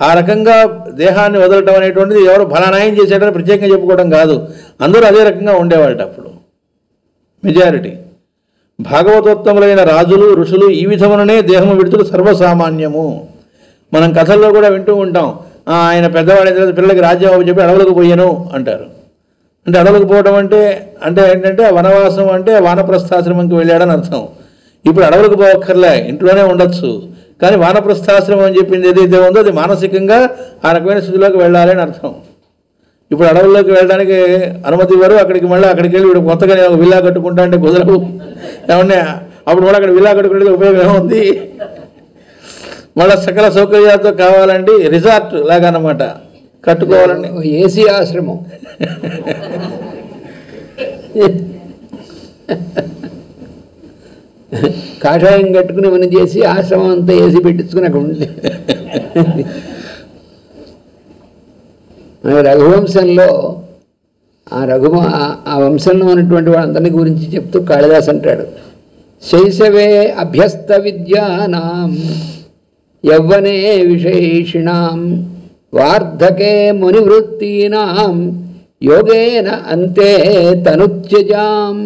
ఆ రకంగా దేహాన్ని వదలటం అనేటువంటిది ఎవరు ఫలానాయం చేసేటని ప్రత్యేకంగా చెప్పుకోవడం కాదు, అందరూ అదే రకంగా ఉండేవాళ్ళట అప్పుడు మెజారిటీ. భాగవతోత్తములైన రాజులు ఋషులు ఈ విధముననే దేహము విడుదల సర్వసామాన్యము. మనం కథల్లో కూడా వింటూ ఉంటాం, ఆయన పెద్దవాడైన తర్వాత పిల్లలకి రాజ్యం అవి చెప్పి అడవులకు పోయాను అంటారు. అంటే అడవులకు పోవడం అంటే ఏంటంటే వనవాసం అంటే వానప్రస్థాశ్రమంకి వెళ్ళాడని అర్థం. ఇప్పుడు అడవులకు పోవక్కర్లే, ఇంట్లోనే ఉండొచ్చు. కానీ వానప్రస్థాశ్రమం అని చెప్పింది ఏదైతే ఉందో అది మానసికంగా ఆ రకమైన స్థితిలోకి వెళ్ళాలి అని అర్థం. ఇప్పుడు అడవుల్లోకి వెళ్ళడానికి అనుమతి ఇవ్వరు, అక్కడికి వెళ్ళి వీడు కొత్తగా నేను ఒక విల్లా కట్టుకుంటా అంటే కుదరవు. ఏమన్నా అప్పుడు కూడా అక్కడ విల్లా కట్టుకునే ఉపయోగం ఏముంది? మళ్ళీ సకల సౌకర్యాలతో కావాలండి, రిసార్ట్ లాగా అన్నమాట కట్టుకోవాలండి, ఏసీ ఆశ్రమం. కాషాయం కట్టుకుని మనం చేసి ఆశ్రమం అంతా ఏసీ పెట్టించుకుని అక్కడ ఉంది. రఘువంశంలో ఆ వంశంలో ఉన్నటువంటి వాళ్ళందరినీ గురించి చెప్తూ కాళిదాస్ అంటాడు, శైశవే అభ్యస్త విద్యానాం యవ్వనే విశేషిణాం వార్ధకే మునివృత్తీనాం యోగేన అంతే తనుత్యజాం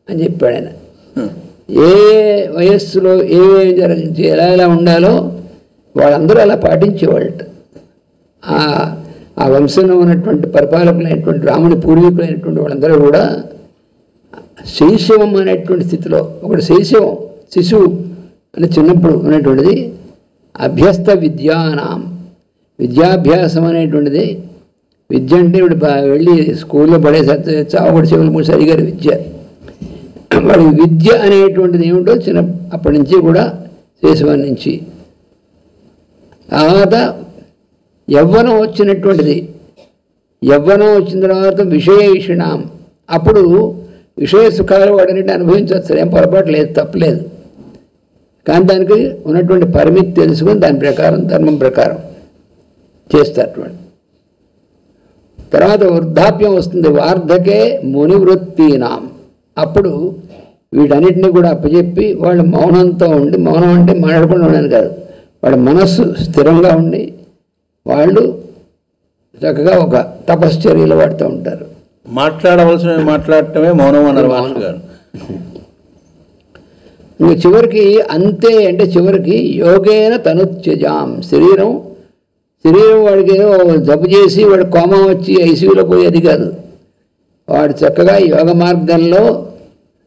అని చెప్పాడు ఆయన. ఏ వయస్సులో ఏమేమి జరిగించి ఎలా ఉండాలో వాళ్ళందరూ అలా పాటించేవాళ్ళట. ఆ వంశంలో ఉన్నటువంటి పరిపాలకులైనటువంటి రాముని పూర్వీకులైనటువంటి వాళ్ళందరూ కూడా శైశవం అనేటువంటి స్థితిలో, ఒకటి శైశవం శిశువు అని చిన్నప్పుడు ఉన్నటువంటిది, అభ్యస్త విద్యానాం విద్యాభ్యాసం అనేటువంటిది విద్య అంటే ఇప్పుడు వెళ్ళి స్కూల్లో పడేసరి చావబడి చెవులు మూసారి గారి విద్య. వాడి విద్య అనేటువంటిది ఏమిటో అప్పటి నుంచి కూడా శేషవారి నుంచి. తర్వాత యవ్వనం వచ్చినటువంటిది. యవ్వనం వచ్చిన తర్వాత విషయేషిణాం, అప్పుడు విషయ సుఖాలు వాడినట్టు అనుభవించవచ్చు, ఏం పొరపాటు లేదు, తప్పలేదు. కానీ దానికి ఉన్నటువంటి పరిమితి తెలుసుకొని దాని ప్రకారం ధర్మం ప్రకారం చేస్తారు. తర్వాత వృద్ధాప్యం వస్తుంది. వార్ధకే మునివృత్తీనాం, అప్పుడు వీటన్నిటినీ కూడా అప్పచెప్పి వాళ్ళు మౌనంతో ఉండి, మౌనం అంటే మాట్లాడకుండా ఉండని కాదు, వాళ్ళ మనస్సు స్థిరంగా ఉండి వాళ్ళు చక్కగా ఒక తపశ్చర్యలు వాడుతూ ఉంటారు. మాట్లాడవలసిన మాట్లాడటమే మౌనం అన్నారు మాస్టర్ గారు. ఇంక చివరికి అంతే అంటే చివరికి యోగేన తనుత్యజాం, శరీరం వాడికి ఏదో జబ్బు చేసి వాడు కోమా వచ్చి ఐసీయూలో పోయేది కాదు. వాడు చక్కగా యోగ మార్గంలో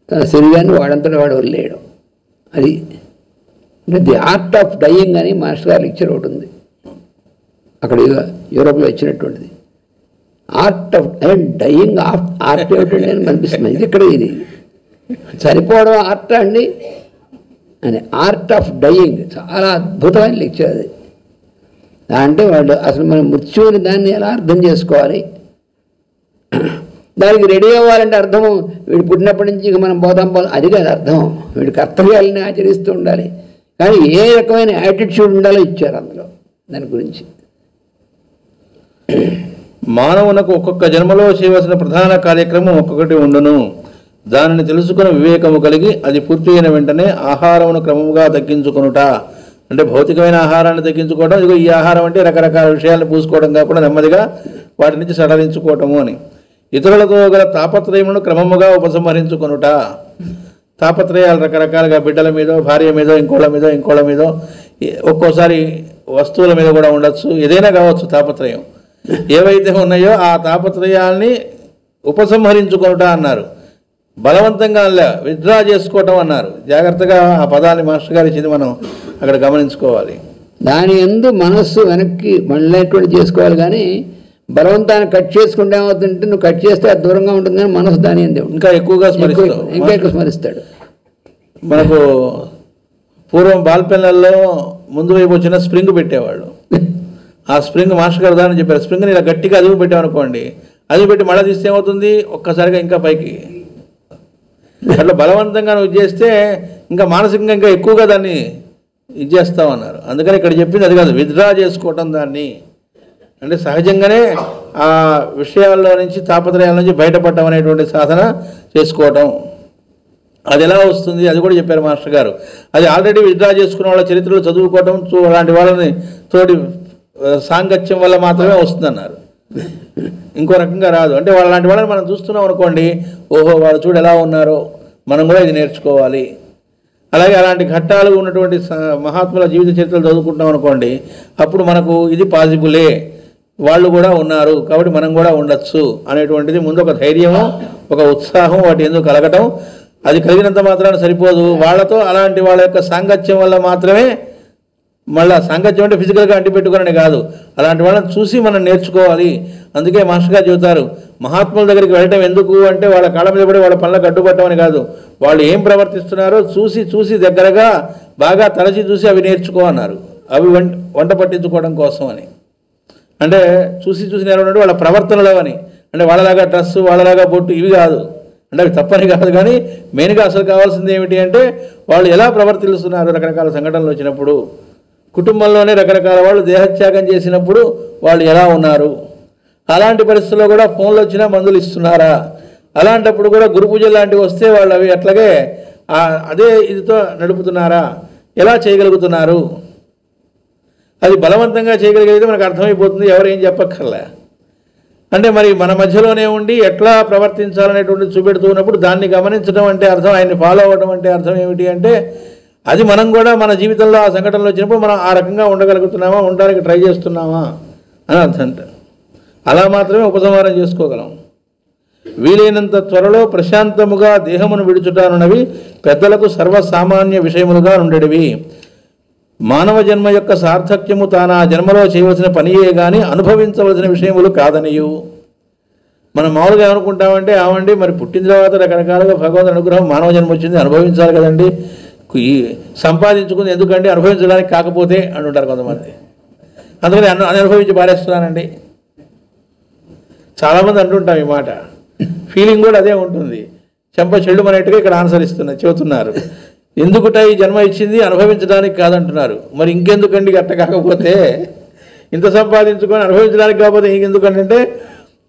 తన శరీరాన్ని వాడంతటా వాడు వదిలేయడం. అది అంటే ది ఆర్ట్ ఆఫ్ డయింగ్ అని మాస్టర్ గారు లెక్చర్ ఒకటి ఉంది అక్కడ యూరోప్లో ఇచ్చినటువంటిది. ఆర్ట్ ఆఫ్ డయింగ్ ఆర్ట్ ఏమిటండి అని అనిపిస్తుంది. ఇది ఇక్కడ ఇది చనిపోవడం ఆర్ట్ అండి అని, ఆర్ట్ ఆఫ్ డయింగ్ చాలా అద్భుతమైన లెక్చర్ అది. అంటే వాళ్ళు అసలు మనం మృత్యువుని దాన్ని ఎలా అర్థం చేసుకోవాలి, దానికి రెడీ అవ్వాలంటే అర్థం వీడు పుట్టినప్పటి నుంచి ఇక మనం పోతాం అది కాదు అర్థం. వీడి కర్తవ్యాలని ఆచరిస్తూ ఉండాలి, కానీ ఏ రకమైన యాటిట్యూడ్ ఉండాలో ఇచ్చారు అందులో దాని గురించి. మానవునకు ఒక్కొక్క జన్మలో చేయవలసిన ప్రధాన కార్యక్రమం ఒక్కొక్కటి ఉండును. దానిని తెలుసుకుని వివేకము కలిగి అది పూర్తి అయిన వెంటనే ఆహారమును క్రమముగా తగ్గించుకొనుట, అంటే భౌతికమైన ఆహారాన్ని తగ్గించుకోవడం, ఇదిగో ఈ ఆహారం అంటే రకరకాల విషయాలను పూసుకోవడం కాకుండా నెమ్మదిగా వాటి నుంచి సడలించుకోవటము అని. ఇతరులతో గల తాపత్రయమును క్రమముగా ఉపసంహరించుకొనుట, తాపత్రయాలు రకరకాలుగా బిడ్డల మీదో, భార్య మీదో, ఇంకోళ్ళ మీదో, ఒక్కోసారి వస్తువుల మీద కూడా ఉండొచ్చు, ఏదైనా కావచ్చు తాపత్రయం. ఏవైతే ఉన్నాయో ఆ తాపత్రయాల్ని ఉపసంహరించుకొనుట అన్నారు. బలవంతంగా విత్డ్రా చేసుకోవటం అన్నారు. జాగ్రత్తగా ఆ పదాన్ని మాస్టర్ గారు ఇచ్చింది మనం అక్కడ గమనించుకోవాలి. దాని యందు మనస్సు వెనక్కి మళ్ళీ చేసుకోవాలి, కానీ బలవంతాన్ని కట్ చేసుకుంటే ఏమవుతుంటే నువ్వు కట్ చేస్తే అది దూరంగా ఉంటుంది, కానీ మనసు దాని యందు ఇంకా ఎక్కువగా స్మరిస్తాడు. మనకు పూర్వం బాల్పెన్లలో ముందు వైపు వచ్చిన స్ప్రింగ్ పెట్టేవాళ్ళు. ఆ స్ప్రింగ్ మాస్టర్ గారు దాన్ని చెప్పారు, స్ప్రింగ్ని ఇలా గట్టిగా అదుపు పెట్టామనుకోండి, అదుపు పెట్టి మళ్ళీ తీస్తే ఏమవుతుంది, ఒక్కసారిగా ఇంకా పైకి. అట్లా బలవంతంగా నువ్వు చేస్తే ఇంకా మానసికంగా ఇంకా ఎక్కువగా దాన్ని ఇది చేస్తామన్నారు. అందుకని ఇక్కడ చెప్పింది అది కాదు, విత్డ్రా చేసుకోవటం దాన్ని. అంటే సహజంగానే ఆ విషయాల్లో నుంచి, తాపత్రయాల నుంచి బయటపడటం అనేటువంటి సాధన చేసుకోవటం. అది ఎలా వస్తుంది అది కూడా చెప్పారు మాస్టర్ గారు. అది ఆల్రెడీ విత్డ్రా చేసుకున్న వాళ్ళ చరిత్రలు చదువుకోవటం, అలాంటి వాళ్ళని తోటి సాంగత్యం వల్ల మాత్రమే వస్తుందన్నారు. ఇంకో రకంగా రాదు. అంటే వాళ్ళంటి వాళ్ళని మనం చూస్తున్నాం అనుకోండి, ఓహో వాళ్ళు చూడు ఎలా ఉన్నారో, మనం కూడా ఇది నేర్చుకోవాలి. అలాగే అలాంటి ఘట్టాలు ఉన్నటువంటి మహాత్ముల జీవిత చరిత్రలు చదువుకుంటాం అనుకోండి, అప్పుడు మనకు ఇది పాసిబులే, వాళ్ళు కూడా ఉన్నారు కాబట్టి మనం కూడా ఉండొచ్చు అనేటువంటిది ముందు ఒక ధైర్యము, ఒక ఉత్సాహం వాటి ఎందుకు కలగటం. అది కలిగినంత మాత్రాన సరిపోదు, వాళ్ళతో అలాంటి వాళ్ళ యొక్క సాంగత్యం వల్ల మాత్రమే. మళ్ళీ సాంగత్యం అంటే ఫిజికల్గా అంటిపెట్టుకోనని కాదు, అలాంటి వాళ్ళని చూసి మనం నేర్చుకోవాలి. అందుకే మాస్టర్ గారు చెబుతారు, మహాత్ముల దగ్గరికి వెళ్ళటం ఎందుకు అంటే వాళ్ళ కాళ్ళ మీద పడి వాళ్ళ పనులకు అడ్డుపట్టమని కాదు, వాళ్ళు ఏం ప్రవర్తిస్తున్నారో చూసి చూసి దగ్గరగా బాగా తలచి చూసి అవి నేర్చుకో అన్నారు. అవి వంట పట్టించుకోవడం కోసం అని. అంటే చూసి చూసి నేర్చుకుంటే వాళ్ళ ప్రవర్తనలో అని, అంటే వాళ్ళలాగా డ్రెస్సు, వాళ్ళలాగా బొట్టు ఇవి కాదు, అంటే అవి తప్పని కాదు. కానీ మెయిన్గా అసలు కావాల్సింది ఏమిటి అంటే వాళ్ళు ఎలా ప్రవర్తిస్తున్నారు. రకరకాల సంఘటనలు వచ్చినప్పుడు, కుటుంబంలోనే రకరకాల వాళ్ళు దేహత్యాగం చేసినప్పుడు వాళ్ళు ఎలా ఉన్నారు, అలాంటి పరిస్థితుల్లో కూడా ఫోన్లు వచ్చినా మందులు ఇస్తున్నారా, అలాంటప్పుడు కూడా గురు పూజలు లాంటివి వస్తే వాళ్ళు అవి అట్లాగే అదే ఇదితో నడుపుతున్నారా, ఎలా చేయగలుగుతున్నారు. అది బలవంతంగా చేయగలిగితే మనకు అర్థమైపోతుంది, ఎవరేం చెప్పక్కర్లే. అంటే మరి మన మధ్యలోనే ఉండి ఎట్లా ప్రవర్తించాలనేటువంటిది చూపెడుతూ ఉన్నప్పుడు దాన్ని గమనించడం అంటే అర్థం, ఆయన్ని ఫాలో అవ్వడం అంటే అర్థం ఏమిటి అంటే అది మనం కూడా మన జీవితంలో ఆ సంఘటనలు వచ్చినప్పుడు మనం ఆ రకంగా ఉండగలుగుతున్నామా, ఉండడానికి ట్రై చేస్తున్నామా అని అర్థం. అంటే అలా మాత్రమే ఉపసంహారం చేసుకోగలం. వీలైనంత త్వరలో ప్రశాంతముగా దేహమును విడుచుటానున్నవి పెద్దలకు సర్వసామాన్య విషయములుగా ఉండేవి. మానవ జన్మ యొక్క సార్థక్యము తాను ఆ జన్మలో చేయవలసిన పనియే కానీ అనుభవించవలసిన విషయములు కాదనియు. మనం మామూలుగా ఏమనుకుంటామంటే, ఆవండి మరి పుట్టిన తర్వాత రకరకాలుగా భగవంతుడి అనుగ్రహం మానవ జన్మ వచ్చింది, అనుభవించాలి కదండి, ఈ సంపాదించుకుంది ఎందుకంటే అనుభవించడానికి కాకపోతే అంటుంటారు కొంతమంది. అందుకని అనుభవించి పారేస్తున్నానండి. చాలామంది అంటుంటాం ఈ మాట. ఫీలింగ్ కూడా అదే ఉంటుంది. చెంప చెల్లు అనేట్టుగా ఇక్కడ ఆన్సర్ చెబుతున్నారు. ఎందుకుట ఈ జన్మ ఇచ్చింది, అనుభవించడానికి కాదంటున్నారు. మరి ఇంకెందుకండి అట్ట కాకపోతే, ఇంత సంపాదించుకొని అనుభవించడానికి కాకపోతే ఇంకెందుకంటే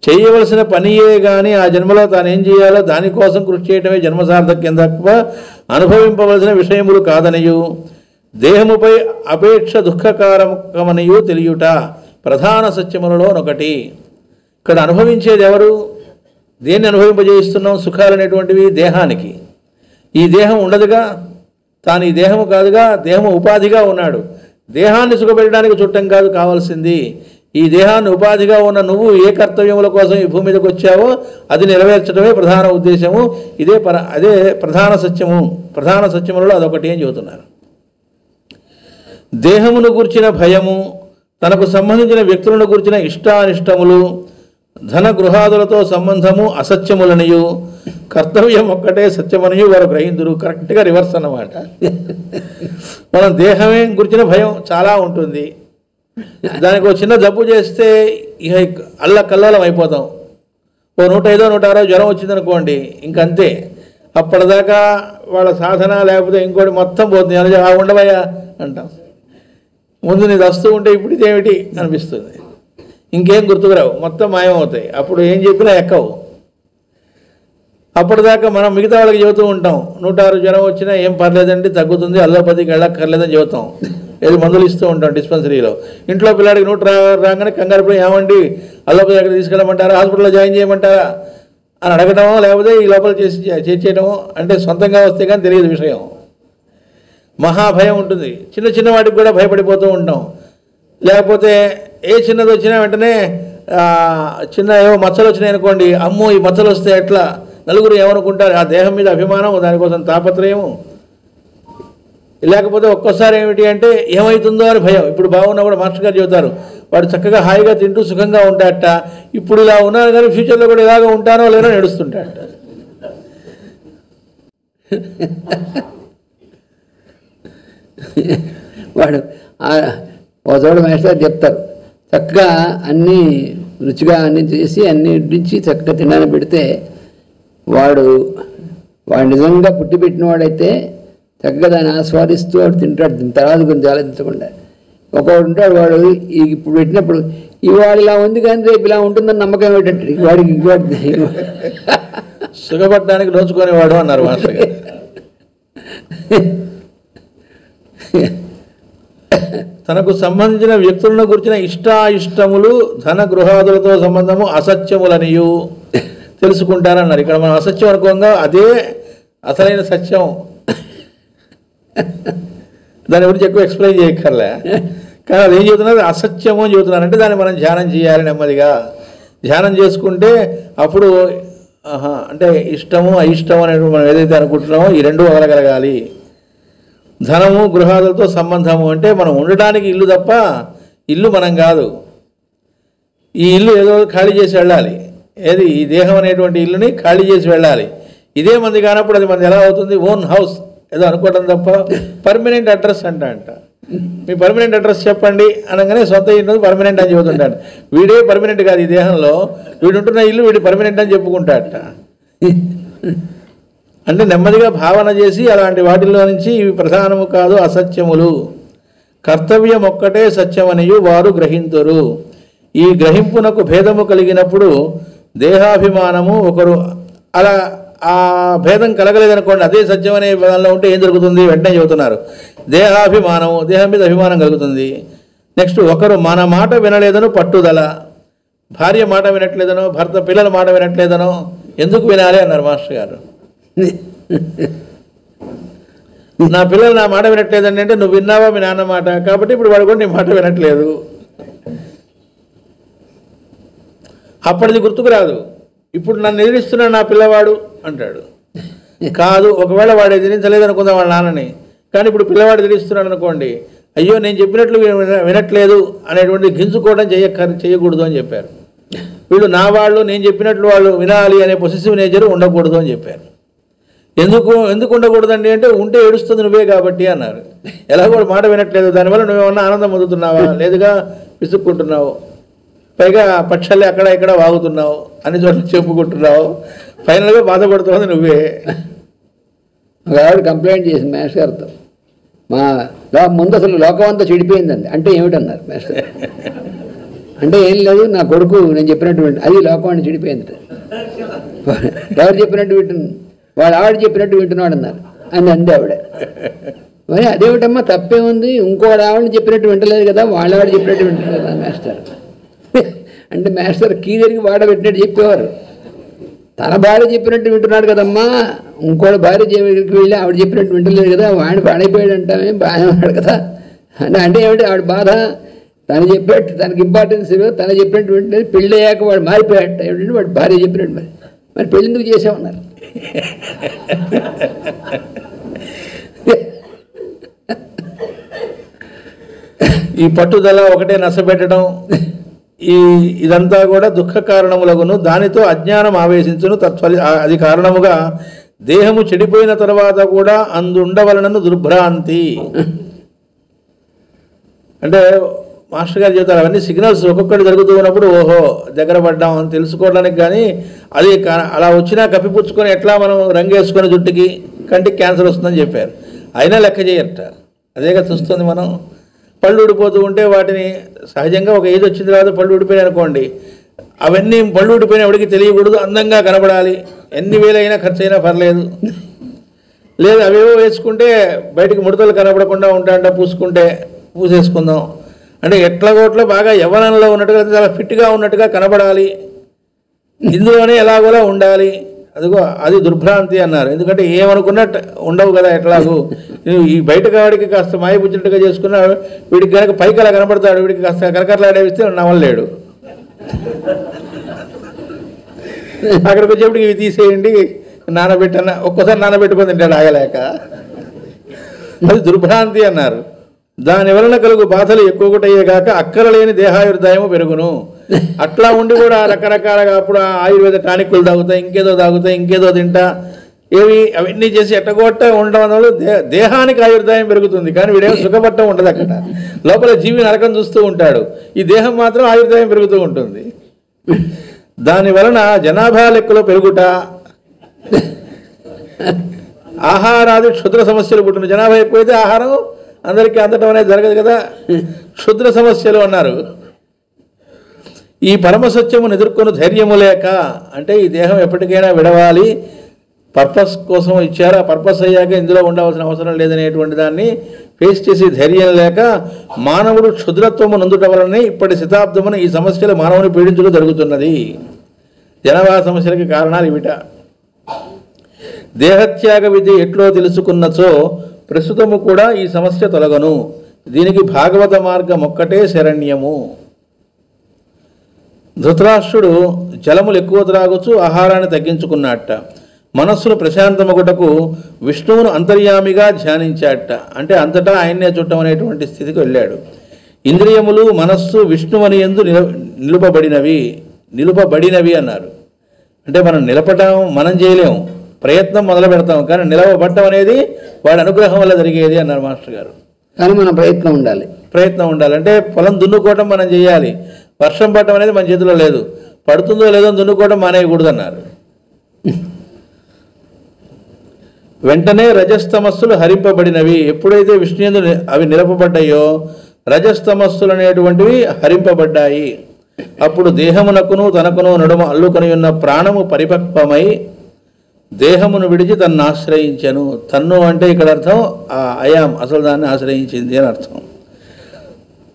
చేయవలసిన పనియే కానీ ఆ జన్మలో తాను ఏం చేయాలో దానికోసం కృషి చేయటమే జన్మ సార్థక్యం తప్ప అనుభవింపవలసిన విషయములు కాదనియు. దేహముపై అపేక్ష దుఃఖకారకమనియు తెలియుట ప్రధాన సత్యములలో ఒకటి. ఇక్కడ అనుభవించేది ఎవరు? దేన్ని అనుభవింపజేయిస్తున్నాం? సుఖాలు అనేటువంటివి దేహానికి. ఈ దేహం ఉండదుగా, తాను ఈ దేహము కాదుగా, దేహము ఉపాధిగా ఉన్నాడు. దేహాన్ని సుఖపెట్టడానికి చుట్టం కాదు కావాల్సింది. ఈ దేహాన్ని ఉపాధిగా ఉన్న నువ్వు ఏ కర్తవ్యముల కోసం ఈ భూమి మీదకి వచ్చావో అది నెరవేర్చడమే ప్రధాన ఉద్దేశము. అదే ప్రధాన సత్యము. ప్రధాన సత్యములలో అదొకటి అని చెబుతున్నారు. దేహమును గూర్చిన భయము, తనకు సంబంధించిన వ్యక్తులను గూర్చిన ఇష్టానిష్టములు, ధన గృహాదులతో సంబంధము అసత్యములనియు, కర్తవ్యం ఒక్కటే సత్యమనియు వారు గ్రహిందురు. కరెక్ట్గా రివర్స్ అన్నమాట. మనం దేహమే గురించిన భయం చాలా ఉంటుంది. దానికి ఒక చిన్న జబ్బు చేస్తే ఇక అల్లకల్లోలం అయిపోతాం. ఓ 105 106 జ్వరం వచ్చిందనుకోండి, ఇంకంతే. అప్పటిదాకా వాళ్ళ సాధన లేకపోతే ఇంకోటి మొత్తం పోతుంది. ఉండవయ్యా అంటాం. ముందు నీది వస్తూ ఉంటే ఇప్పుడు ఇదేమిటి అనిపిస్తుంది. ఇంకేం గుర్తుకురావు, మొత్తం మాయమవుతాయి. అప్పుడు ఏం చెప్పినా ఎక్కవు. అప్పటిదాకా మనం మిగతా వాళ్ళకి చెబుతూ ఉంటాం, 106 జ్వరం వచ్చినా ఏం పర్లేదండి, తగ్గుతుంది, అల్లోపతికి వెళ్ళక్కర్లేదని చెబుతాం. ఏది మందులు ఇస్తూ ఉంటాం డిస్పెన్సరీలో. ఇంట్లో పిల్లాడికి 100 రాగానే కంగారు పోయి, ఏమండి అల్లోపతి దగ్గర తీసుకెళ్ళమంటారా, హాస్పిటల్లో జాయిన్ చేయమంటారా అని అడగటమో, లేకపోతే ఈ లోపల చేర్చేయటమో. అంటే సొంతంగా వస్తే కానీ తెలియదు విషయం. మహాభయం ఉంటుంది. చిన్న చిన్న వాటికి కూడా భయపడిపోతూ ఉంటాం. లేకపోతే ఏ చిన్నది వచ్చినా వెంటనే చిన్న ఏవో మచ్చలు వచ్చినాయి అనుకోండి, అమ్మో ఈ మచ్చలు వస్తే ఎట్లా, నలుగురు ఏమనుకుంటారు, ఆ దేహం మీద అభిమానం, దానికోసం తాపత్రయము. లేకపోతే ఒక్కోసారి ఏమిటి అంటే ఏమవుతుందో అని భయం. ఇప్పుడు బాగున్నా కూడా మాస్టర్ గారు చెబుతారు, వాడు చక్కగా హాయిగా తింటూ సుఖంగా ఉంటాడట, ఇప్పుడు ఇలా ఉన్నాను కానీ ఫ్యూచర్లో కూడా ఇలాగ ఉంటానో లేనో నడుస్తుంటాడట. వాడు ఒక చోట మాస్టర్ చెప్తారు, చక్కగా అన్నీ రుచిగా అన్నీ చేసి అన్నీ నుంచి చక్కగా తినడానికి పెడితే వాడు నిజంగా పుట్టి పెట్టిన వాడైతే చక్కగా దాన్ని ఆస్వాదిస్తూ వాడు తింటాడు. తర్వాత కొంచెం ఆలోచించకుండా. ఒకవాడు ఉంటాడు, వాడు ఇప్పుడు పెట్టినప్పుడు ఇవాళ ఇలా ఉంది కానీ రేపు ఇలా ఉంటుందని నమ్మకం ఏంటంటే వాడికి సుఖపడడానికి దోచుకునేవాడు అన్నారు మాస్టర్ గారు. తనకు సంబంధించిన వ్యక్తులను గురించిన ఇష్టాయిష్టములు, ధన గృహాదులతో సంబంధము అసత్యములనియు తెలుసుకుంటారన్నారు. ఇక్కడ మనం అసత్యం అనుకోగా అదే అసలైన సత్యం. దాని గురించి ఎక్కువ ఎక్స్ప్లెయిన్ చేయక్కర్లే. కానీ అది ఏం చెబుతున్నారు, అసత్యము అని చెబుతున్నారంటే దాన్ని మనం ధ్యానం చేయాలి. నెమ్మదిగా ధ్యానం చేసుకుంటే అప్పుడు అంటే ఇష్టము అయిష్టము అనేది మనం ఏదైతే అనుకుంటున్నామో ఈ రెండు వదలగలగాలి. ధనము గృహాదులతో సంబంధము అంటే మనం ఉండటానికి ఇల్లు తప్ప ఇల్లు మనం కాదు. ఈ ఇల్లు ఏదో ఖాళీ చేసి వెళ్ళాలి. ఏది ఈ దేహం అనేటువంటి ఇల్లుని ఖాళీ చేసి వెళ్ళాలి. ఇదే మంది కానప్పుడు అది మనది ఎలా అవుతుంది? ఓన్ హౌస్ ఏదో అనుకోవడం తప్ప పర్మనెంట్ అడ్రస్ అంట. మీ పర్మనెంట్ అడ్రస్ చెప్పండి అనగానే సొంత ఇల్లు పర్మనెంట్ అని చెబుతుంటాడు. వీడే పర్మనెంట్ కాదు ఈ దేహంలో, వీడు ఉంటున్న ఇల్లు వీడు పర్మనెంట్ అని చెప్పుకుంటాడట. అంటే నెమ్మదిగా భావన చేసి అలాంటి వాటిల్లో నుంచి ఇవి ప్రధానము కాదు అసత్యములు, కర్తవ్యం ఒక్కటే సత్యమనియు వారు గ్రహింతురు. ఈ గ్రహింపునకు భేదము కలిగినప్పుడు దేహాభిమానము ఒకరు అలా ఆ భేదం కలగలేదనుకోండి, అదే సత్యం అనే దానిలో ఉంటే ఏం జరుగుతుంది? వెంటనే చెబుతున్నారు, దేహాభిమానము, దేహం మీద అభిమానం కలుగుతుంది. నెక్స్ట్ ఒకరు మన మాట వినలేదనో పట్టుదల, భార్య మాట వినట్లేదనో, భర్త పిల్లల మాట వినట్లేదనో, ఎందుకు వినాలి అన్నారు మాస్టర్ గారు. నా పిల్లలు నా మాట వినట్లేదండి అంటే నువ్వు విన్నావా మీ నాన్న మాట, కాబట్టి ఇప్పుడు వాడు కూడా నీ మాట వినట్లేదు. అప్పటిది గుర్తుకు రాదు. ఇప్పుడు నన్ను ఎదిరిస్తున్నాడు నా పిల్లవాడు అంటాడు. కాదు, ఒకవేళ వాడు ఎదిరించలేదు అనుకుందాం వాళ్ళ నాన్నని, కానీ ఇప్పుడు పిల్లవాడు ఎదిరిస్తున్నాడు అనుకోండి, అయ్యో నేను చెప్పినట్లు వినట్లేదు అనేటువంటి గింజుకోవడం చేయకూడదు అని చెప్పారు. వీళ్ళు నా వాళ్ళు, నేను చెప్పినట్లు వాళ్ళు వినాలి అనే పొసెసివ్ నేచర్ ఉండకూడదు అని చెప్పారు. ఎందుకు ఉండకూడదండి అంటే, ఉంటే ఏడుస్తుంది నువ్వే కాబట్టి అన్నారు. ఎలాగో మాట వినట్లేదు, దానివల్ల నువ్వేమన్నా ఆనందం పొందుతున్నావా? లేదుగా విసుక్కుంటున్నావు, పైగా పక్షాలే అక్కడ ఇక్కడ వాగుతున్నావు, అన్ని చోట్ల చెప్పుకుంటున్నావు, ఫైనల్గా బాధపడుతుంది నువ్వే. ఆవిడ కంప్లైంట్ చేసింది మేస్టర్ గారితో, ముందు అసలు లోకం అంతా చెడిపోయిందండి. అంటే ఏమిటన్నారు మేస్టర్ గారు. అంటే ఏం లేదు, నా కొడుకు నేను చెప్పినట్టు అది లోకం అని చెడిపోయింది. ఎవరు చెప్పినట్టు వింటున్నాను, వాడు ఆవిడ చెప్పినట్టు వింటున్నాడు అన్నారు అని అంది ఆవిడ. మరి అదేమిటమ్మా తప్పే ఉంది, ఇంకోటి ఆవిడని చెప్పినట్టు వింటలేదు కదా, వాళ్ళ ఆవిడ చెప్పినట్టు వింటున్నారు కదా మాస్టర్. అంటే మాస్టర్ కీ తిరిగి వాడ పెట్టినట్టు చెప్పేవారు. తన భార్య చెప్పినట్టు వింటున్నాడు కదమ్మా, ఇంకోటి భార్య దగ్గరికి వెళ్ళి ఆవిడ చెప్పినట్టు వింటలేదు కదా, వాడిని పాడైపోయాడు అంటామే, బాగానే ఉన్నాడు కదా అంటే ఏమిటి ఆవిడ బాధ, తను చెప్పేట్టు తనకి ఇంపార్టెన్స్ తను చెప్పినట్టు వింటలేదు, పెళ్ళి అయ్యాక వాడు మారిపోయాట ఏమిటంటే వాడు భార్య చెప్పినట్టు. మరి పెళ్ళి ఎందుకు చేసామన్నారు. ఈ పట్టుదల ఒకటే నష్టపెట్టడం, ఇదంతా కూడా దుఃఖ కారణములగును, దానితో అజ్ఞానం ఆవేశించును, అది కారణముగా దేహము చెడిపోయిన తర్వాత కూడా అందుండవలనను దుర్భ్రాంతి. అంటే మాస్టర్ గారు చెబుతారు, అవన్నీ సిగ్నల్స్ ఒక్కొక్కటి జరుగుతూ ఉన్నప్పుడు ఓహో దగ్గర పడ్డాం అని తెలుసుకోవడానికి. కానీ అది అలా వచ్చినా కప్పిపుచ్చుకొని ఎట్లా మనం రంగేసుకొని జుట్టుకి కంటికి క్యాన్సర్ వస్తుందని చెప్పారు, అయినా లెక్క చేయరట. అదేగా చూస్తుంది మనం. పళ్ళు ఊడిపోతూ ఉంటే వాటిని సహజంగా ఒక ఏజ్ వచ్చిన తర్వాత పళ్ళు ఊడిపోయాయి అనుకోండి, అవన్నీ పళ్ళు ఊడిపోయినా ఎవరికి తెలియకూడదు, అందంగా కనబడాలి, ఎన్ని వేలైనా ఖర్చు అయినా పర్లేదు. లేదు అవేవో వేసుకుంటే బయటికి ముడతలు కనబడకుండా ఉంటాయంట, పూసేసుకుందాం అంటే ఎట్లాగోట్లా బాగా యవ్వనంలో ఉన్నట్టుగా చాలా ఫిట్గా ఉన్నట్టుగా కనబడాలి, ఇందులోనే ఎలాగోలా ఉండాలి. అదిగో అది దుర్భ్రాంతి అన్నారు. ఎందుకంటే ఏమనుకున్నట్టు ఉండవు కదా, ఎట్లాగూ ఈ బయట వాడికి కాస్త మాయపుచ్చినట్టుగా చేసుకున్నా వీడికి కనుక పైకి అలా కనపడతాడు, వీడికి కాస్త కరకరలాడేస్తే నవ్వలేడు. అక్కడికి వచ్చేప్పటికి ఇవి తీసేయండి నానబెట్టన్న, ఒక్కోసారి నానబెట్టుకొని తింటాడు ఆగలేక. అది దుర్భ్రాంతి అన్నారు. దాని వలన కలుగు బాధలు ఎక్కువటయ్యే కాక అక్కరలేని దేహాయుర్దాయము పెరుగును. అట్లా ఉండి కూడా రకరకాలుగా అప్పుడు ఆయుర్వేద టానిక్లు తాగుతాయి, ఇంకేదో తింటా, అవన్నీ చేసి ఎట్టగొట్ట ఉండడం వల్ల దేహానికి ఆయుర్దాయం పెరుగుతుంది, కానీ వీడేమో సుఖపట్టం ఉండదు. అక్కడ లోపల జీవి నరకం చూస్తూ ఉంటాడు, ఈ దేహం మాత్రం ఆయుర్దాయం పెరుగుతూ ఉంటుంది. దాని వలన జనాభా లెక్కలో పెరుగుట, ఆహారాది క్షుద్ర సమస్యలు పుట్టిన. జనాభా ఎక్కువైతే ఆహారం అందరికీ అందటం అనేది జరగదు కదా, క్షుద్ర సమస్యలు అన్నారు. ఈ పరమసత్యమును ఎదుర్కొని ధైర్యము లేక, అంటే ఈ దేహం ఎప్పటికైనా విడవాలి, పర్పస్ కోసం ఇచ్చారు, ఆ పర్పస్ అయ్యాక ఇందులో ఉండవలసిన అవసరం లేదనేటువంటి దాన్ని ఫేస్ చేసి ధైర్యం లేక మానవుడు క్షుద్రత్వము నందుట వలనే ఇప్పటి శతాబ్దమున ఈ సమస్యలు మానవుని పీడించడం జరుగుతున్నది. జనాభా సమస్యలకి కారణాలు ఇవిట. దేహత్యాగ విధి ఎట్లో తెలుసుకున్నచో ప్రస్తుతము కూడా ఈ సమస్య తొలగను. దీనికి భాగవత మార్గం ఒక్కటే శరణ్యము. ధృతరాష్ట్రుడు జలములు ఎక్కువ త్రాగొచ్చు, ఆహారాన్ని తగ్గించుకున్నట్ట. మనస్సును ప్రశాంతమగుటకు విష్ణువును అంతర్యామిగా ధ్యానించాట. అంటే అంతటా ఆయన్నే చుట్టం అనేటువంటి స్థితికి వెళ్ళాడు. ఇంద్రియములు మనస్సు విష్ణువని యందు నిలుపబడినవి అన్నారు. అంటే మనం నిలపటం మనం చేయలేము, ప్రయత్నం మొదలు పెడతాం, కానీ నిలవబట్టం అనేది వాడి అనుగ్రహం వల్ల జరిగేది అన్నారు మాస్టర్ గారు. కానీ మన ప్రయత్నం ఉండాలి. అంటే పొలం దున్నుకోవటం మనం చేయాలి, వర్షం పడటం అనేది మన చేతిలో లేదు, పడుతుందో లేదో దున్నుకోవడం మానేయకూడదు అన్నారు. వెంటనే రజస్తమస్సులు హరింపబడినవి. ఎప్పుడైతే విష్ణుయందు అవి నిలపబడ్డాయో రజస్తమస్సులు అనేటువంటివి హరింపబడ్డాయి. అప్పుడు దేహమునకును తనకును నడుమ అల్లుకొని ఉన్న ప్రాణము పరిపక్వమై దేహమును విడిచి తన్ను ఆశ్రయించెను. తన్ను అంటే ఇక్కడ అర్థం అయాం, అసలు దాన్ని ఆశ్రయించింది అని అర్థం.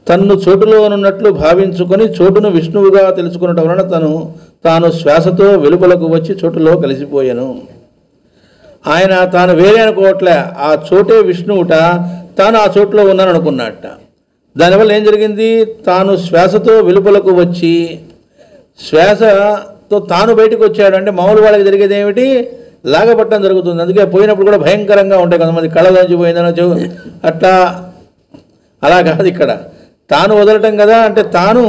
తన్ను చోటులోనున్నట్లు భావించుకొని చోటును విష్ణువుగా తెలుసుకున్నట వలన తాను శ్వాసతో వెలుపలకు వచ్చి చోటులో కలిసిపోయాను. ఆయన తాను వేరే అనుకోవట్లే, ఆ చోటే విష్ణువుట, తాను ఆ చోట్లో ఉన్నాను అనుకున్నట్ట. దానివల్ల ఏం జరిగింది, తాను శ్వాసతో వెలుపలకు వచ్చి శ్వాసతో తాను బయటకు వచ్చాడు. అంటే మామూలు వాళ్ళకి జరిగేది ఏమిటి, లాగపట్టడం జరుగుతుంది. అందుకే పోయినప్పుడు కూడా భయంకరంగా ఉంటాయి, కొంతమంది కళ్ళలోంచి పోయిందనో అట్లా అలా కాదు ఇక్కడ. తాను వదలటం కదా అంటే తాను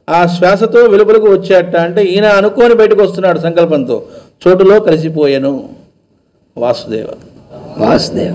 ఆ శ్వాసతో వెలుపలకు వచ్చేట అంటే ఈయన అనుకోని బయటకు వస్తున్నాడు సంకల్పంతో. చోటులో కలిసిపోయాను వాసుదేవ. వాసుదేవ